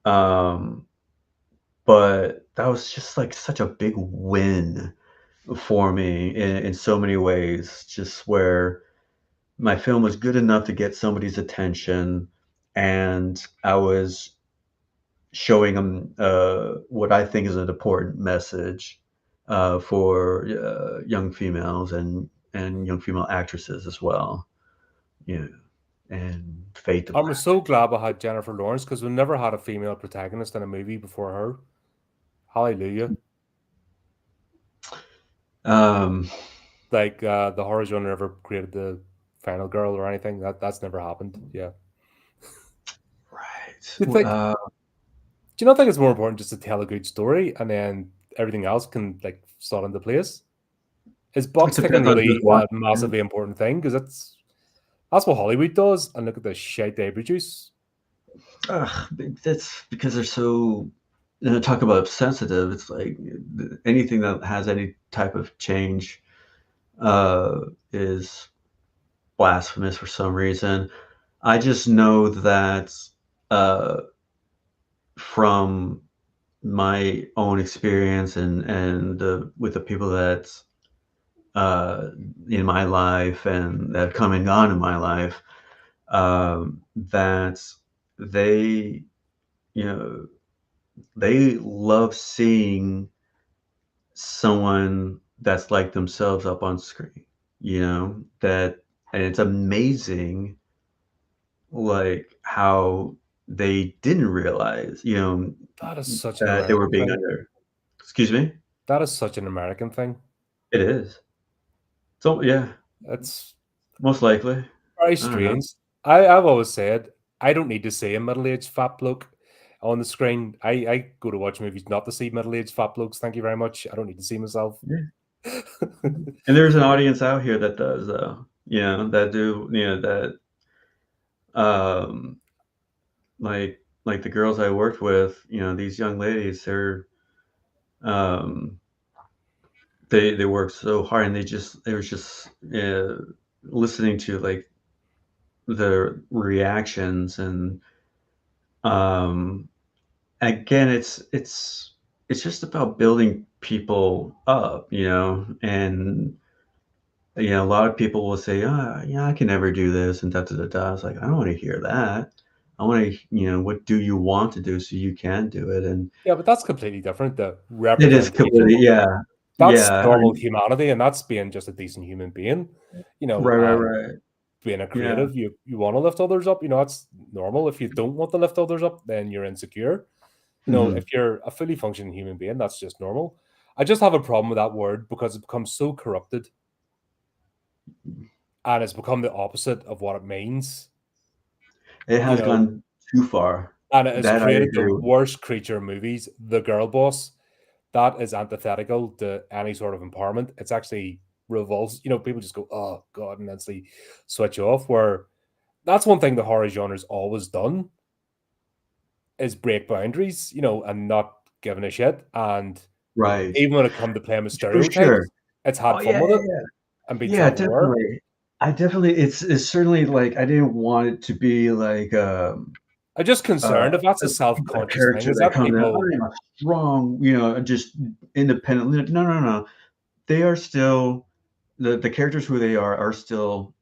Um, but that was just like such a big win for me in so many ways, just where my film was good enough to get somebody's attention, and I was showing them what I think is an important message for young females and young female actresses as well. Yeah, and fade to I'm black. so glad we had Jennifer Lawrence because we never had a female protagonist in a movie before her. Hallelujah. Um, Like the horror genre never created the final girl or anything. That's never happened. Yeah. right. Do you think? Do you not think it's more important just to tell a good story and then everything else can like slot into place? Is It box ticking depends on who's really a watching. massively important thing? Because that's what Hollywood does. And look at the shit they produce. Ugh, that's because they're so talk about sensitive. It's like anything that has any type of change uh, is blasphemous for some reason. I just know that uh, from my own experience and with the people that uh, in my life and that have come and gone in my life, that they, you know, they love seeing someone that's like themselves up on screen, that, and it's amazing, like, how they didn't realize, That is such an that they were American being thing. under. Excuse me? That is such an American thing. It is. So, yeah, It's most likely. very I don't know. strange. I've always said I don't need to see a middle-aged fat bloke on the screen. I go to watch movies not to see middle-aged fat blokes. Thank you very much. I don't need to see myself. Yeah. And there's an audience out here that does, though, that do, um, like the girls I worked with, these young ladies, um, they work so hard, and they were just listening to like the reactions, and um, again, it's just about building people up, and a lot of people will say, "Oh, yeah, I can never do this," and da da da da. I was like, I don't want to hear that. I want to, what do you want to do so you can do it? And Yeah, but that's completely different. The it is completely, representation, yeah, that's yeah, normal humanity, and that's being just a decent human being, right, right, and right, being a yeah. creative, you want to lift others up. That's normal. If you don't want to lift others up, then you're insecure. Hmm. If you're a fully functioning human being, that's just normal. I just have a problem with that word because it becomes so corrupted and it's become the opposite of what it means, It you has know, gone too far. and it has That I created the agree with. worst creature in movies, the girl boss. That is antithetical to any sort of empowerment. It's actually revolts. People just go, oh God, and instantly switch off. Where that's one thing the horror genre's always done is break boundaries, and not giving a shit. And Right. even when it come to playing with For sure. stereotypes, it's Oh, had fun yeah, with yeah, it yeah. and been Yeah, self-aware. definitely. I definitely it's certainly, like, I didn't want it to be like, I'm just uh, concerned if that's a a a self-conscious thing. character Is that that comes in, people "I am strong," just independently. No, no, no. They are still the characters who they are still,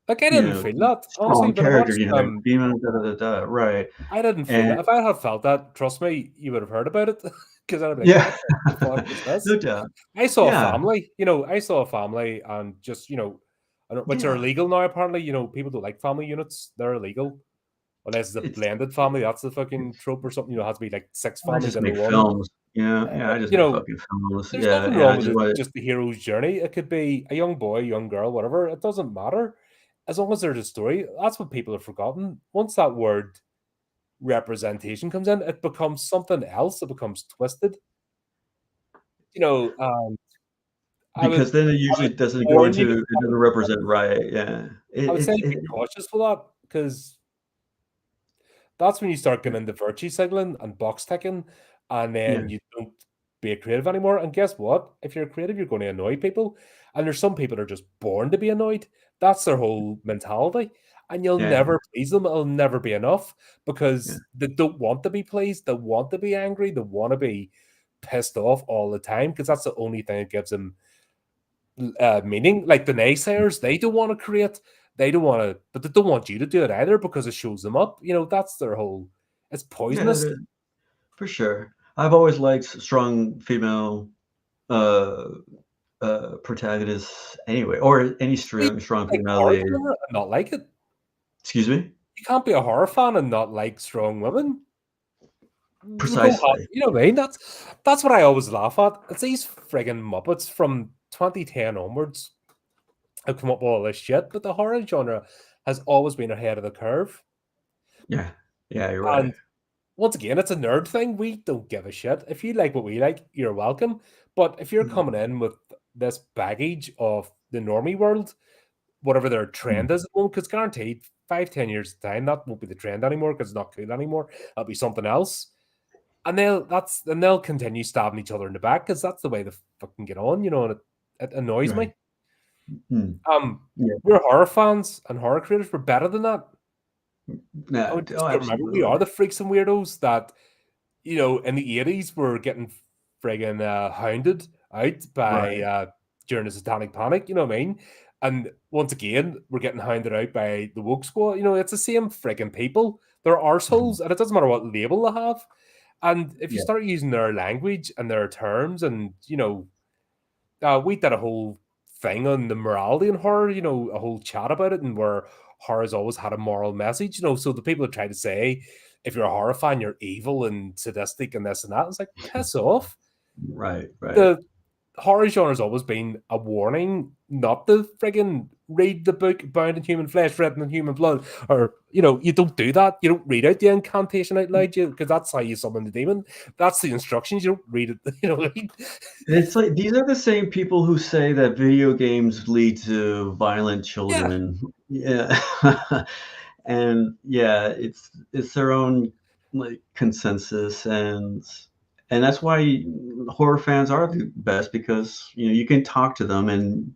like I didn't feel that honestly strong when I characters, watched they're female, da, da, da, da, right. I didn't feel And that. If I had felt that, trust me, you would have heard about it because I'd be like, yeah. "What the fuck is this?" No doubt. I saw a Yeah. family. I saw a family, and just which are Yeah. illegal now. Apparently, people don't like family units; they're illegal unless it's a It's blended family. That's the fucking trope or something. It has to be like six I families just into make one. films. Yeah, I just You want know, fucking films. there's Yeah, nothing yeah, wrong I with just it, want just the hero's journey. It could be a young boy, young girl, whatever. It doesn't matter. As long as there's a story, that's what people have forgotten. Once that word representation comes in, it becomes something else. It becomes twisted. You know, I would because then it I usually would doesn't go warn you. into it doesn't represent right, yeah. I would say It be cautious with that because that's when you start getting into virtue signaling and box ticking, and yeah, then you don't be a creative anymore. And guess what? If you're creative, you're going to annoy people. And there's some people that are just born to be annoyed. That's their whole mentality. And you'll yeah, never please them. It'll never be enough yeah, because they don't want to be pleased. They want to be angry. They want to be pissed off all the time because that's the only thing that gives them meaning. Like the naysayers, they don't want to create, they don't want to, but they don't want you to do it either because it shows them up. You know, that's their whole. It's yeah, poisonous. for sure. I've always liked strong female, uh, protagonists anyway, or any You strong like female horror lead. genre and not like it. Excuse me? You can't be a horror fan and not like strong women. You go, Precisely. you know what I mean? That's what I always laugh at. It's these friggin' Muppets from 2010 onwards have come up with all this shit, but the horror genre has always been ahead of the curve. Yeah. Yeah, you're right. And once again, it's a nerd thing. We don't give a shit. If you like what we like, you're welcome. But if you're Mm, coming in with this baggage of the normie world, whatever their mm, trend is at the moment, because guaranteed 5, 10 years time, that won't be the trend anymore because it's not cool anymore. It'll be something else. And they'll continue stabbing each other in the back because that's the way they fucking get on, and it annoys right. me. Mm, Um, yeah. we're horror fans and horror creators. We're better than that. I No, would just oh, remember we are absolutely. the freaks and weirdos that in the 80s were getting friggin' hounded out by Right. during the Satanic Panic, you know what I mean? And once again, we're getting hounded out by the woke squad. It's the same friggin' people. They're Mhm. arseholes, and it doesn't matter what label they have. And if you Yeah. start using their language and their terms, and we did a whole thing on the morality in horror, a whole chat about it, and where horror's always had a moral message, so the people that try to say, if you're a horror fan, you're evil and sadistic and this and that, it's like, piss off. Right, right. The horror genre has always been a warning not to friggin' read the book bound in human flesh, written in human blood, or you don't do that. You don't read out the incantation out loud, because that's how you summon the demon. That's the instructions. You don't read it. What I mean? It's like these are the same people who say that video games lead to violent Yeah, children. Yeah. And yeah, it's their own like consensus, and that's why horror fans are the best because you can talk to them and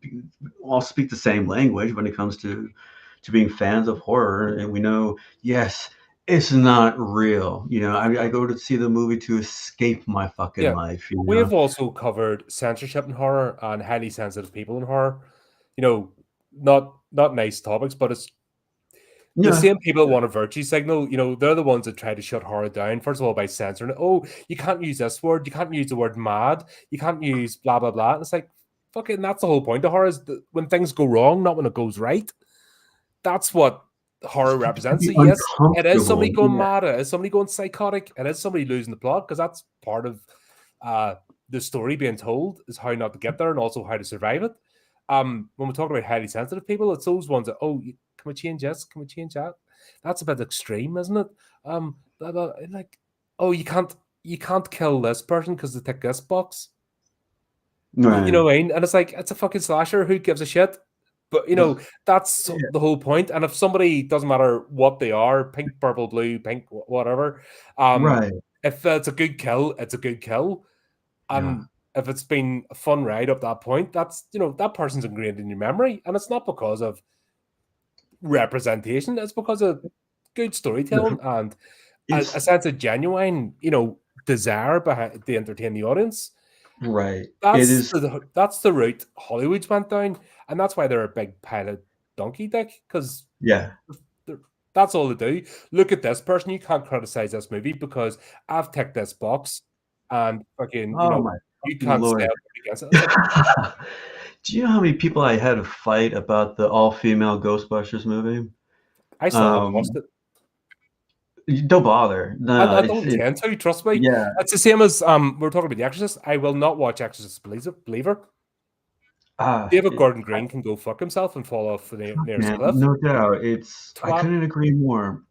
all speak the same language when it comes to being fans of horror, and we know, yes, it's not real. I go to see the movie to escape my fucking yeah. life. We have also covered censorship in horror and highly sensitive people in horror. Not nice topics, but it's the Yeah, same people that want a virtue signal. They're the ones that try to shut horror down. First of all, by censoring it. Oh, you can't use this word. You can't use the word mad. You can't use blah blah blah. And it's like, fucking. That's the whole point of horror is that when things go wrong, not when it goes right. That's what horror to represents. be So yes, it is somebody uncomfortable. going Yeah, mad. It is somebody going psychotic. It is somebody losing the plot because that's part of uh, the story being told is how not to get there and also how to survive it. When we talk about highly sensitive people, it's those ones that can we change this? Can we change that? That's a bit extreme, isn't it? Blah, blah, like you can't kill this person because they tick this box. You right. know what I mean? And it's like, it's a fucking slasher. Who gives a shit? But that's Yeah, the whole point. And if somebody, doesn't matter what they are, pink, purple, blue, pink, whatever, right. if it's a good kill, it's a good kill. Yeah, And if it's been a fun ride up that point, that's that person's ingrained in your memory. And it's not because of representation, it's because of good storytelling and a it's sense of genuine, desire behind to entertain the audience. right. It That's is. the route Hollywood's went down, and that's why they're a big pile of donkey dick, because Yeah. that's all they do. Look at this person. You can't criticize this movie because I've ticked this box, and fucking, Oh my you fucking can't say lord. against it. It's like, Do you know how many people I had to fight about the all-female Ghostbusters movie? I still haven't watched Um, it. Don't bother. And No, I don't it's intend to, trust me. yeah. It's the same as we're talking about The Exorcist. I will not watch Exorcist Believer. David It, Gordon Green can go fuck himself and fall off the nearest man, cliff. no doubt. I Twat. couldn't agree more.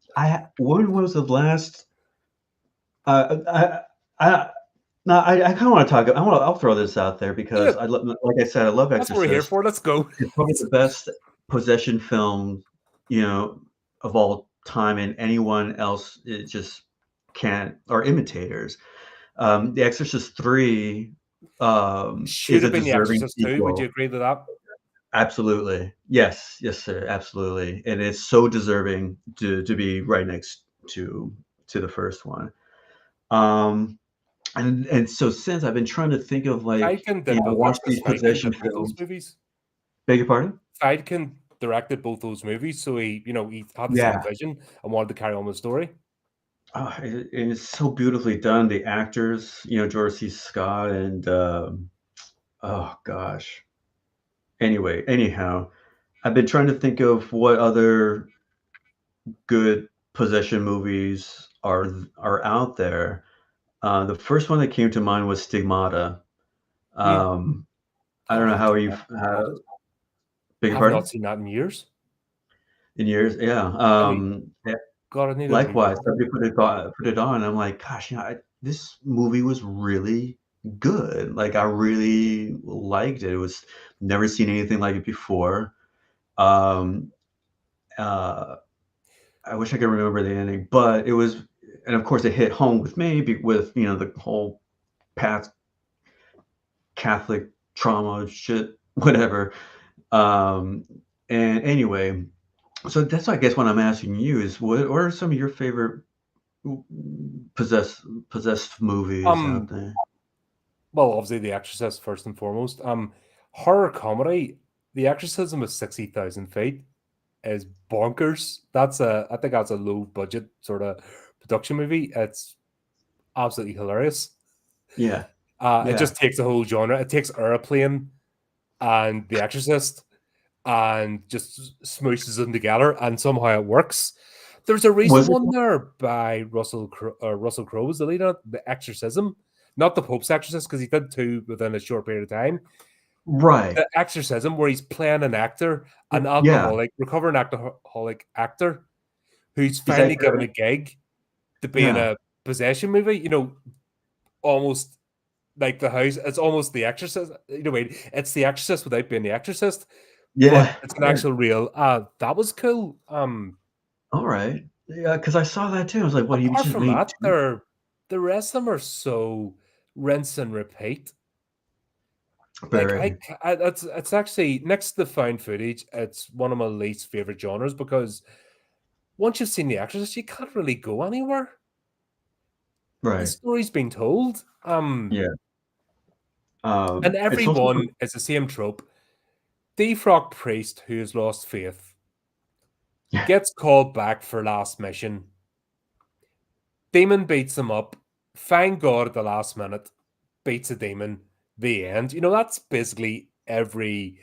When was the last? I I no, I kind of want to talk. I'll throw this out there Do because it. like I said, I love That's what we're here Exorcist. for. Let's go. It's probably the best possession film, you know, of all time, and anyone else it just can't or imitators. The Exorcist 3 Should is a have been The deserving Exorcist too. Would you sequel. agree to that? Absolutely. Yes, yes, sir. Absolutely. And it's so deserving to be right next to the first one. Um, and so since I've been trying to think of like, Friedkin did I both. watch That's because these Friedkin possession did both those films. movies. Beg your pardon? Friedkin directed both those movies, so he had the same Yeah. vision and wanted to carry on the story. And it's so beautifully done. The actors, George C. Scott and oh gosh. Anyway, anyhow, I've been trying to think of what other good possession movies are out there. The first one that came to mind was Stigmata. Hmm. Um, I Oh, don't I know haven't how seen you that. Had it. beg I your have not pardon? seen that in years. In years, yeah. I need Yeah, God, I need to likewise, revisit it. somebody put it on, and I'm like, gosh, this movie was really good. Like, I really liked it. It was never seen anything like it before. Um, uh, I wish I could remember the ending, but it was, and of course, it hit home with me with the whole past Catholic trauma shit, whatever. Um, and anyway, so that's I guess what I'm asking you is what are some of your favorite possessed possessed movies out Um, there? well, obviously, The Exorcist first and foremost. Horror comedy. The Exorcism of 60,000 Feet is bonkers. I think that's a low budget sort of production movie. It's absolutely hilarious. Yeah, It yeah. just takes the whole genre. It takes Airplane and The Exorcist and just smooshes them together, and somehow it works. There's a recent Was it one there by Russell Crowe was the lead on it, The Exorcism, not the Pope's Exorcist because he did two within a short period of time. right? The Exorcism, where he's playing an actor, an Yeah. alcoholic, recovering alcoholic actor, who's Is that finally given a gig to be in yeah, a possession movie. Almost like the house. It's almost The Exorcist. Wait, it's The Exorcist without being The Exorcist, but yeah, it's an yeah. actual real. That was cool. All right. Yeah, because I saw that too. I was like, what? He Apart just from made that, two? the rest of them are so rinse and repeat. Like Very it's actually next to the found footage. It's one of my least favorite genres because once you've seen The Exorcist, you can't really go anywhere. The right. story's been told. Yeah. And It's also everyone is the same trope. Defrocked priest who has lost faith yeah. gets called back for last mission. Demon beats him up. Find God at the last minute. Beats a demon. The end. That's basically every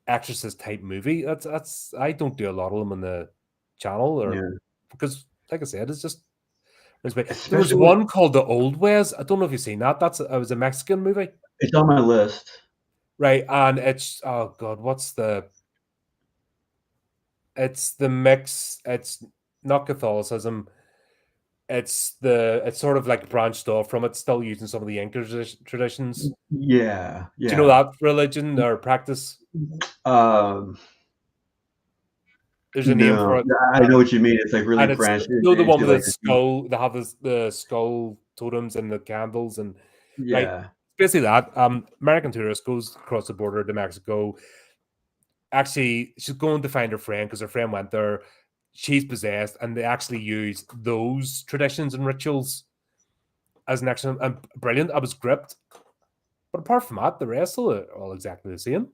Exorcist type movie. That's I don't do a lot of them on the channel or Yeah. because, like I said, it's just there was Especially when one called The Old Ways. I don't know if you've seen that. It was a Mexican movie, it's on my list. right? And it's oh god, what's the? It's the mix. It's not Catholicism. It's sort of like branched off from it, still using some of the Inca traditions. Yeah, Do you know yeah. that religion or practice? Um, There's a name for no, it, I know what you mean. It's like really and it's branched the one into with the like a deep, skull. They have the skull totems and the candles, and right, yeah, basically that. American tourist goes across the border to Mexico. Actually, she's going to find her friend because her friend went there. She's possessed, and they actually use those traditions and rituals as an excellent and brilliant. I was gripped. But apart from that, the rest of it are all exactly the same.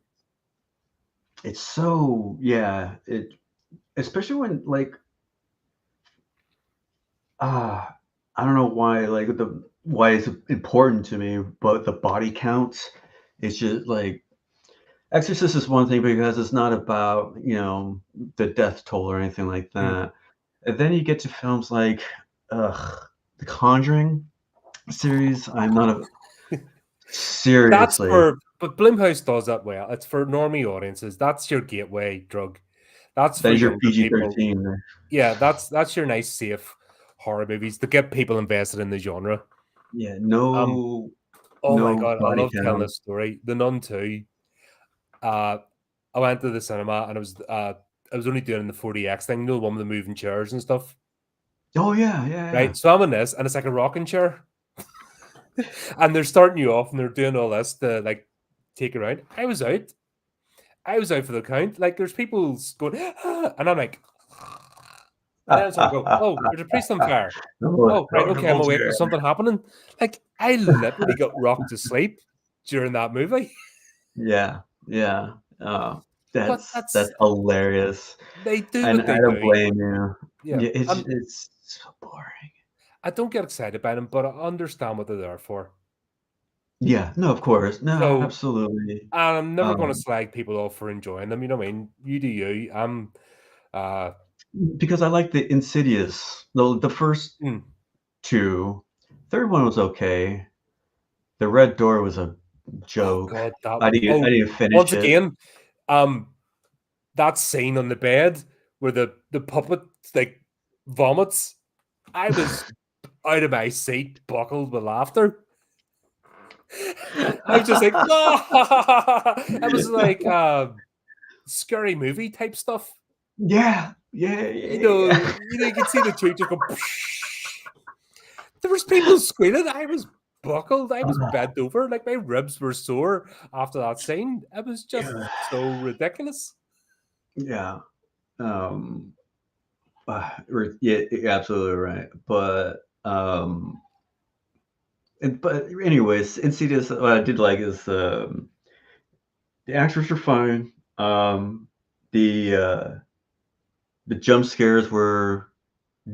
it's so yeah. Especially when like ah, I don't know why why it's important to me, but the body counts. It's just like Exorcist is one thing because it's not about the death toll or anything like Mm. that. And then you get to films like The Conjuring series. I'm not a That's seriously. for, but Blumhouse does that well. It's for normie audiences. That's your gateway drug. That's for That is your younger PG people. 13 there. Yeah, that's your nice, safe horror movies to get people invested in the genre. Yeah, Um, oh my no god, I body love telling count. this story. The Nun 2. Uh, I went to the cinema and I was only doing the 40X thing, you know, the one with the moving chairs and stuff. Oh yeah, yeah, yeah. Right. So I'm in this and it's like a rocking chair. And they're starting you off and they're doing all this to like take around. I was out for the count. Like there's people going, "Ah," and I'm like, and then someone go, oh, there's a priest on fire. Oh, right, okay, I'm awake. Chair. There's something happening. Like I literally got rocked to sleep during that movie. Yeah, yeah. Oh, But that's hilarious, they do and what I they don't do. blame you. Yeah. Yeah, And it's so boring. I don't get excited about them, but I understand what they're there for. Yeah, no, of course. No, So absolutely. I'm never going to Um, slag people off for enjoying them. You know what I mean? You do you. Uh, because I like the Insidious. The first mm, 2. Third one was okay. The Red Door was a oh joke. God, that I oh didn't once finish it. again, um, that scene on the bed where the puppet like vomits. I was out of my seat, buckled with laughter. I was just like, no. It was like scary movie type stuff. Yeah, yeah, yeah, yeah. You could see the tree just go. There was people squealing. I was buckled. I was bent over. Like my ribs were sore after that scene. It was just Yeah. so ridiculous. Yeah. Um, yeah, you're absolutely right. But anyways, Insidious, what I did like is the actors are fine. The the jump scares were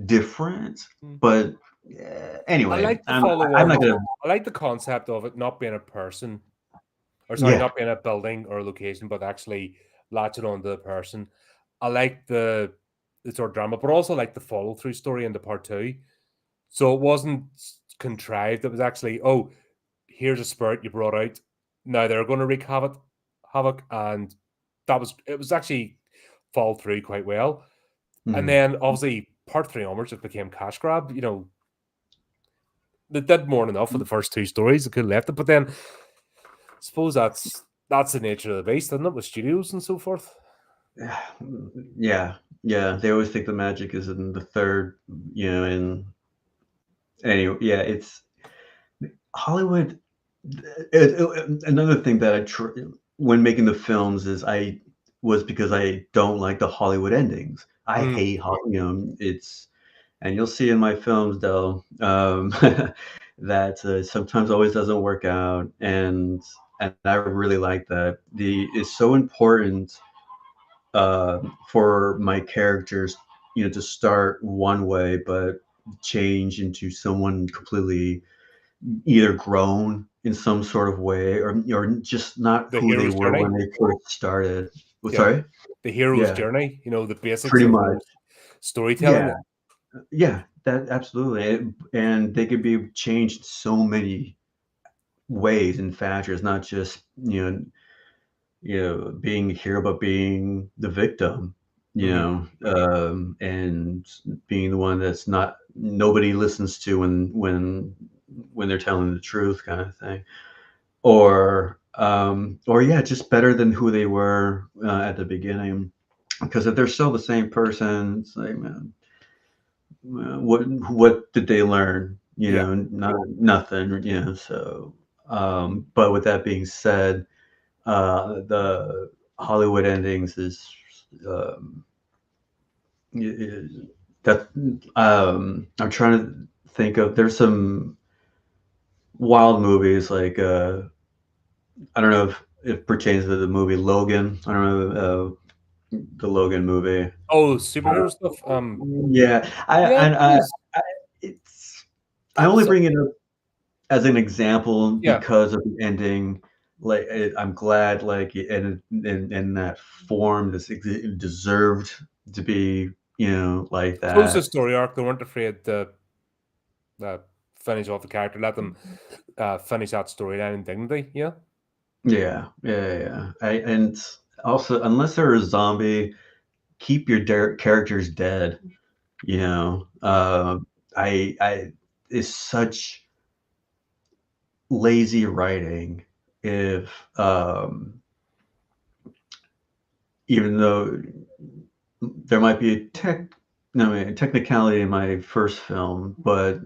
different, Mm. but I anyway, like to follow I'm on not to. gonna. I like the concept of it not being a person, or sorry, Yeah. not being a building or a location, but actually latching on to the person. I like the sort of drama, but also like the follow through story in the part two. So it wasn't contrived. It was actually, oh, here's a spirit you brought out. Now they're going to wreak havoc, and it was actually fall through quite well. And Mhm. then obviously part three onwards it became cash grab. You know, they did more than enough for the first two stories. They could have left it, but then I suppose that's the nature of the beast, isn't it? With studios and so forth. Yeah, yeah. They always think the magic is in the third, and anyway, yeah, it's Hollywood. Another thing that when making the films is I was because I don't like the Hollywood endings. I Mm, hate it's and you'll see in my films though that sometimes always doesn't work out, and I really like that. The It's so important for my characters, to start one way but change into someone completely either grown in some sort of way or just not the who they hero's were when journey. they first started. Well, Yeah, sorry? the hero's Yeah, journey. You know, the basics pretty of much. most storytelling. Yeah, yeah, that absolutely. And they could be changed so many ways and factors, not just, being a hero, but being the victim, Mhm. and being the one that's not nobody listens to when they're telling the truth, kind of thing. Or yeah, just better than who they were at the beginning. Because if they're still the same person, it's like, man, what did they learn? Yeah. Nothing. So, but with that being said, the Hollywood endings is um, that I'm trying to think of. There's some wild movies like I don't know if it pertains to the movie Logan. I don't know the Logan movie. Oh, superhero stuff. Yeah, Yeah, I it's I that only was bring it up as an example yeah. because of the ending. Like I'm glad, like in that form, it deserved to be, like Suppose the that. story arc. They weren't afraid to. uh, finish off the character, let them finish that storyline in dignity. Yeah. Yeah, yeah, yeah. And also, unless they're a zombie, keep your characters dead. You know, I it's such lazy writing if even though there might be a no, a technicality in my first film, but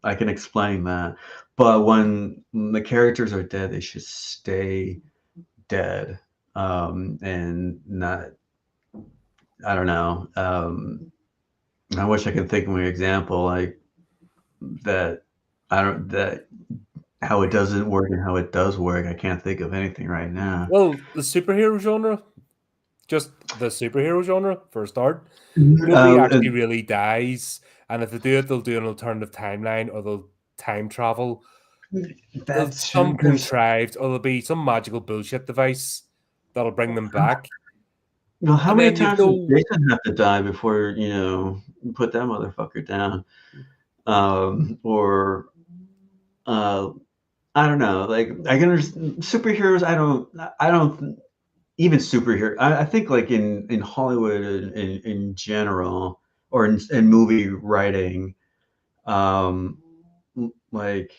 I can explain that. But when the characters are dead, they should stay dead, and not. I don't know. I wish I could think of an example like that. I don't that how it doesn't work and how it does work. I can't think of anything right now. Well, the superhero genre, just the superhero genre for a start, nobody Uh, uh, actually really dies. And if they do it, they'll do an alternative timeline or they'll time travel. There's that's some there's contrived, or there'll be some magical bullshit device that'll bring them back. well, how And many then you've times does no Jason have to die before put that motherfucker down? Or uh, I don't know. Like I can superheroes. I don't even superhero. I think like in Hollywood in general or in movie writing, um, like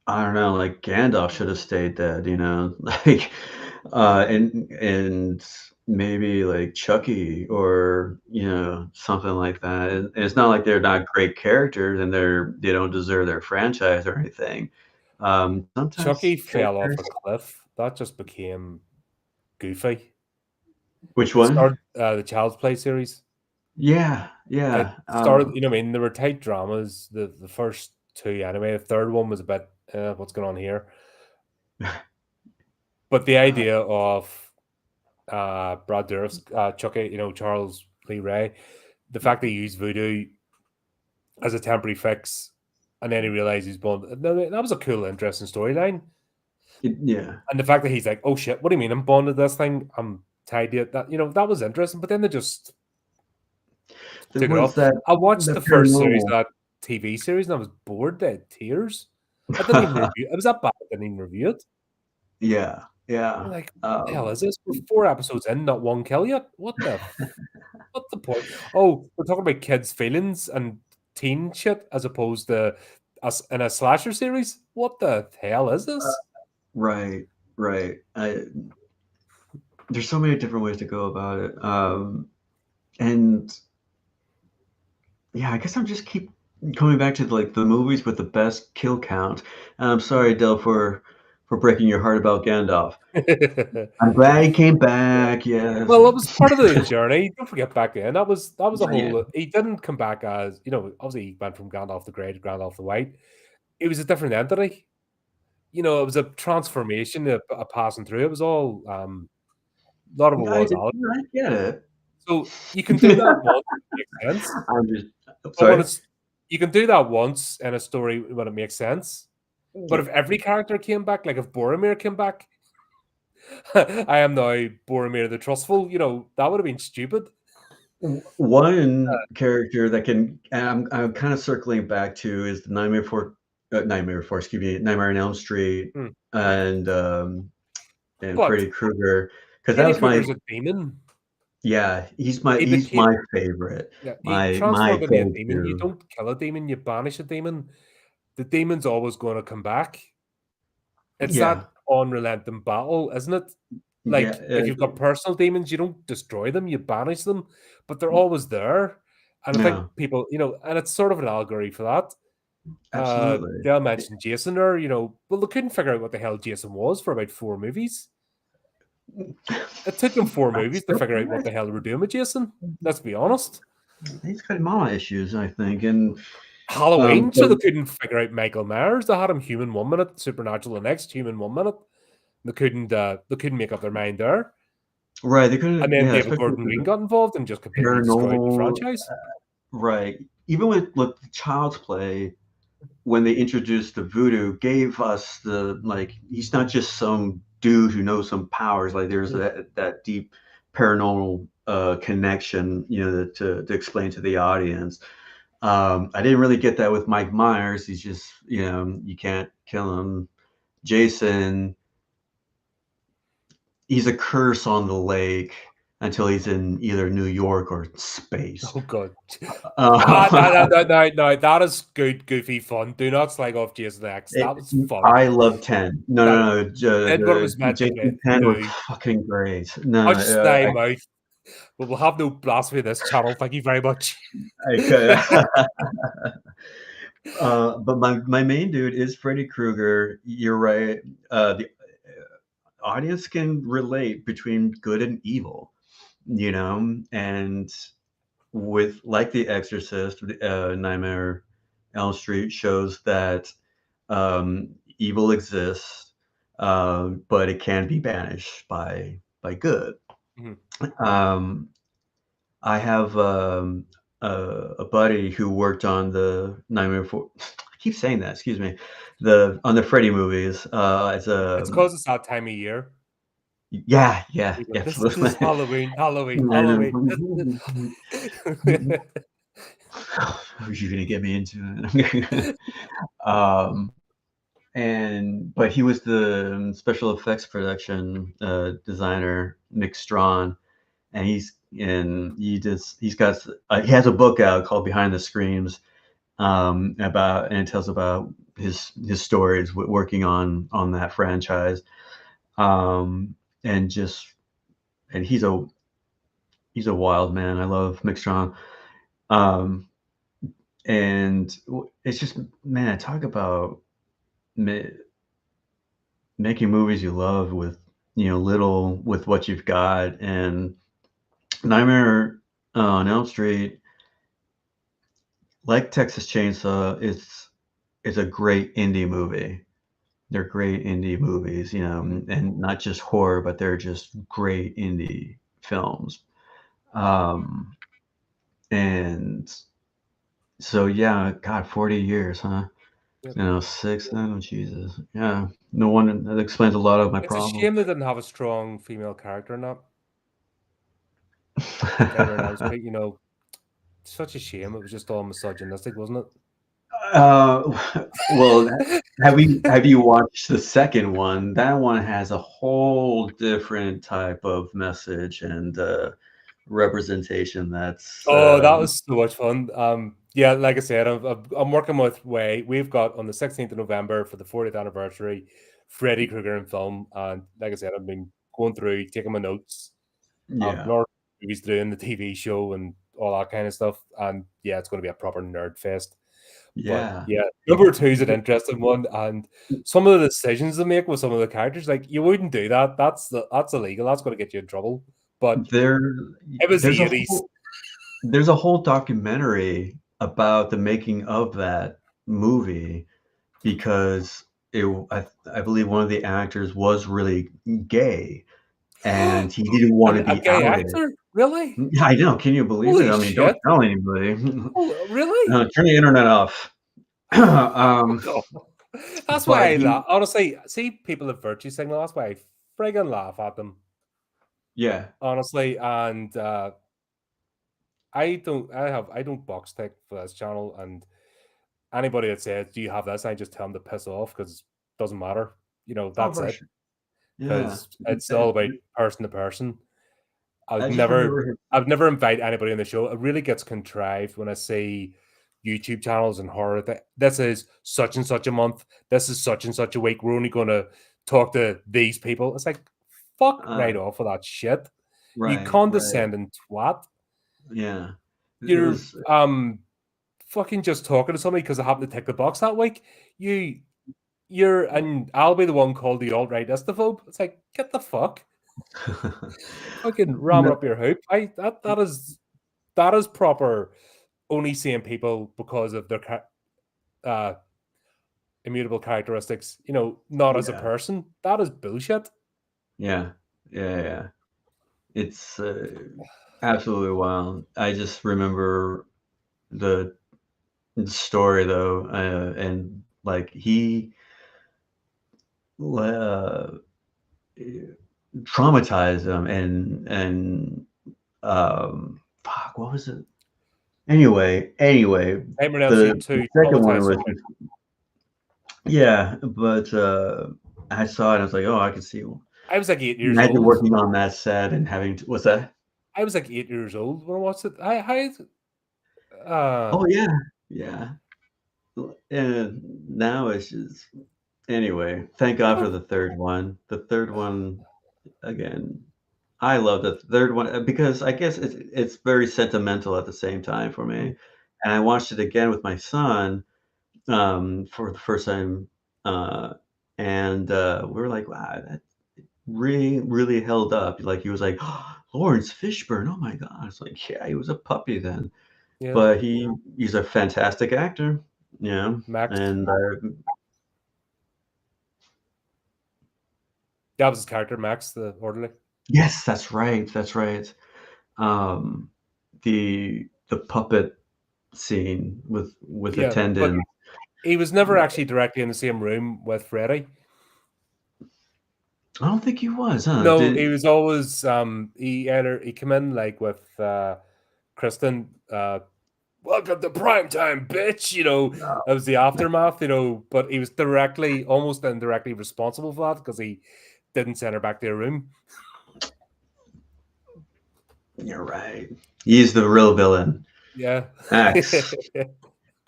I don't know, like Gandalf should have stayed dead, like, and maybe like Chucky or something like that. And it's not like they're not great characters and they don't deserve their franchise or anything. Chucky Sometimes fell off characters. a cliff. That just became goofy. Which It one? started the Child's Play series. Yeah, It yeah. started, you know, what I mean, there were tight dramas. The first two anyway. The third one was a bit, what's going on here? But the Uh, idea of Brad Dourif's Chucky, Charles Lee Ray, the fact that he used voodoo as a temporary fix, and then he realized he's born. That was a cool, interesting storyline. yeah. And the fact that he's like, "Oh shit, what do you mean I'm bonded to this thing? I'm tied to it." That was interesting. But then they just There took it was off. that I watched the the first series paranormal. of that TV series, and I was bored to tears. I didn't even review. It was that bad. I didn't even review it. Yeah, I'm yeah. like, what the hell is this? We're 4 episodes in, not one kill yet. What's the point? Oh, we're talking about kids' feelings and teen shit as opposed to us in a slasher series. What the hell is this? Right, right. There's so many different ways to go about it. And yeah, I guess I'm just keep coming back to like the movies with the best kill count. And I'm sorry, Del, for breaking your heart about Gandalf. I'm glad he came back. Yes. Well, it was part of the journey. Don't forget back then. That was a Yeah. whole. He didn't come back as Obviously, he went from Gandalf the Grey to Gandalf the White. It was a different entity. It was a transformation, a passing through. It was all. A lot of it was Alex. I get it. So you can do that once, it makes sense. I'm just But when sorry. it's you can do that once in a story when it makes sense. But Yeah. if every character came back, like if Boromir came back, I am now Boromir the Trustful. That would have been stupid. One character that can I'm kind of circling back to is the Nightmare Before, excuse me, Nightmare on Elm Street Hmm. and But Freddy Krueger because that Freddy was my Krueger's a demon. yeah He he's became my favorite Yeah, he my transformed into a demon. You go-to. don't kill a demon, you banish a demon. The demon's always going to come back. It's Yeah, that unrelenting battle, isn't it? yeah, Like if you've got personal demons, you don't destroy them, you banish them, but they're always there. And I think yeah, people, and it's sort of an allegory for that. absolutely. Dale mentioned Jason there, well, they couldn't figure out what the hell Jason was for about 4 movies. It took them 4 movies to figure out what the hell they were doing with Jason. Let's be honest. He's got mama issues, I think, and Halloween, but so they couldn't figure out Michael Myers. They had him human 1 minute, supernatural the next, human 1 minute. They couldn't make up their mind there. right, they And couldn't, then yeah, David especially Gordon with Green the got involved and just completely destroyed the paranormal, franchise. right? Even with Child's Play, when they introduced the voodoo, gave us the like he's not just some dude who knows some powers. Like there's Mm. that deep paranormal connection, to explain to the audience. I didn't really get that with Mike Myers. He's just, you can't kill him. Jason, he's a curse on the lake until he's in either New York or space. Oh god. Uh, No, that is good, goofy fun. Do not slag off Jason X. That was fun. I love 10. No, That no, no. did what it was meant to Jason 10 was do. fucking great. No, Hush thy mouth. We will have no blasphemy in this channel. Thank you very much. I could. But my main dude is Freddy Krueger. You're right. The audience can relate between good and evil, and with like The Exorcist, Nightmare Elm Street shows that evil exists, but it can be banished by good. Mhm. Um, I have a buddy who worked on the Nightmare Before. I keep saying that. Excuse me. On the Freddy movies. It's It's because it's that time of year. Yeah, yeah, This is absolutely. Halloween, Halloween, And, Halloween. are you gonna get me into it? um, but he was the special effects production designer, Nick Strawn, and he has a book out called Behind the Screams, and it tells about his stories working on that franchise, um, and just and he's a wild man. I love Nick Strawn, and it's just, man, talk about ma- making movies you love with little with what you've got. And Nightmare on Elm Street, like Texas Chainsaw, it's a great indie movie. They're great indie movies, and not just horror, but they're just great indie films. Um, and so, yeah, God, 40 years, huh? Yep. Six. Oh, Jesus. Yeah. No wonder that explains a lot of my It's a problems. shame they didn't have a strong female character in that. Nightmare on Elm Street, such a shame. It was just all misogynistic, wasn't Well, it? have you watched the second one? That one has a whole different type of message and representation. That's Oh, that was so much fun. Yeah, like I said, I'm working with Way. We've got on the 16th of November for the 40th anniversary, Freddy Krueger in film. And like I said, I've been going through, taking my notes. yeah, Nor movies doing the TV show and all that kind of stuff. And yeah, it's going to be a proper nerd fest. But yeah. yeah, number two is an interesting one. And some of the decisions they make with some of the characters, like you wouldn't do that. That's illegal. That's going to get you in trouble. But There, it was there's the a 80s. whole there's a whole documentary about the making of that movie because I believe one of the actors was really gay and he didn't want to A be gay outed. actor? Really? Yeah, I know. Can you believe it? Holy I mean, don't shit. tell anybody. Oh, really? Turn the internet off. um, God. That's but why I he, laugh. Honestly, see people at Virtue Signal, that's why I friggin' laugh at them. yeah. Honestly. And I don't box tick for this channel. And anybody that says, do you have this? I just tell them to piss off because it doesn't matter. Oh, That's for it. sure. Yeah. Because it's all about person to person. I I've just never remember him. I've never invited anybody on the show. It really gets contrived when I see YouTube channels and horror. This is such and such a month. This is such and such a week. We're only going to talk to these people. It's like, fuck right Uh, off with that shit. You right, right. condescending twat. Yeah. It You're was, fucking just talking to somebody because I happen to tick the box that week. And I'll be the one called the alt-right istophobe. It's like, get the fuck. Fucking ram it no, up your hoop. That is proper only seeing people because of their uh immutable characteristics, not as a yeah, person. That is bullshit. yeah, yeah, yeah. It's absolutely wild. I just remember the story though, and like he uh, traumatized him, and fuck, what was it? Anyway, Nightmare on Elm the Street 2 second one traumatized was me. yeah, but I saw it and I was like, oh, I can see. I was like 8 years Imagine old. working on that set and having to, what's that? I was like 8 years old when I watched it. Uh, Oh yeah, yeah. And now it's just anyway. Thank God for the third one. The third one again. I love the third one because I guess it's very sentimental at the same time for me. And I watched it again with my son for the first time, uh, and we were like, "Wow, that really held up." Like he was like, oh, "Lawrence Fishburne, oh my god!" It's like, yeah, he was a puppy then, yeah, but he's a fantastic actor, yeah. Max. And That was his character, Max, the orderly. yes, that's right. Um, the puppet scene with Yeah, but attendant. he was never actually directly in the same room with Freddy. I don't think he was, huh? No, he Did was always he came in like with Kristen, welcome to prime time, bitch. It was the aftermath, but he was directly, almost indirectly responsible for that because he didn't send her back to her room. you're right. He's the real villain. Yeah. X.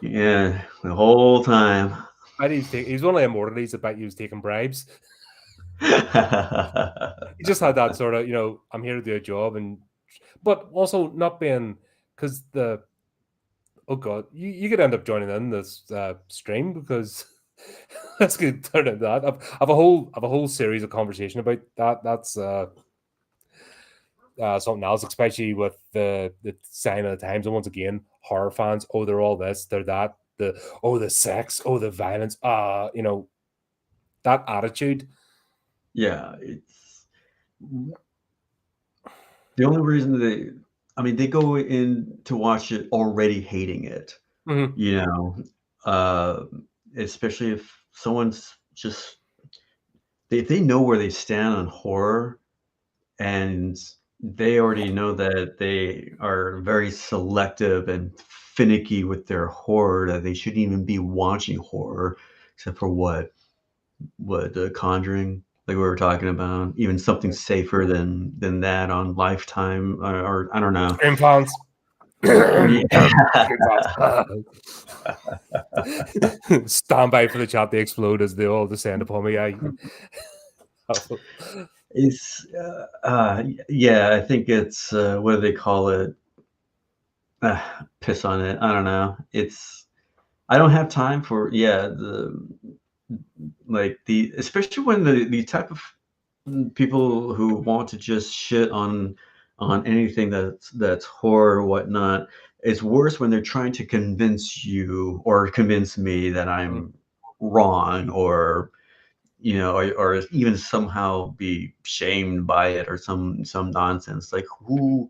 Yeah, the whole time. He's one of them orderlies that bet he was taking bribes. He just had that sort of, I'm here to do a job, but also not being, because oh god, you could end up joining in this stream because let's get turn into that. I've a whole series of conversation about that. That's something else, especially with the sign of the times. And once again, horror fans, oh, they're all this, they're that, the sex, oh, the violence, that attitude. Yeah, it's the only reason I mean, they go in to watch it already hating it, Mhm. you know, uh, especially if someone's just they know where they stand on horror, and they already know that they are very selective and finicky with their horror, that they shouldn't even be watching horror, except for what The Conjuring, like we were talking about, even something safer than that on Lifetime, or I don't know. Scream fans. Yeah. Scream fans. Stand by for the chat to explode as they all descend upon me. It's yeah, I think it's what do they call it? Piss on it. I don't know. I don't have time for the especially when the type of people who want to just shit on anything that's horror or whatnot. It's worse when they're trying to convince you or convince me that Mhm. I'm wrong, or or even somehow be shamed by it, or some nonsense. Like, who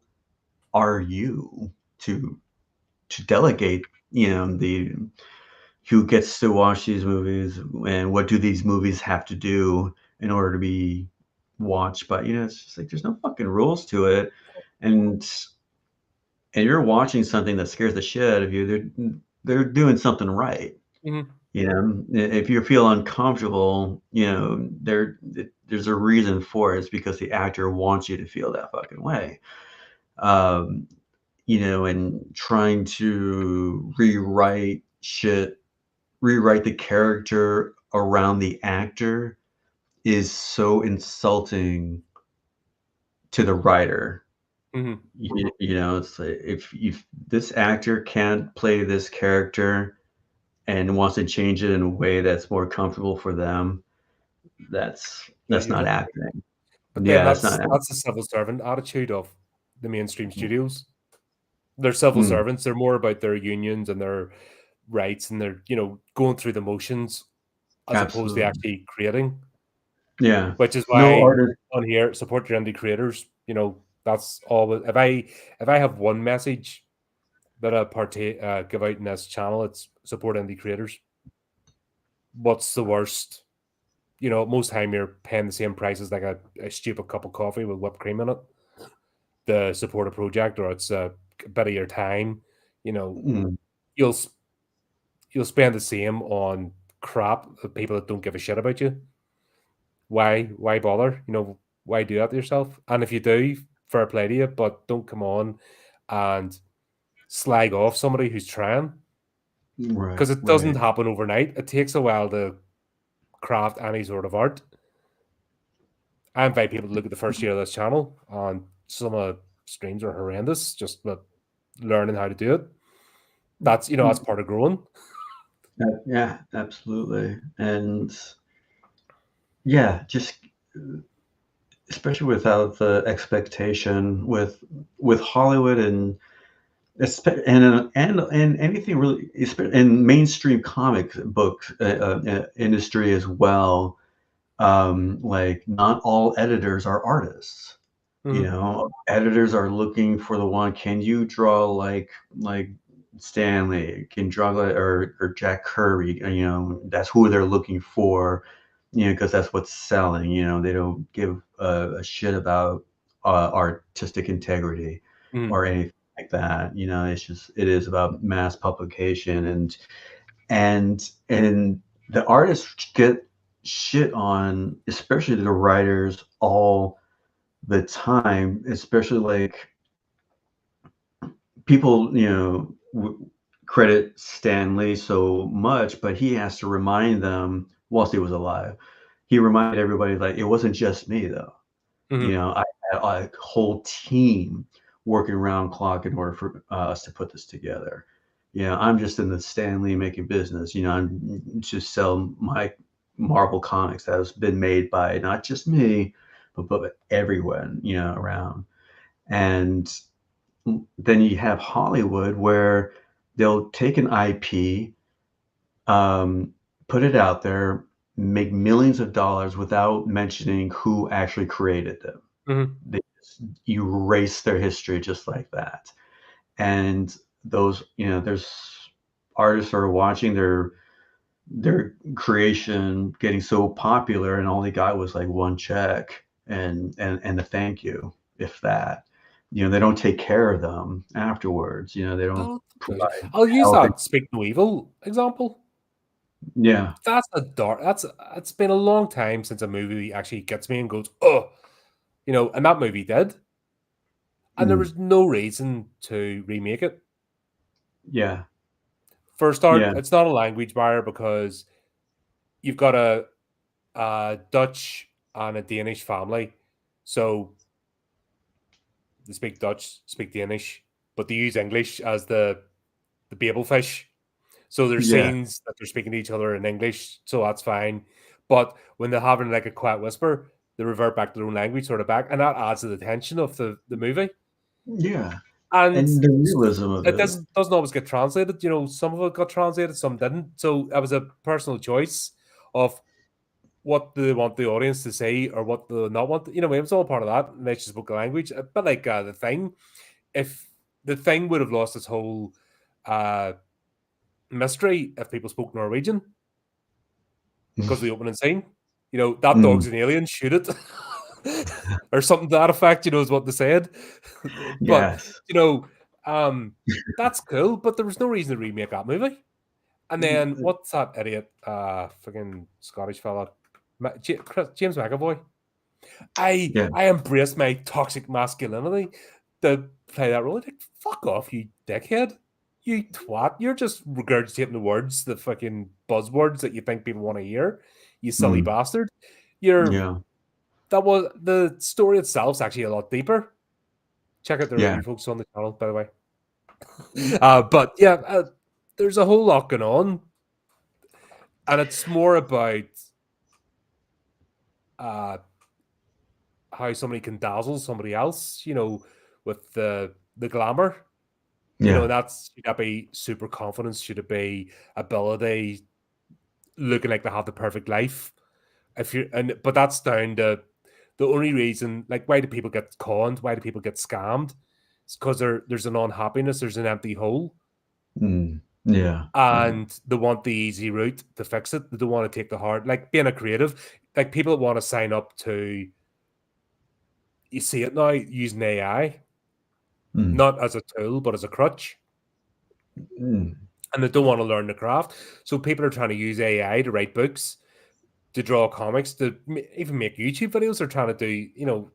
are you to delegate, the who gets to watch these movies, and what do these movies have to do in order to be watched? But it's just like there's no fucking rules to it, and you're watching something that scares the shit out of you. They're doing something right. Mhm. If you feel uncomfortable, there's a reason for it. It's because the actor wants you to feel that fucking way. Um, and trying to rewrite the character around the actor is so insulting to the writer. Mhm. It's like, if this actor can't play this character and wants to change it in a way that's more comfortable for them, Yeah, that's you're not not. acting. But then Yeah, that's that's not acting. that's the civil servant attitude of the mainstream studios. They're civil Mm, servants. They're more about their unions and their rights, and they're going through the motions as opposed to absolutely. actually creating. Yeah. Which is No why artist. on here, support your indie creators. That's all. If I have one message that I give out in this channel, it's support indie creators. What's the worst? Most time you're paying the same price as like a stupid cup of coffee with whipped cream in it. The support a project, or it's a bit of your time. You know, Mm, you'll you'll spend the same on crap of people that don't give a shit about you. Why bother? Why do that to yourself? And if you do, fair play to you, but don't come on and slag off somebody who's trying, right, because it doesn't right. happen overnight. It takes a while to craft any sort of art. I invite people to look at the first year of this channel, and some of the streams are horrendous, just with learning how to do it. That's Mm, part of growing. yeah, absolutely. And yeah, just especially without the expectation with Hollywood and anything really in mainstream comic book industry as well. Like not all editors are artists. Mhm. Editors are looking for the one. Can you draw like Stanley? Can you draw like or Jack Kirby? That's who they're looking for. Because that's what's selling. They don't give a shit about artistic integrity Mhm. or anything like that. It is about mass publication and the artists get shit on, especially the writers all the time, especially like people, credit Stan Lee so much, but he has to remind them whilst he was alive. He reminded everybody like it wasn't just me though. Mhm. I had a whole team working around clock in order for us to put this together. I'm just in the Stan Lee making business. I'm to sell my Marvel comics that has been made by not just me, but everyone, around. And then you have Hollywood where they'll take an IP, um, put it out there, make millions of dollars without mentioning who actually created them. Mhm. They just erase their history just like that. And those, there's artists are watching their creation getting so popular, and all they got was like one check and a thank you, if that. They don't take care of them afterwards. They don't Oh, provide I'll use help. that Speak No Evil example. Yeah. That's a dark. It's been a long time since a movie actually gets me and goes, oh, and that movie did, and there Mm. was no reason to remake it. Yeah. For a start, Yeah. it's not a language barrier because you've got a Dutch and a Danish family, so they speak Dutch, speak Danish, but they use English as the Babel fish. So there's Yeah. scenes that they're speaking to each other in English, so that's fine. But when they're having like a quiet whisper, they revert back to their own language, sort of back, and that adds to the tension of the movie. Yeah. And And the realism of it it. doesn't always get translated. Some of it got translated, some didn't. So that was a personal choice of what do they want the audience to say or what do they not want. It was all part of that. And they just spoke the language. But like the thing, if the thing would have lost its whole uh, mystery if people spoke Norwegian because of the opening scene. That Mm. dog's an alien, shoot it. Or something to that effect, is what they said. But, Yes. you know, um, that's cool, but there was no reason to remake that movie. And then what's that idiot, fucking Scottish fella, James McAvoy? I Yeah. I embrace my toxic masculinity to play that role. Like, fuck off, you dickhead. You twat. You're just regurgitating the words, the fucking buzzwords that you think people want to hear. You silly Mm. bastard. You're Yeah. that was the story itself's actually a lot deeper. Check out the Yeah. review, folks, on the channel, by the way. Mm. But yeah, there's a whole lot going on, and it's more about uh, how somebody can dazzle somebody else. With the glamour. Yeah. Should that be super confidence? Should it be ability? Looking like they have the perfect life? But that's down to the only reason. Like, why do people get conned? Why do people get scammed? It's because there's an unhappiness. There's an empty hole, Mm. Yeah. Yeah. and they want the easy route to fix it. They don't want to take the hard. Like being a creative, like people want to sign up to. You see it now using AI, Mm. not as a tool but as a crutch. Mm. and they don't want to learn the craft. So people are trying to use AI to write books, to draw comics, to even make YouTube videos. They're trying to do,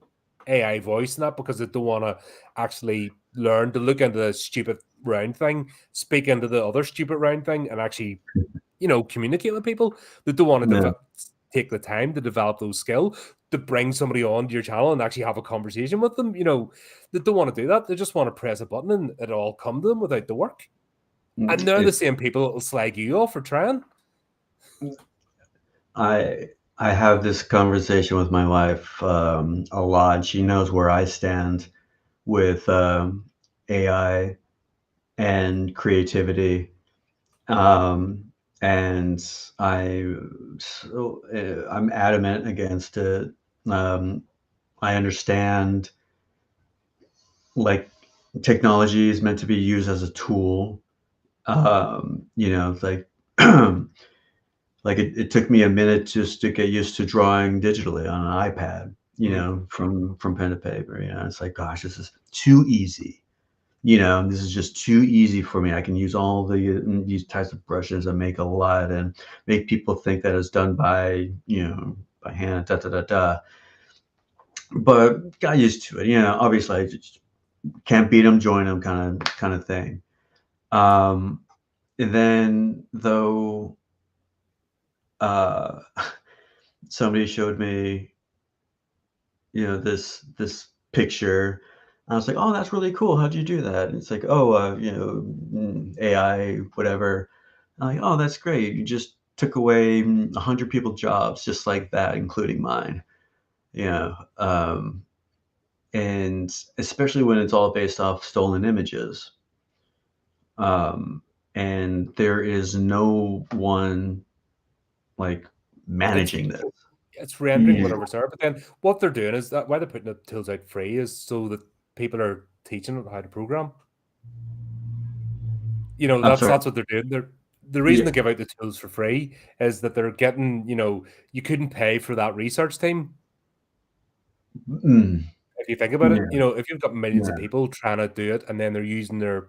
AI voice and that because they don't want to actually learn to look into the stupid round thing, speak into the other stupid round thing, and actually, communicate with people. They don't want to Yeah. take the time to develop those skills to bring somebody on to your channel and actually have a conversation with them. They don't want to do that. They just want to press a button and it'll all come to them without the work. And they're the It's same people that will slag you off for trying. I I have this conversation with my wife a lot. She knows where I stand with AI and creativity. Um, and I'm adamant against it. Um, I understand like technology is meant to be used as a tool. It's like like it took me a minute just to get used to drawing digitally on an iPad, Mhm. from pen to paper. It's like, gosh, this is too easy. This is just too easy for me. I can use all these types of brushes and make a lot and make people think that it's done by hand, da da da da. But got used to it. Obviously, I just can't beat them, join them, kind of thing. Um, and then though, uh, somebody showed me, this picture. I was like, "Oh, that's really cool. How'd you do that?" And it's like, "Oh, AI, whatever." I'm like, "Oh, that's great. You just took away 100 people's jobs just like that, including mine." You know, um, and especially when it's all based off stolen images. Um, and there is no one like It's managing this. it's rendering Yeah. whatever's there. But then what they're doing is that why they're putting the tools out free is so that people are teaching it how to program. I'm That's sorry. what they're doing. The reason Yeah. they give out the tools for free is that they're getting, you couldn't pay for that research team. Mm, If you think about it, yeah. if you've got millions of Yeah. people trying to do it and then they're using their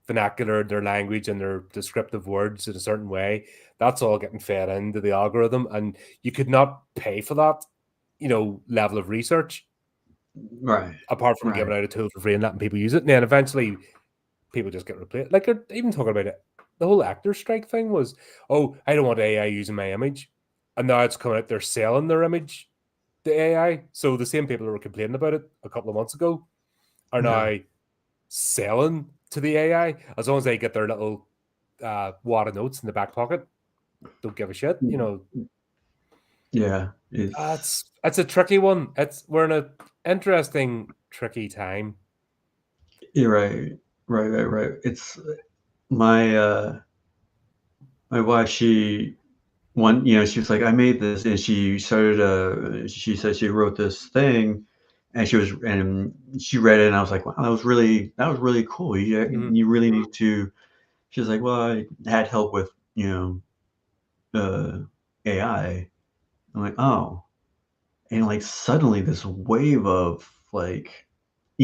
vernacular, their language, and their descriptive words in a certain way, that's all getting fed into the algorithm. And you could not pay for that, level of research Right. apart from Right. giving out a tool for free and letting people use it. And then eventually people just get replaced. Like they're even talking about it. The whole actor strike thing was, oh, I don't want AI using my image. And now it's coming out, they're selling their image to AI. So the same people who were complaining about it a couple of months ago are Yeah. now selling to the AI as long as they get their little wad of notes in the back pocket. Don't give a shit. Yeah. It's It's a tricky one. We're in a interesting, tricky time. You're right. Right, right, right. It's my my wife, she was like, I made this, and she said she wrote this thing, and she read it, and I was like, wow, that was really cool. Mhm. You really need to. She was like, well, I had help with, AI. I'm like, oh, and like suddenly this wave of like,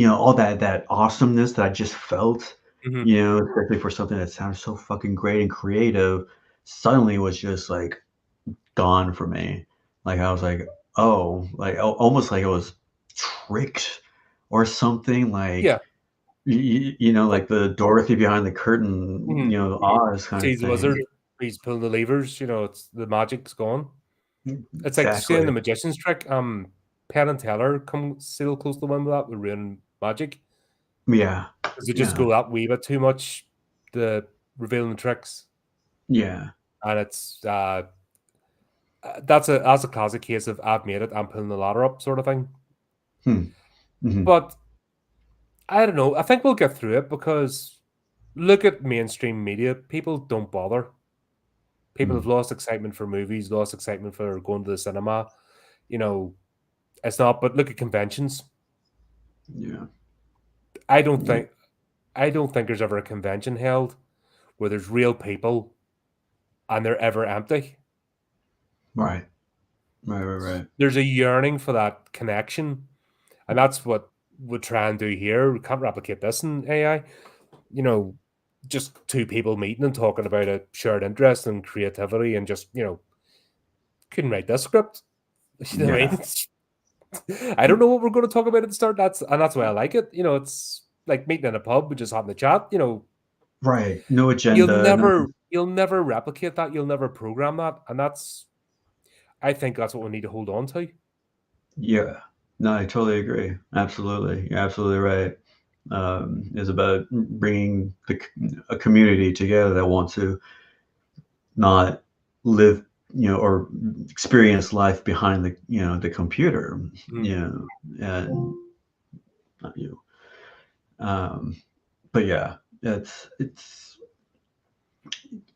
all that awesomeness that I just felt, Mhm. especially for something that sounds so fucking great and creative, suddenly was just like gone for me. Like I was like, oh, like almost like it was tricked or something. Like Yeah. Like, like the Dorothy behind the curtain, mhm. Oz kind of Sees the thing. wizard. He's pulling the levers. It's the magic's gone. It's like seeing Exactly. the magician's trick. Penn and Teller come sail close to the one with that with ruin magic Yeah. because they just Yeah. go that wee bit too much, the revealing the tricks, Yeah. and that's a classic case of I've made it, I'm pulling the ladder up sort of thing. Hmm. Hmm. But I don't know. I think we'll get through it because look at mainstream media. People don't bother. People have Hmm. lost excitement for movies, lost excitement for going to the cinema. You know, it's not. But look at conventions. Yeah. I don't Yeah. think I don't think there's ever a convention held where there's real people and they're ever empty. Right. Right. Right. Right. There's a yearning for that connection, and that's what we try and do here. We can't replicate this in AI. You know, just two people meeting and talking about a shared interest and creativity, and just couldn't write this script. You know what I mean? Yeah. I don't know what we're going to talk about at the start. That's why I like it. It's like meeting in a pub, we just having a chat. Right. No You'll agenda. never you'll never replicate that. You'll never program that, and I think that's what we need to hold on to. Yeah. No, I totally agree. Absolutely. You're absolutely right. Is about bringing a community together that want to not live, or experience life behind the computer, Mm. and not you. Um, but yeah, it's.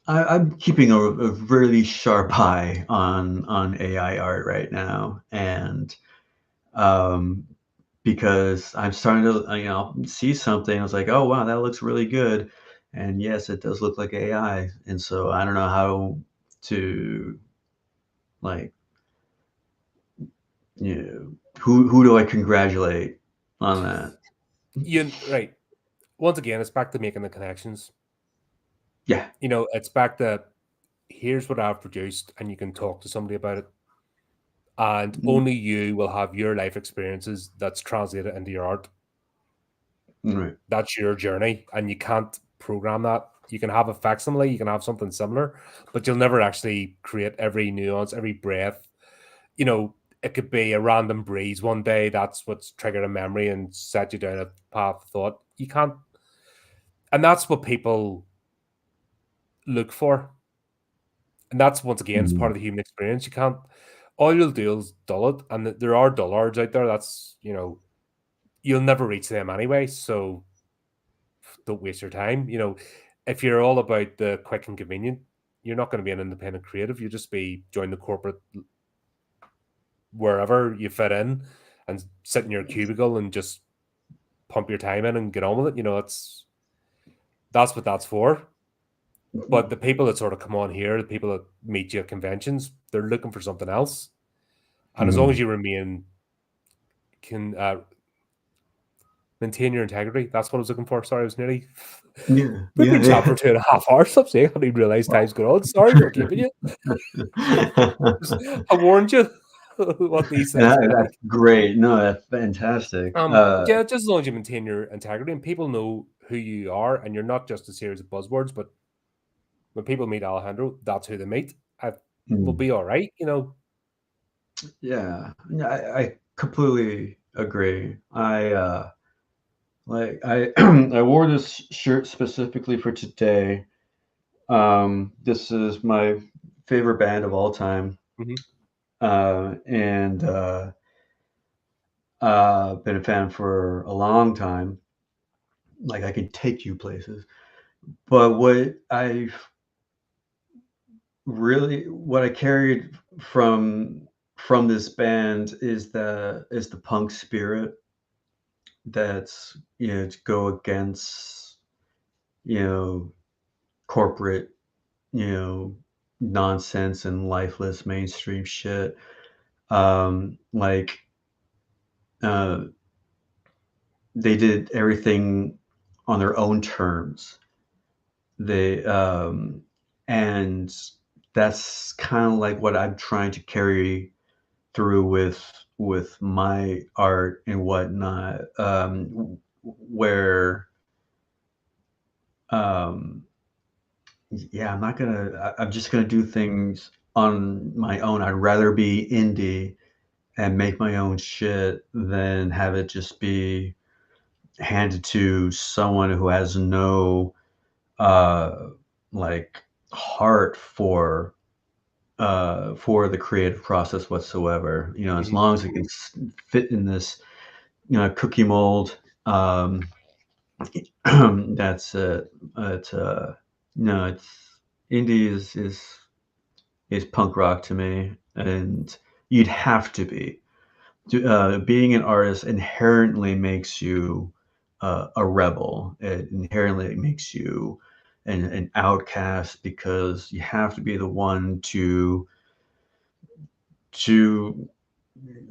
I'm keeping a really sharp eye on AI art right now, and um, because I'm starting to, see something. I was like, oh wow, that looks really good, and yes, it does look like AI, and so I don't know how to, like, who do I congratulate on that? Right. Once again, it's back to making the connections. Yeah. It's back to, here's what I've produced, and you can talk to somebody about it. And Mm, only you will have your life experiences that's translated into your art. right. That's your journey, and you can't program that. You can have a facsimile, you can have something similar, but you'll never actually create every nuance, every breath. It could be a random breeze one day that's what's triggered a memory and set you down a path of thought. You can't, and that's what people look for. And that's, once again, it's part Mm, of the human experience. You can't, all you'll do is dull it. And there are dullards out there. You'll never reach them anyway. So don't waste your time. If you're all about the quick and convenient, you're not going to be an independent creative. You'll just be join the corporate wherever you fit in and sit in your cubicle and just pump your time in and get on with it. That's what that's for. But the people that sort of come on here, the people that meet you at conventions, they're looking for something else. And as long as mm. you can maintain your integrity, that's what I was looking for. Sorry, I was nearly. Yeah, We've yeah, been chatting for yeah. 2.5 hours. Stop saying I didn't realize Wow. time's going on. Sorry for keeping you. I warned you what these things are That's like. great. No, that's fantastic. Yeah, just as long as you maintain your integrity and people know who you are, and you're not just a series of buzzwords, but when people meet Alejandro, that's who they meet. We'll mm, be all right. yeah, yeah, I completely agree. I I wore this shirt specifically for today. This is my favorite band of all time, Mhm. and been a fan for a long time. Like, I can take you places. But what I carried from this band is the punk spirit that's, to go against, you know, corporate, you know, nonsense and lifeless mainstream shit. Like, uh, they did everything on their own terms. They and that's kind of like what I'm trying to carry through with my art and whatnot. Where um, yeah, I'm just gonna do things on my own. I'd rather be indie and make my own shit than have it just be handed to someone who has no uh like heart for the creative process whatsoever. As Mhm. long as it can fit in this cookie mold, that's it. It's no, it's indie is punk rock to me, and you'd have to be. Being an artist inherently makes you a rebel. It inherently makes you an outcast because you have to be the one to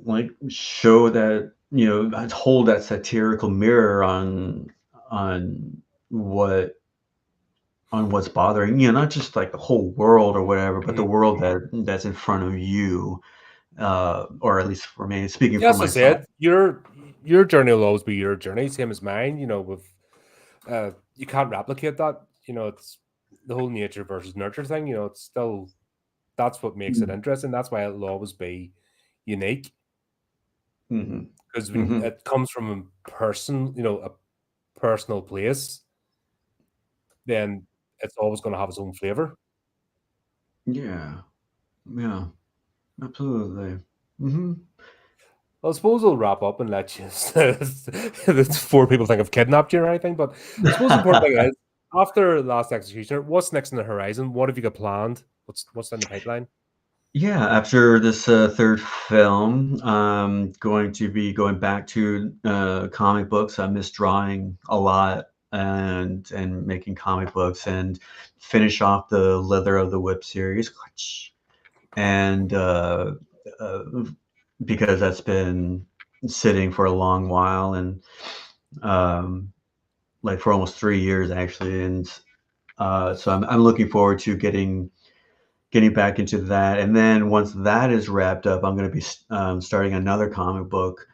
like show that hold that satirical mirror on what on what's bothering you, not just like the whole world or whatever, but the Mhm. world that's in front of you, or at least for me, speaking Yeah, for as I myself. said, your journey will always be your journey, same as mine. With you can't replicate that. It's the whole nature versus nurture thing. It's still that's what makes it Mm. interesting. That's why it'll always be unique Mhm. because when Mhm. it comes from a person, a personal place, then it's always going to have its own flavor. Yeah. Yeah. Absolutely. Mhm. Well, I suppose we'll wrap up and let you. Before people think I've kidnapped you or anything, but I suppose the important thing is after Last Executioner, what's next in the horizon? What have you got planned? What's in the pipeline? Yeah, after this, 3rd film, I'm going to be going back to, comic books. I miss drawing a lot and making comic books and finish off the Leather of the Whip series, and, uh, because that's been sitting for a long while and, um, like, for almost 3 years, actually, and, so I'm looking forward to getting back into that. And then once that is wrapped up, I'm going to be starting another comic book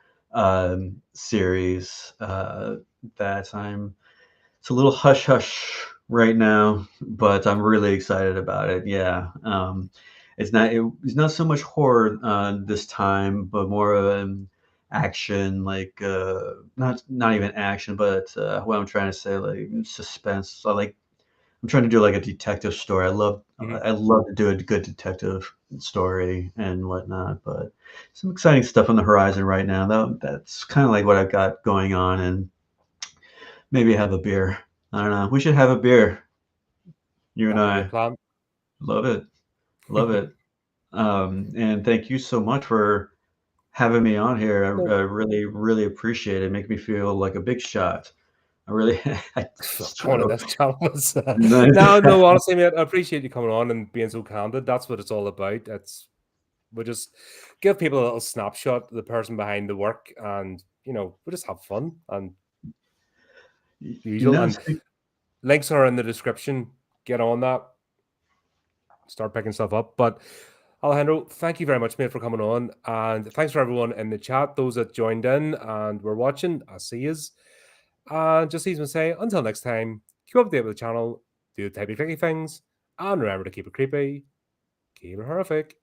series that it's a little hush hush right now, but I'm really excited about it. Yeah. It's not so much horror this time, but more of an action, like not even action, but what I'm trying to say, like suspense. So like I'm trying to do like a detective story. Mhm. I love to do a good detective story and whatnot, but some exciting stuff on the horizon right now. That's kind of like what I've got going on, and maybe have a beer. I don't know. We should have a beer, you and That'd be a great I. plan. Love it, love it. And thank you so much for having me on here. No, I really, really appreciate it. Make me feel like a big shot. I really, it's one of true. this channel was no, no. Honestly, mate, I appreciate you coming on and being so candid. That's what it's all about. We just give people a little snapshot of the person behind the work, and we just have fun and the usual. No, And links are in the description. Get on that. Start picking stuff up. But Alejandro, thank you very much, mate, for coming on. And thanks for everyone in the chat, those that joined in and were watching. I see yous. And just even say, until next time, keep up to date with the channel, do the typey clicky things, and remember to keep it creepy, keep it horrific.